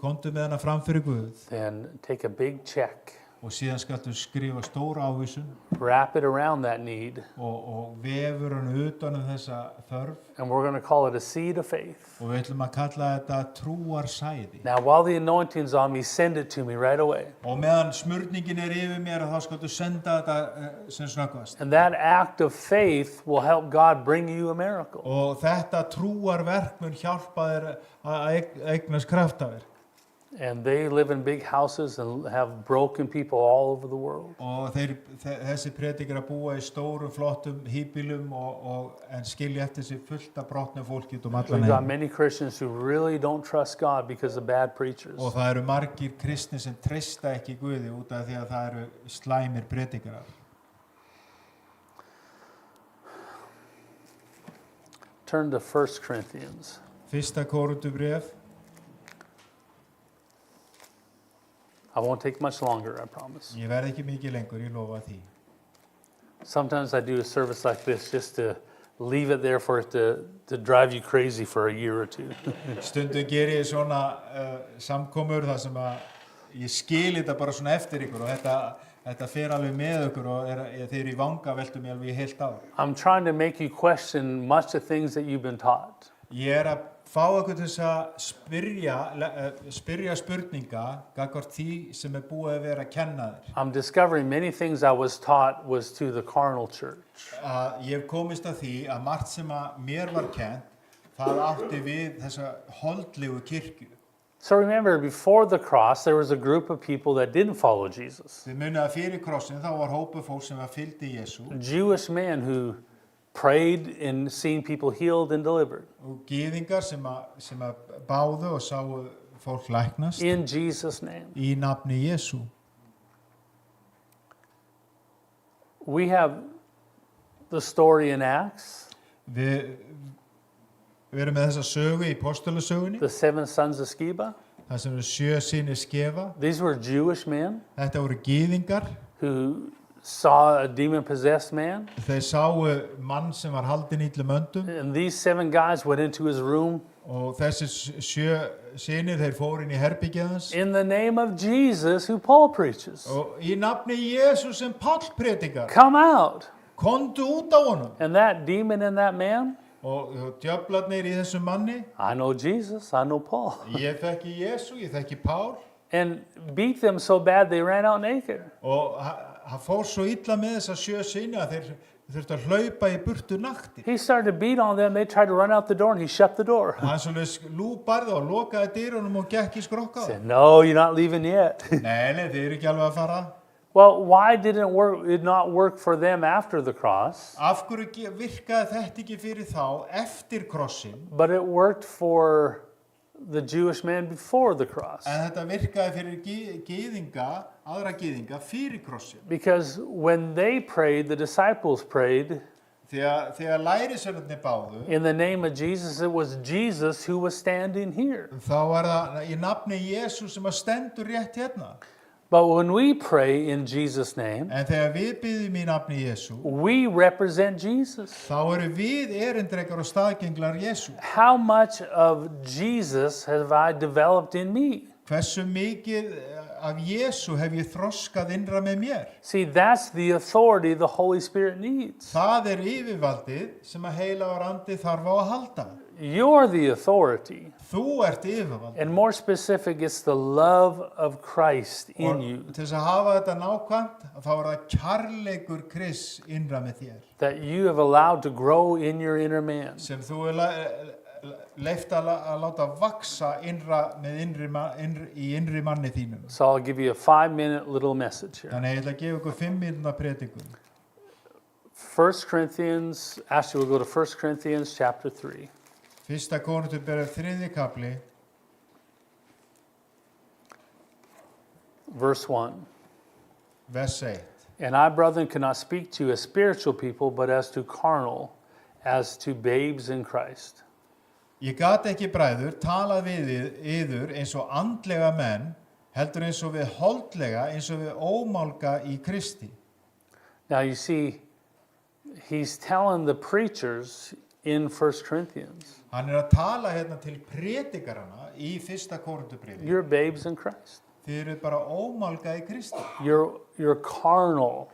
Speaker 3: Komdu með hana fram fyrir Guð
Speaker 2: then take a big check,
Speaker 3: og síðan skaltu skrifa stóra ávísun
Speaker 2: wrap it around that need,
Speaker 3: og vefur hann utan þessa þörf
Speaker 2: and we're going to call it a seed of faith.
Speaker 3: og við ætlum að kalla þetta trúarsæði.
Speaker 2: Now, while the anointing's on me, send it to me right away.
Speaker 3: Og meðan smurningin er yfir mér þá skaltu senda þetta sem snöggvast.
Speaker 2: And that act of faith will help God bring you a miracle.
Speaker 3: Og þetta trúarverk mun hjálpa þér að eignast kraftaverk.
Speaker 2: And they live in big houses and have broken people all over the world.
Speaker 3: Og þessi predikar að búa í stórum, flottum híbýlum en skilja eftir sig fullt af brotnu fólki út allan
Speaker 2: We've got
Speaker 3: heim.
Speaker 2: many Christians who really don't trust God because of bad preachers.
Speaker 3: Og það eru margir kristnir sem treysta ekki Guði út af því að það eru slæmir predikarar.
Speaker 2: Turn to 1 Corinthians.
Speaker 3: Fyrsta Kórinthubréf.
Speaker 2: I won't take much longer, I promise.
Speaker 3: Ég verð ekki mikið lengur, ég lofa því.
Speaker 2: Sometimes I do a service like this just to leave it there for it to drive you crazy for a year or two.
Speaker 3: Stundum ger ég svona samkomur þar sem að ég skil þetta bara svona eftir ykkur og þetta fer alveg með ykkur og þeir eru í vangaveltum alveg í heilt ár.
Speaker 2: I'm trying to make you question much of things that you've been taught.
Speaker 3: Ég að fá ykkur til þess að spyrja spurninga gagnvart því sem búið að vera að kenna þér.
Speaker 2: I'm discovering many things I was taught was to the carnal church.
Speaker 3: Ég hef komist að því að margt sem að mér var kennt, það átti við þessa holdlegu kirkju.
Speaker 2: So remember, before the cross, there was a group of people that didn't follow Jesus.
Speaker 3: Þið munið að fyrir krossin þá var hópur fólk sem fylgdi Jesú.
Speaker 2: Jewish men who prayed and seen people healed and delivered.
Speaker 3: Og gyðingar sem að báðu og sáu fólk læknast
Speaker 2: In Jesus' name.
Speaker 3: í nafni Jesú.
Speaker 2: We have the story in Acts,
Speaker 3: Við erum með þessa sögu í postulasögunni,
Speaker 2: the 7 sons of Sceva.
Speaker 3: það sem eru 7 synir Skefa.
Speaker 2: These were Jewish men
Speaker 3: Þetta voru gyðingar.
Speaker 2: who saw a demon-possessed man.
Speaker 3: Þeir sáu mann sem var haldinn illum öndum
Speaker 2: And these 7 guys went into his room
Speaker 3: og þessi 7 synir þeir fóru inn í herbergið hans
Speaker 2: in the name of Jesus, who Paul preaches.
Speaker 3: og í nafni Jesú sem Páll predikar.
Speaker 2: Come out.
Speaker 3: Komdu út á honum.
Speaker 2: And that demon in that man,
Speaker 3: Og djöflarnir í þessum manni,
Speaker 2: I know Jesus, I know Paul.
Speaker 3: ég þekki Jesú, ég þekki Pál.
Speaker 2: And beat them so bad they ran out naked.
Speaker 3: Og hann fór svo illa með þessa 7 syni að þeir þurftu að hlaupa í burtu nakti.
Speaker 2: He started to beat on them. They tried to run out the door and he shut the door.
Speaker 3: Hann svolítið lúbarði og lokaði dyrunum og gekk í skrokka.
Speaker 2: Said, no, you're not leaving yet.
Speaker 3: Nei, þeir eru ekki alveg að fara.
Speaker 2: Well, why did it not work for them after the cross,
Speaker 3: Af hverju virkaði þetta ekki fyrir þá eftir krossin,
Speaker 2: but it worked for the Jewish man before the cross?
Speaker 3: en þetta virkaði fyrir gyðinga, aðra gyðinga fyrir krossin.
Speaker 2: Because when they prayed, the disciples prayed,
Speaker 3: Þegar lærisveinarnir báðu,
Speaker 2: in the name of Jesus, it was Jesus who was standing here.
Speaker 3: þá var það í nafni Jesú sem að stendur rétt hérna.
Speaker 2: But when we pray in Jesus' name,
Speaker 3: En þegar við biðjum í nafni Jesú,
Speaker 2: we represent Jesus.
Speaker 3: þá eru við erindrekar og staðgenglar Jesú.
Speaker 2: How much of Jesus have I developed in me?
Speaker 3: Hversu mikið af Jesú hef ég þroskað innra með mér?
Speaker 2: See, that's the authority the Holy Spirit needs.
Speaker 3: Það yfirvaldið sem að heilagur andi þarf á að halda.
Speaker 2: You're the authority.
Speaker 3: Þú ert yfirvaldið.
Speaker 2: And more specific, it's the love of Christ in you
Speaker 3: Til þess að hafa þetta nákvæmt, þá er það kærleikur Krists innra með þér.
Speaker 2: that you have allowed to grow in your inner man.
Speaker 3: Sem þú leyft að láta vaksa innra í innri manni þínum.
Speaker 2: So I'll give you a 5-minute little message here.
Speaker 3: Þannig ég ætla að gefa ykkur 5 mínútna predikun.
Speaker 2: 1 Corinthians, actually we'll go to 1 Corinthians chapter 3.
Speaker 3: Fyrsta Kórinthubréf 3. kapli,
Speaker 2: Verse 1.
Speaker 3: vers 1.
Speaker 2: And I, brethren, cannot speak to you as spiritual people, but as to carnal, as to babes in Christ.
Speaker 3: Ég gat ekki bræður talað við yður eins og andlega menn, heldur eins og við holdlega, eins og við ómálga í Kristi.
Speaker 2: Now you see, he's telling the preachers in 1 Corinthians,
Speaker 3: Hann að tala hérna til predikarana í fyrsta Kórinthubréfi.
Speaker 2: you're babes in Christ.
Speaker 3: Þið eru bara ómálga í Kristi.
Speaker 2: You're carnal.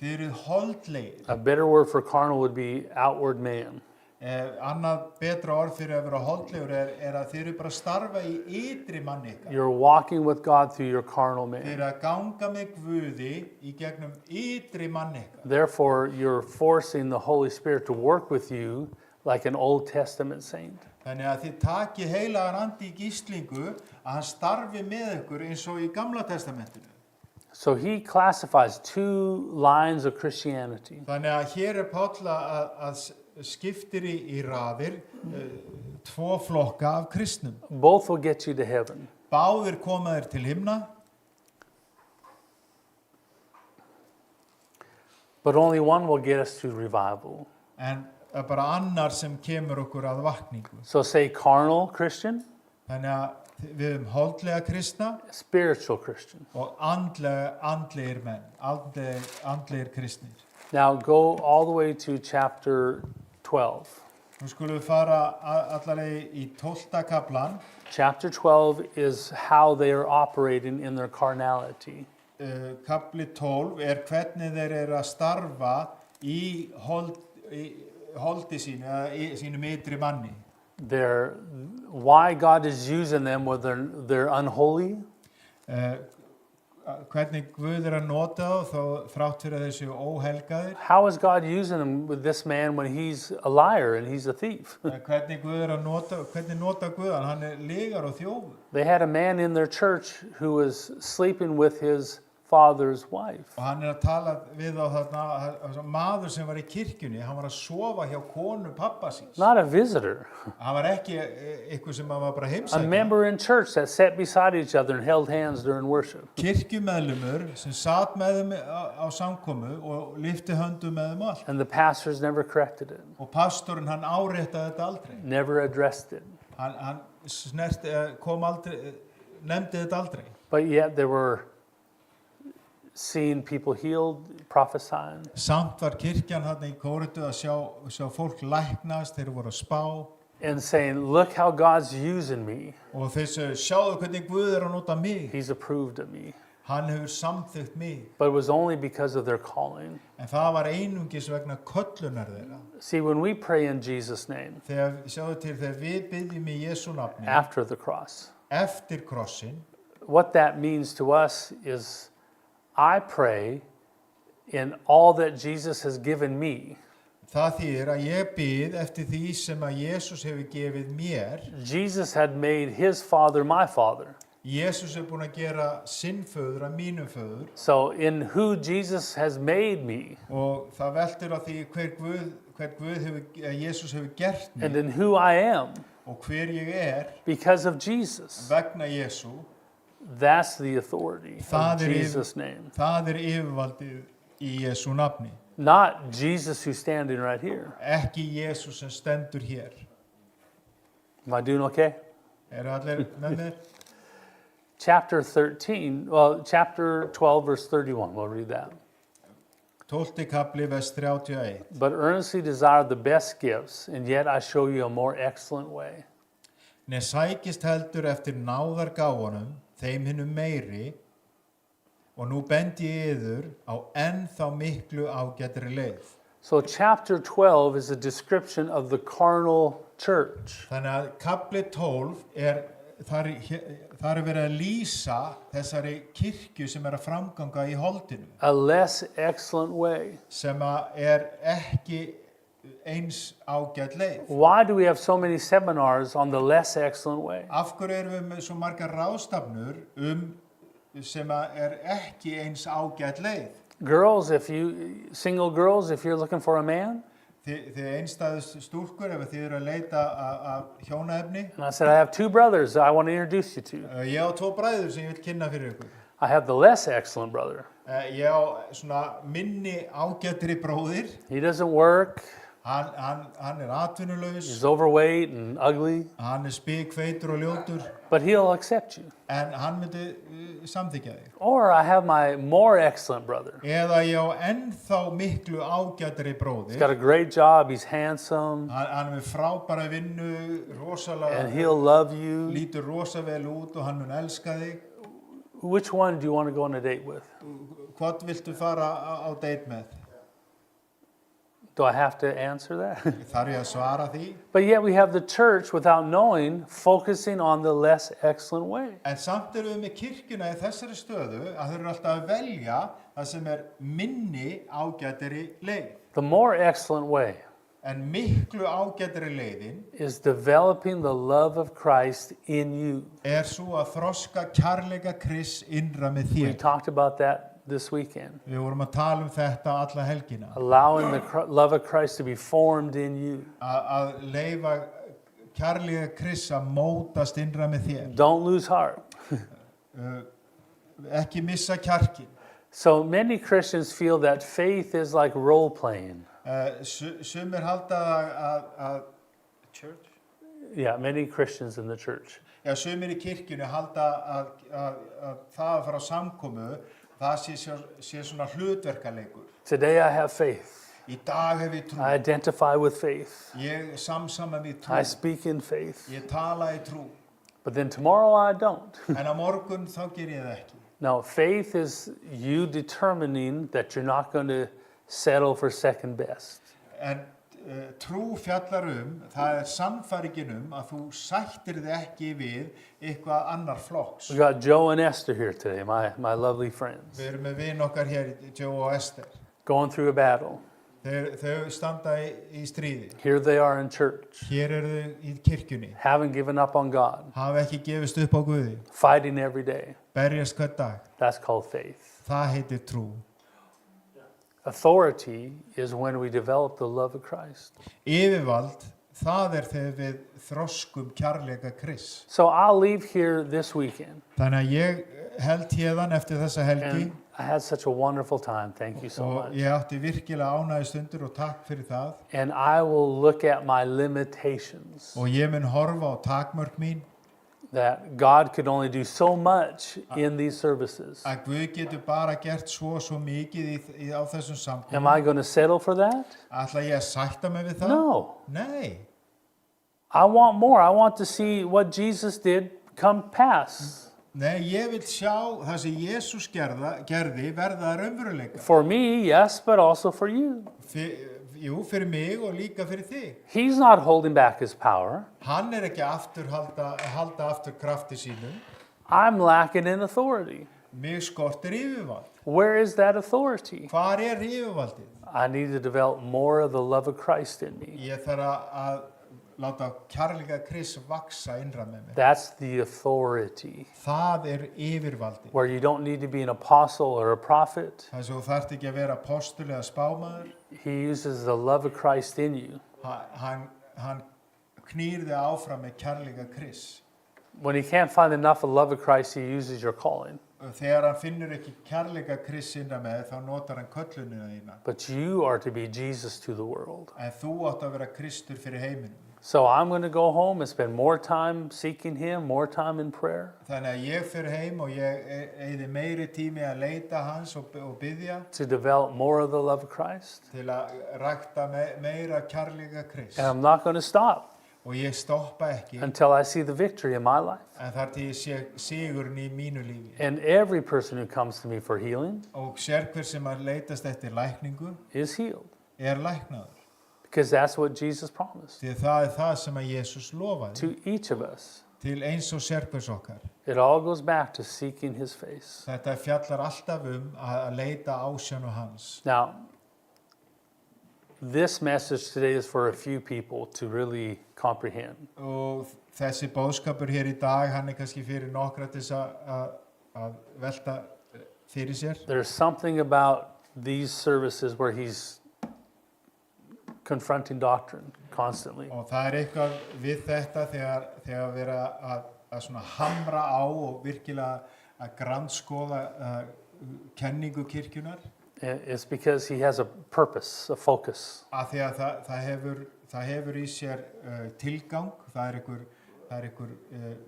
Speaker 3: Þið eru holdlegir.
Speaker 2: A better word for carnal would be outward man.
Speaker 3: Annað betra orð fyrir að vera holdlegur að þið eru bara að starfa í ytri manni ykkar.
Speaker 2: You're walking with God through your carnal
Speaker 3: Þið
Speaker 2: man.
Speaker 3: eru að ganga með Guði í gegnum ytri manni ykkar.
Speaker 2: Therefore, you're forcing the Holy Spirit to work with you like an Old Testament saint.
Speaker 3: Þannig að þið takið heilagan andi í gíslingu að hann starfi með ykkur eins og í Gamla testamentinu.
Speaker 2: So he classifies two lines of Christianity.
Speaker 3: Þannig að hér Páll að skiptir í raðir tvo flokka af kristnum.
Speaker 2: Both will get you to heaven.
Speaker 3: Báðir koma þér til himna,
Speaker 2: But only one will get us to revival.
Speaker 3: en bara annar sem kemur okkur að vakningu.
Speaker 2: So say carnal Christian,
Speaker 3: Þannig að við höfum holdlega kristna
Speaker 2: spiritual Christian.
Speaker 3: og andlegir menn, andlegir kristnir.
Speaker 2: Now go all the way to chapter 12.
Speaker 3: Nú skulum við fara allavega í 12. kaplan.
Speaker 2: Chapter 12 is how they are operating in their carnality.
Speaker 3: Kapli 12 hvernig þeir að starfa í holdi sínu, eða í sínum ytri manni.
Speaker 2: Why God is using them when they're unholy.
Speaker 3: Hvernig Guð að nota þá þrátt fyrir að þessu óhelgaðir.
Speaker 2: How is God using them with this man when he's a liar and he's a thief?
Speaker 3: Hvernig nota Guð hann lygar og þjófur.
Speaker 2: They had a man in their church who was sleeping with his father's wife.
Speaker 3: Og hann að tala við á þarna, maður sem var í kirkjunni, hann var að sofa hjá konu pappa síns.
Speaker 2: Not a visitor.
Speaker 3: Hann var ekki eitthvað sem hann var bara
Speaker 2: A
Speaker 3: heimsækja.
Speaker 2: member in church that sat beside each other and held hands during worship.
Speaker 3: Kirkjumeðlumur sem satt með þeim á samkomu og lyfti höndum með þeim allt.
Speaker 2: And the pastors never corrected it,
Speaker 3: Og pastorinn hann áréttaði þetta aldrei.
Speaker 2: never addressed it.
Speaker 3: Hann kom aldrei, nefndi þetta aldrei.
Speaker 2: But yet they were seeing people healed, prophesying.
Speaker 3: Samt var kirkjan hann í Kórintu að sjá fólk læknast, þeir voru að spá.
Speaker 2: And saying, look how God's using me.
Speaker 3: Og þeir sjáðu hvernig Guð að nota mig.
Speaker 2: He's approved of me.
Speaker 3: Hann hefur samþykkt mig.
Speaker 2: But it was only because of their calling.
Speaker 3: En það var einungis vegna köllunar þeirra.
Speaker 2: See, when we pray in Jesus' name,
Speaker 3: Sjáðu til þegar við byggjum í Jesú nafni,
Speaker 2: after the cross,
Speaker 3: eftir krossin,
Speaker 2: what that means to us is I pray in all that Jesus has given me.
Speaker 3: það þýðir að ég bið eftir því sem að Jesús hefur gefið mér.
Speaker 2: Jesus had made his father my father.
Speaker 3: Jesús búinn að gera sinn föður að mínum föður.
Speaker 2: So in who Jesus has made me
Speaker 3: Og það veltur á því Jesús hefur gert mig
Speaker 2: and in who I am
Speaker 3: og hver ég
Speaker 2: because of Jesus,
Speaker 3: vegna Jesú,
Speaker 2: that's the authority of
Speaker 3: Það
Speaker 2: Jesus' name.
Speaker 3: það yfirvaldið í Jesú nafni.
Speaker 2: Not Jesus who's standing right here.
Speaker 3: Ekki Jesús sem stendur hér.
Speaker 2: Am I doing okay?
Speaker 3: Allir með mér?
Speaker 2: Chapter 12, verse 31. We'll read that.
Speaker 3: 12. kapli, vers 31.
Speaker 2: But earnestly desire the best gifts, and yet I show you a more excellent way.
Speaker 3: Nei sækist heldur eftir náðargáfunum, þeim hinum meiri, og nú bendi ég yður á ennþá miklu ágætri leið.
Speaker 2: So chapter 12 is a description of the carnal church.
Speaker 3: Þannig að kapli 12 þar verið að lýsa þessari kirkju sem að framganga í holdinu.
Speaker 2: A less excellent way.
Speaker 3: Sem að ekki eins ágæt leið.
Speaker 2: Why do we have so many seminars on the less excellent way?
Speaker 3: Af hverju erum við með svo margar ráðstafnur sem að ekki eins ágæt leið?
Speaker 2: Girls, single girls, if you're looking for a man.
Speaker 3: Þið einstæðust stúlkur ef þið eru að leita að hjónaefni.
Speaker 2: And I said, I have two brothers that I want to introduce you to.
Speaker 3: Ég á 2 bræður sem ég vil kynna fyrir ykkur.
Speaker 2: I have the less excellent brother.
Speaker 3: Ég á svona minni ágætri bróðir.
Speaker 2: He doesn't work.
Speaker 3: Hann atvinnulaus.
Speaker 2: He's overweight and ugly.
Speaker 3: Hann spikfeitur og ljótur.
Speaker 2: But he'll accept you.
Speaker 3: En hann myndi samþykja þig.
Speaker 2: Or I have my more excellent brother.
Speaker 3: Eða ég á ennþá miklu ágætri bróðir.
Speaker 2: He's got a great job. He's handsome.
Speaker 3: Hann með frábæra vinnu, rosalega.
Speaker 2: And he'll love you.
Speaker 3: Lítur rosa vel út og hann mun elska þig.
Speaker 2: Which one do you want to go on a date with?
Speaker 3: Hvort viltu fara á date með?
Speaker 2: Do I have to answer that?
Speaker 3: Þarf ég að svara því?
Speaker 2: But yet we have the church, without knowing, focusing on the less excellent way.
Speaker 3: En samt erum við með kirkjuna í þessari stöðu að þau eru alltaf að velja það sem minni ágætri leið.
Speaker 2: The more excellent way.
Speaker 3: En miklu ágætri leiðin
Speaker 2: is developing the love of Christ in you.
Speaker 3: svo að þroska kærleika Krists innra með
Speaker 2: We
Speaker 3: þér.
Speaker 2: talked about that this weekend.
Speaker 3: Við vorum að tala þetta alla helgina.
Speaker 2: Allowing the love of Christ to be formed in you.
Speaker 3: Að leyfa kærleika Krists að mótast innra með þér.
Speaker 2: Don't lose heart.
Speaker 3: Ekki missa kjarkin.
Speaker 2: So many Christians feel that faith is like role playing.
Speaker 3: Sumir halda að church?
Speaker 2: Yeah, many Christians in the church.
Speaker 3: Já, sumir í kirkjunni halda að það að fara á samkomu, það sé svona hlutverkaleikur.
Speaker 2: Today I have faith.
Speaker 3: Í dag hef ég trú.
Speaker 2: I identify with faith.
Speaker 3: Ég samsama við trú.
Speaker 2: I speak in faith.
Speaker 3: Ég tala í trú.
Speaker 2: But then tomorrow I don't.
Speaker 3: En á morgun þá ger ég það ekki.
Speaker 2: No, faith is you determining that you're not going to settle for second best.
Speaker 3: En trú fjallar það sannfæringin að þú sættir þig ekki við eitthvað annar flokks.
Speaker 2: We got Joe and Esther here today, my lovely friends,
Speaker 3: Við erum með vin okkar hér, Joe og Esther.
Speaker 2: going through a battle.
Speaker 3: Þau standa í stríði.
Speaker 2: Here they are in church,
Speaker 3: Hér eru þau í kirkjunni.
Speaker 2: haven't given up on God,
Speaker 3: Hafa ekki gefist upp á Guði.
Speaker 2: fighting every day.
Speaker 3: Berjast hvern dag.
Speaker 2: That's called faith.
Speaker 3: Það heitir trú.
Speaker 2: Authority is when we develop the love of Christ.
Speaker 3: Yfirvald, það þegar við þroskum kærleika Krists.
Speaker 2: So I'll leave here this weekend.
Speaker 3: Þannig að ég held hérðan eftir þessa helgi
Speaker 2: And I had such a wonderful time. Thank you so
Speaker 3: og
Speaker 2: much.
Speaker 3: ég átti virkilega ánægju stundur og takk fyrir það.
Speaker 2: And I will look at my limitations.
Speaker 3: Og ég mun horfa á takmörk mín
Speaker 2: That God could only do so much in these services.
Speaker 3: að Guð getur bara gert svo mikið á þessum
Speaker 2: Am
Speaker 3: samkomum.
Speaker 2: I going to settle for that?
Speaker 3: Ætla ég að sætta mig við það?
Speaker 2: No.
Speaker 3: Nei.
Speaker 2: I want more. I want to see what Jesus did come pass.
Speaker 3: Nei, ég vil sjá það sem Jesús gerði verða raunveruleika.
Speaker 2: For me, yes, but also for you.
Speaker 3: Fyrir mig og líka fyrir þig.
Speaker 2: He's not holding back his power.
Speaker 3: Hann ekki halda aftur krafti sínum.
Speaker 2: I'm lacking in authority.
Speaker 3: Mig skortir yfirvald.
Speaker 2: Where is that authority?
Speaker 3: Hvar yfirvaldið?
Speaker 2: I need to develop more of the love of Christ in me.
Speaker 3: Ég þarf að láta kærleika Krists vaksa innra með mér.
Speaker 2: That's the authority.
Speaker 3: Það yfirvaldið.
Speaker 2: Where you don't need to be an apostle or a prophet.
Speaker 3: Það svo þarft ekki að vera apostol eða spámaður.
Speaker 2: He uses the love of Christ in you.
Speaker 3: Hann knýr þig áfram með kærleika Krists.
Speaker 2: When he can't find enough of love of Christ, he uses your calling.
Speaker 3: Þegar hann finnur ekki kærleika Krists innra með þá notar hann köllunina þína.
Speaker 2: But you are to be Jesus to the world.
Speaker 3: En þú átt að vera Kristur fyrir heiminum.
Speaker 2: So I'm going to go home and spend more time seeking him, more time in prayer.
Speaker 3: Þannig að ég fer heim og ég eyði meiri tími að leita hans og biðja
Speaker 2: To develop more of the love of Christ.
Speaker 3: til að rækta meira kærleika Krists.
Speaker 2: And I'm not going to stop
Speaker 3: Og ég stoppa ekki
Speaker 2: until I see the victory in my life.
Speaker 3: en þar til ég sé sigurinn í mínu lífi.
Speaker 2: And every person who comes to me for healing
Speaker 3: Og hver sem að leitast eftir lækningu
Speaker 2: is healed.
Speaker 3: læknaður.
Speaker 2: Because that's what Jesus promised
Speaker 3: Því það það sem að Jesús lofaði
Speaker 2: to each of us.
Speaker 3: til eins og hvers okkar.
Speaker 2: It all goes back to seeking his face.
Speaker 3: Þetta fjallar alltaf að leita ásjónu hans.
Speaker 2: Now, this message today is for a few people to really comprehend.
Speaker 3: Og þessi boðskapur hér í dag, hann kannski fyrir nokkra til að velta fyrir sér.
Speaker 2: There's something about these services where he's confronting doctrine constantly.
Speaker 3: Og það eitthvað við þetta þegar vera að svona hamra á og virkilega að grandskoða kenningu kirkjunar.
Speaker 2: It's because he has a purpose, a focus.
Speaker 3: Af því að það hefur í sér tilgang, það einhver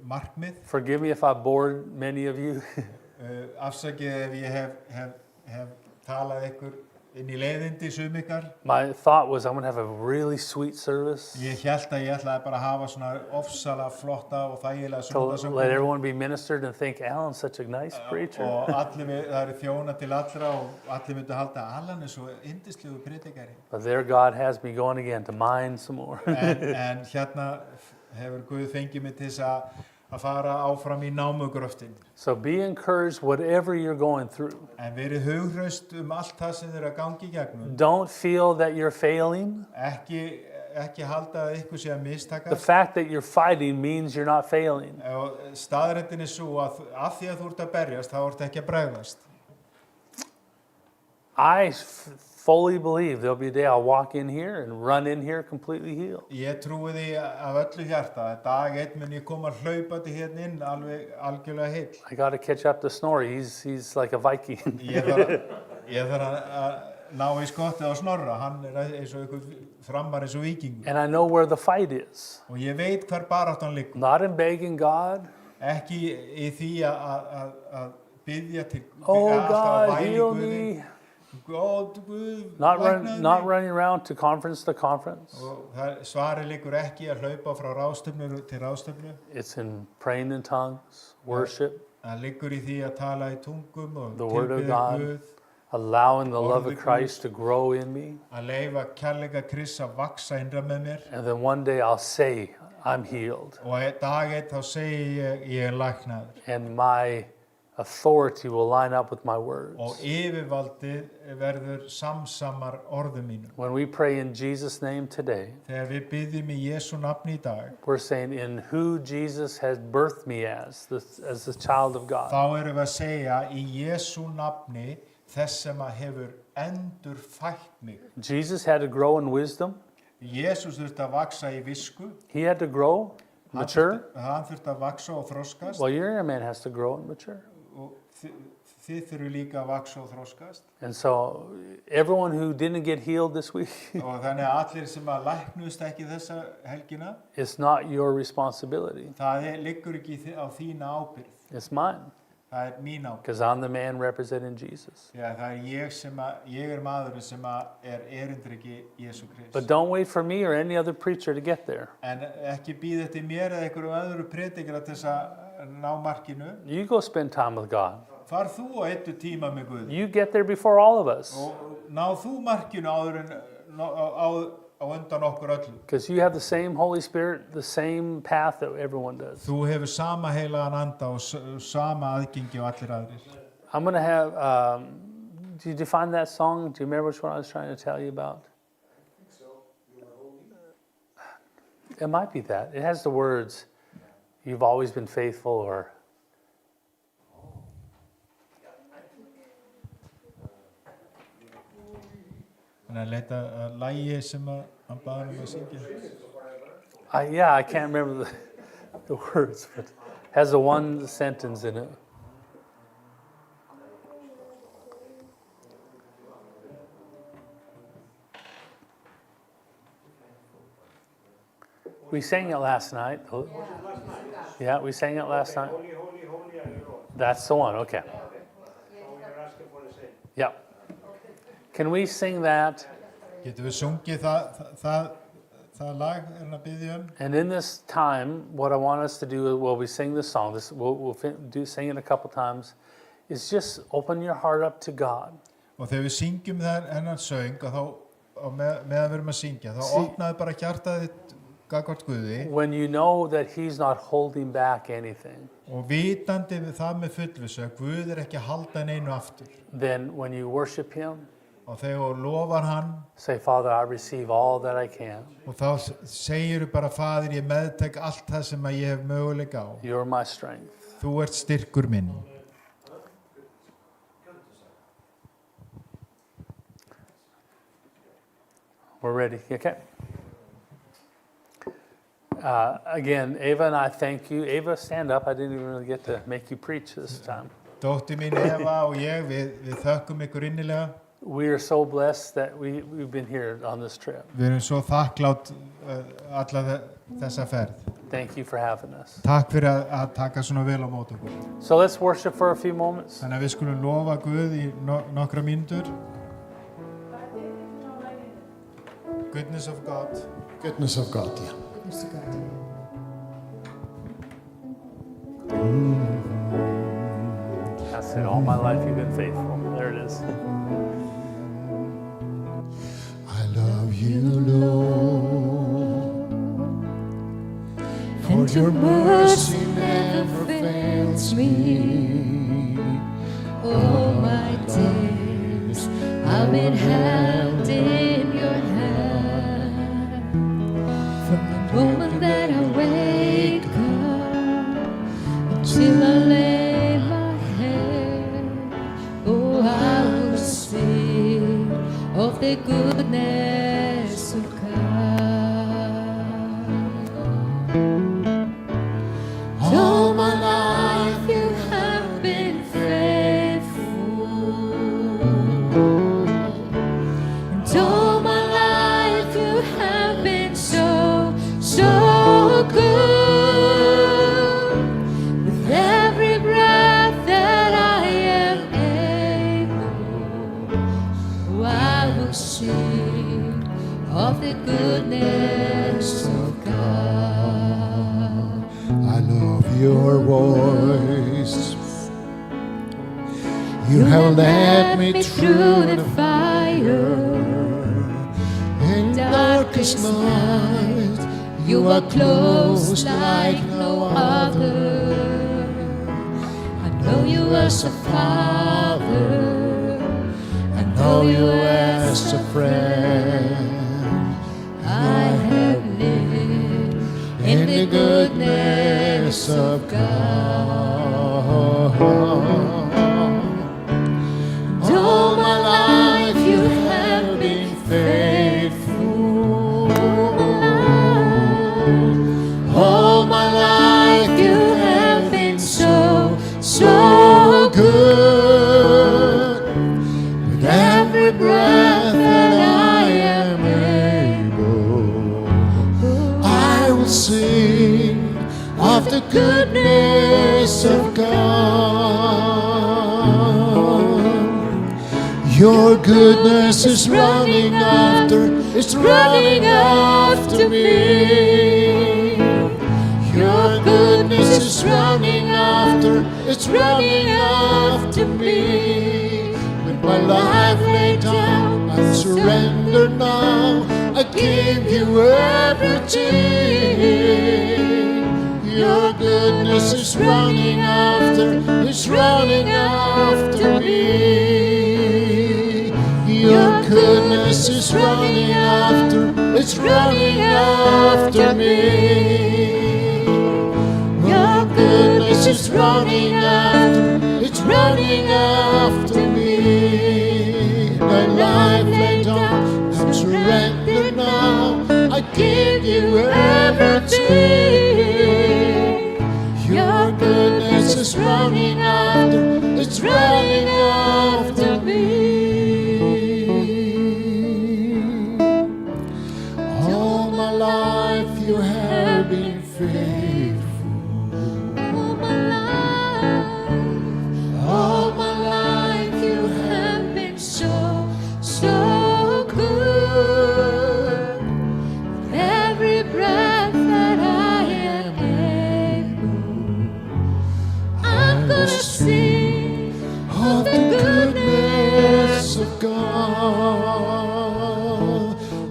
Speaker 3: markmið.
Speaker 2: Forgive me if I bored many of you.
Speaker 3: Afsakið ef ég hef talað ykkur inn í leiðindi sum ykkar.
Speaker 2: My thought was I'm going to have a really sweet service.
Speaker 3: Ég hélt að ég ætlaði bara að hafa svona ofsalega flotta og þægilega
Speaker 2: To let
Speaker 3: sunnudagssamkomu.
Speaker 2: everyone be ministered and think Alan's such a nice preacher.
Speaker 3: Og það eru þjóna til allra og allir myndu halda að Alan svo yndislegu predikari.
Speaker 2: But there God has me going again to mine some more.
Speaker 3: En hérna hefur Guð fengið mig til þess að fara áfram í námugröftin.
Speaker 2: So be encouraged whatever you're going through.
Speaker 3: En verið hughröst allt það sem þeir að gangi í gegnum.
Speaker 2: Don't feel that you're failing.
Speaker 3: Ekki halda að ykkur sé að
Speaker 2: The
Speaker 3: mistakast.
Speaker 2: fact that you're fighting means you're not failing.
Speaker 3: Og staðreyndin svo að af því að þú ert að berjast, þá ert ekki að bregðast.
Speaker 2: I fully believe there'll be a day I'll walk in here and run in here completely healed.
Speaker 3: Ég trúi því af öllu hjarta að dag einn mun ég koma hlaupandi hérna inn algjörlega heill.
Speaker 2: I got to catch up to Snorri. He's like a Viking.
Speaker 3: Ég þarf að ná í skottið á Snorra, hann eins og ykkur framar eins og víkingur.
Speaker 2: And I know where the fight is.
Speaker 3: Og ég veit hver baráttan liggur.
Speaker 2: Not in begging God.
Speaker 3: Ekki í því að biðja til
Speaker 2: Oh
Speaker 3: alltaf að
Speaker 2: God,
Speaker 3: væla í
Speaker 2: heal
Speaker 3: Guði.
Speaker 2: me.
Speaker 3: Góð Guð,
Speaker 2: Not
Speaker 3: læknaðu mig.
Speaker 2: running around to conference to conference.
Speaker 3: Og svarið liggur ekki að hlaupa frá ráðstefnu til ráðstefnu.
Speaker 2: It's in praying in tongues, worship,
Speaker 3: Það liggur í því að tala í tungum og
Speaker 2: The word of
Speaker 3: tilbiðja
Speaker 2: God.
Speaker 3: Guð.
Speaker 2: allowing the love
Speaker 3: Orðið
Speaker 2: of Christ to grow in me.
Speaker 3: Að leyfa kærleika Krists að vaksa innra með mér.
Speaker 2: And then one day I'll say, I'm healed.
Speaker 3: Og dag eitt þá segi ég er læknaður.
Speaker 2: And my authority will line up with my words.
Speaker 3: Og yfirvaldið verður samsamar orðum mínum.
Speaker 2: When we pray in Jesus' name today,
Speaker 3: Þegar við biðjum í Jesú nafni í dag,
Speaker 2: we're saying in who Jesus has birthed me as the child of God.
Speaker 3: þá erum við að segja í Jesú nafni þess sem að hefur endur fætt mig.
Speaker 2: Jesus had to grow in wisdom.
Speaker 3: Jesús þurfti að vaksa í visku.
Speaker 2: He had to grow, mature.
Speaker 3: Hann þurfti að vaksa og þroskast.
Speaker 2: Well, your inner man has to grow and mature.
Speaker 3: Og þið þurfu líka að vaksa og þroskast.
Speaker 2: And so everyone who didn't get healed this week,
Speaker 3: Og þannig að allir sem að læknuðust ekki þessa helgina,
Speaker 2: it's not your responsibility.
Speaker 3: það liggur ekki á þína ábyrgð.
Speaker 2: It's mine.
Speaker 3: Það er mín ábyrgð.
Speaker 2: Because I'm the man representing Jesus.
Speaker 3: Já, það er ég maðurinn sem erindreki Jesú Krist.
Speaker 2: But don't wait for me or any other preacher to get there.
Speaker 3: En ekki bíða eftir mér eða einhverjum öðru predikara til þess að ná markinu.
Speaker 2: You go spend time with God.
Speaker 3: Far þú og eittu tíma með Guð.
Speaker 2: You get there before all of us.
Speaker 3: Og ná þú markinu áður en á undan okkur öllum.
Speaker 2: Because you have the same Holy Spirit, the same path that everyone does.
Speaker 3: Þú hefur sama heilagan anda og sama aðgengi og allir aðrir.
Speaker 2: I'm going to have, did you find that song? Do you remember which one I was trying to tell you about?
Speaker 1: I think so. You are holy.
Speaker 2: It might be that. It has the words, you've always been faithful, or...
Speaker 3: Þannig að leita að lagi sem hann baði um að syngja.
Speaker 2: I can't remember the words, but it has the one sentence in it. We sang it last night. Yeah, we sang it last night.
Speaker 4: Holy, holy, holy are you, Lord.
Speaker 2: That's the one, okay.
Speaker 4: So we are asking for the same.
Speaker 2: Yeah. Can we sing that?
Speaker 3: Getum við sungið það lag en að biðja um?
Speaker 2: And in this time, what I want us to do, well, we sing this song, sing it a couple times, is just open your heart up to God.
Speaker 3: Og þegar við syngjum þennan söng og meðan við erum að syngja, þá opnaðu bara hjartað þitt gagnvart Guði.
Speaker 2: When you know that He's not holding back anything,
Speaker 3: Og vitandi við það með fullvissu að Guð ekki að halda neinu aftur.
Speaker 2: then when you worship Him,
Speaker 3: Og þegar þú lofar hann,
Speaker 2: say, Father, I receive all that I can.
Speaker 3: og þá segir þú bara, Faðir, ég meðtek allt það sem að ég hef möguleika á.
Speaker 2: You're my strength.
Speaker 3: Þú ert styrkur minn.
Speaker 2: We're ready, okay? Again, Ava and I thank you. Ava, stand up. I didn't even really get to make you preach this time.
Speaker 3: Dóttir mín Eva og ég, við þökkum ykkur innilega.
Speaker 2: We are so blessed that we've been here on this trip.
Speaker 3: Við erum svo þakklátt alla þessa ferð.
Speaker 2: Thank you for having us.
Speaker 3: Takk fyrir að taka svona vel á móti okkur.
Speaker 2: So let's worship for a few moments.
Speaker 3: Þannig að við skulum lofa Guð í nokkra mínútur. Goodness of God.
Speaker 1: Goodness of God, yeah.
Speaker 2: That's it. All my life you've been faithful. There it is.
Speaker 1: I love you, Lord, for your mercy never fails me.
Speaker 5: All my days I've been held in your hand. From the moment that I wake up until I lay my head, oh, I will sing of the goodness of God. All my life you have been faithful, and all my life you have been so, so good. With every breath that I am able, oh, I will sing of the goodness of God.
Speaker 1: I love your voice. You have led me through the
Speaker 5: fire.
Speaker 1: in darkest night.
Speaker 5: You are close like no other. I know you as a father. I know you as a friend. I have lived in the goodness of God. All my life you have been faithful. All my life you have been so, so good.
Speaker 1: With every breath that I am able, I will sing of the goodness of God. Your goodness is running after me. Your goodness is running after me. With my life laid down, I surrender now. I give you everything. Your goodness is running after me. Your goodness is running after me. Your goodness is running after me. My life laid down, I'm surrendered now. I give you everything. Your goodness is running after me. All my life you have been faithful.
Speaker 5: All my life you have been so, so good. Every breath that I am able, I'm gonna sing
Speaker 1: Of the goodness of God,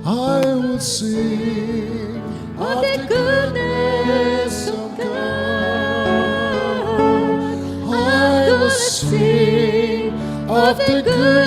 Speaker 1: I will sing
Speaker 5: of the goodness of God.
Speaker 1: I will sing of the goodness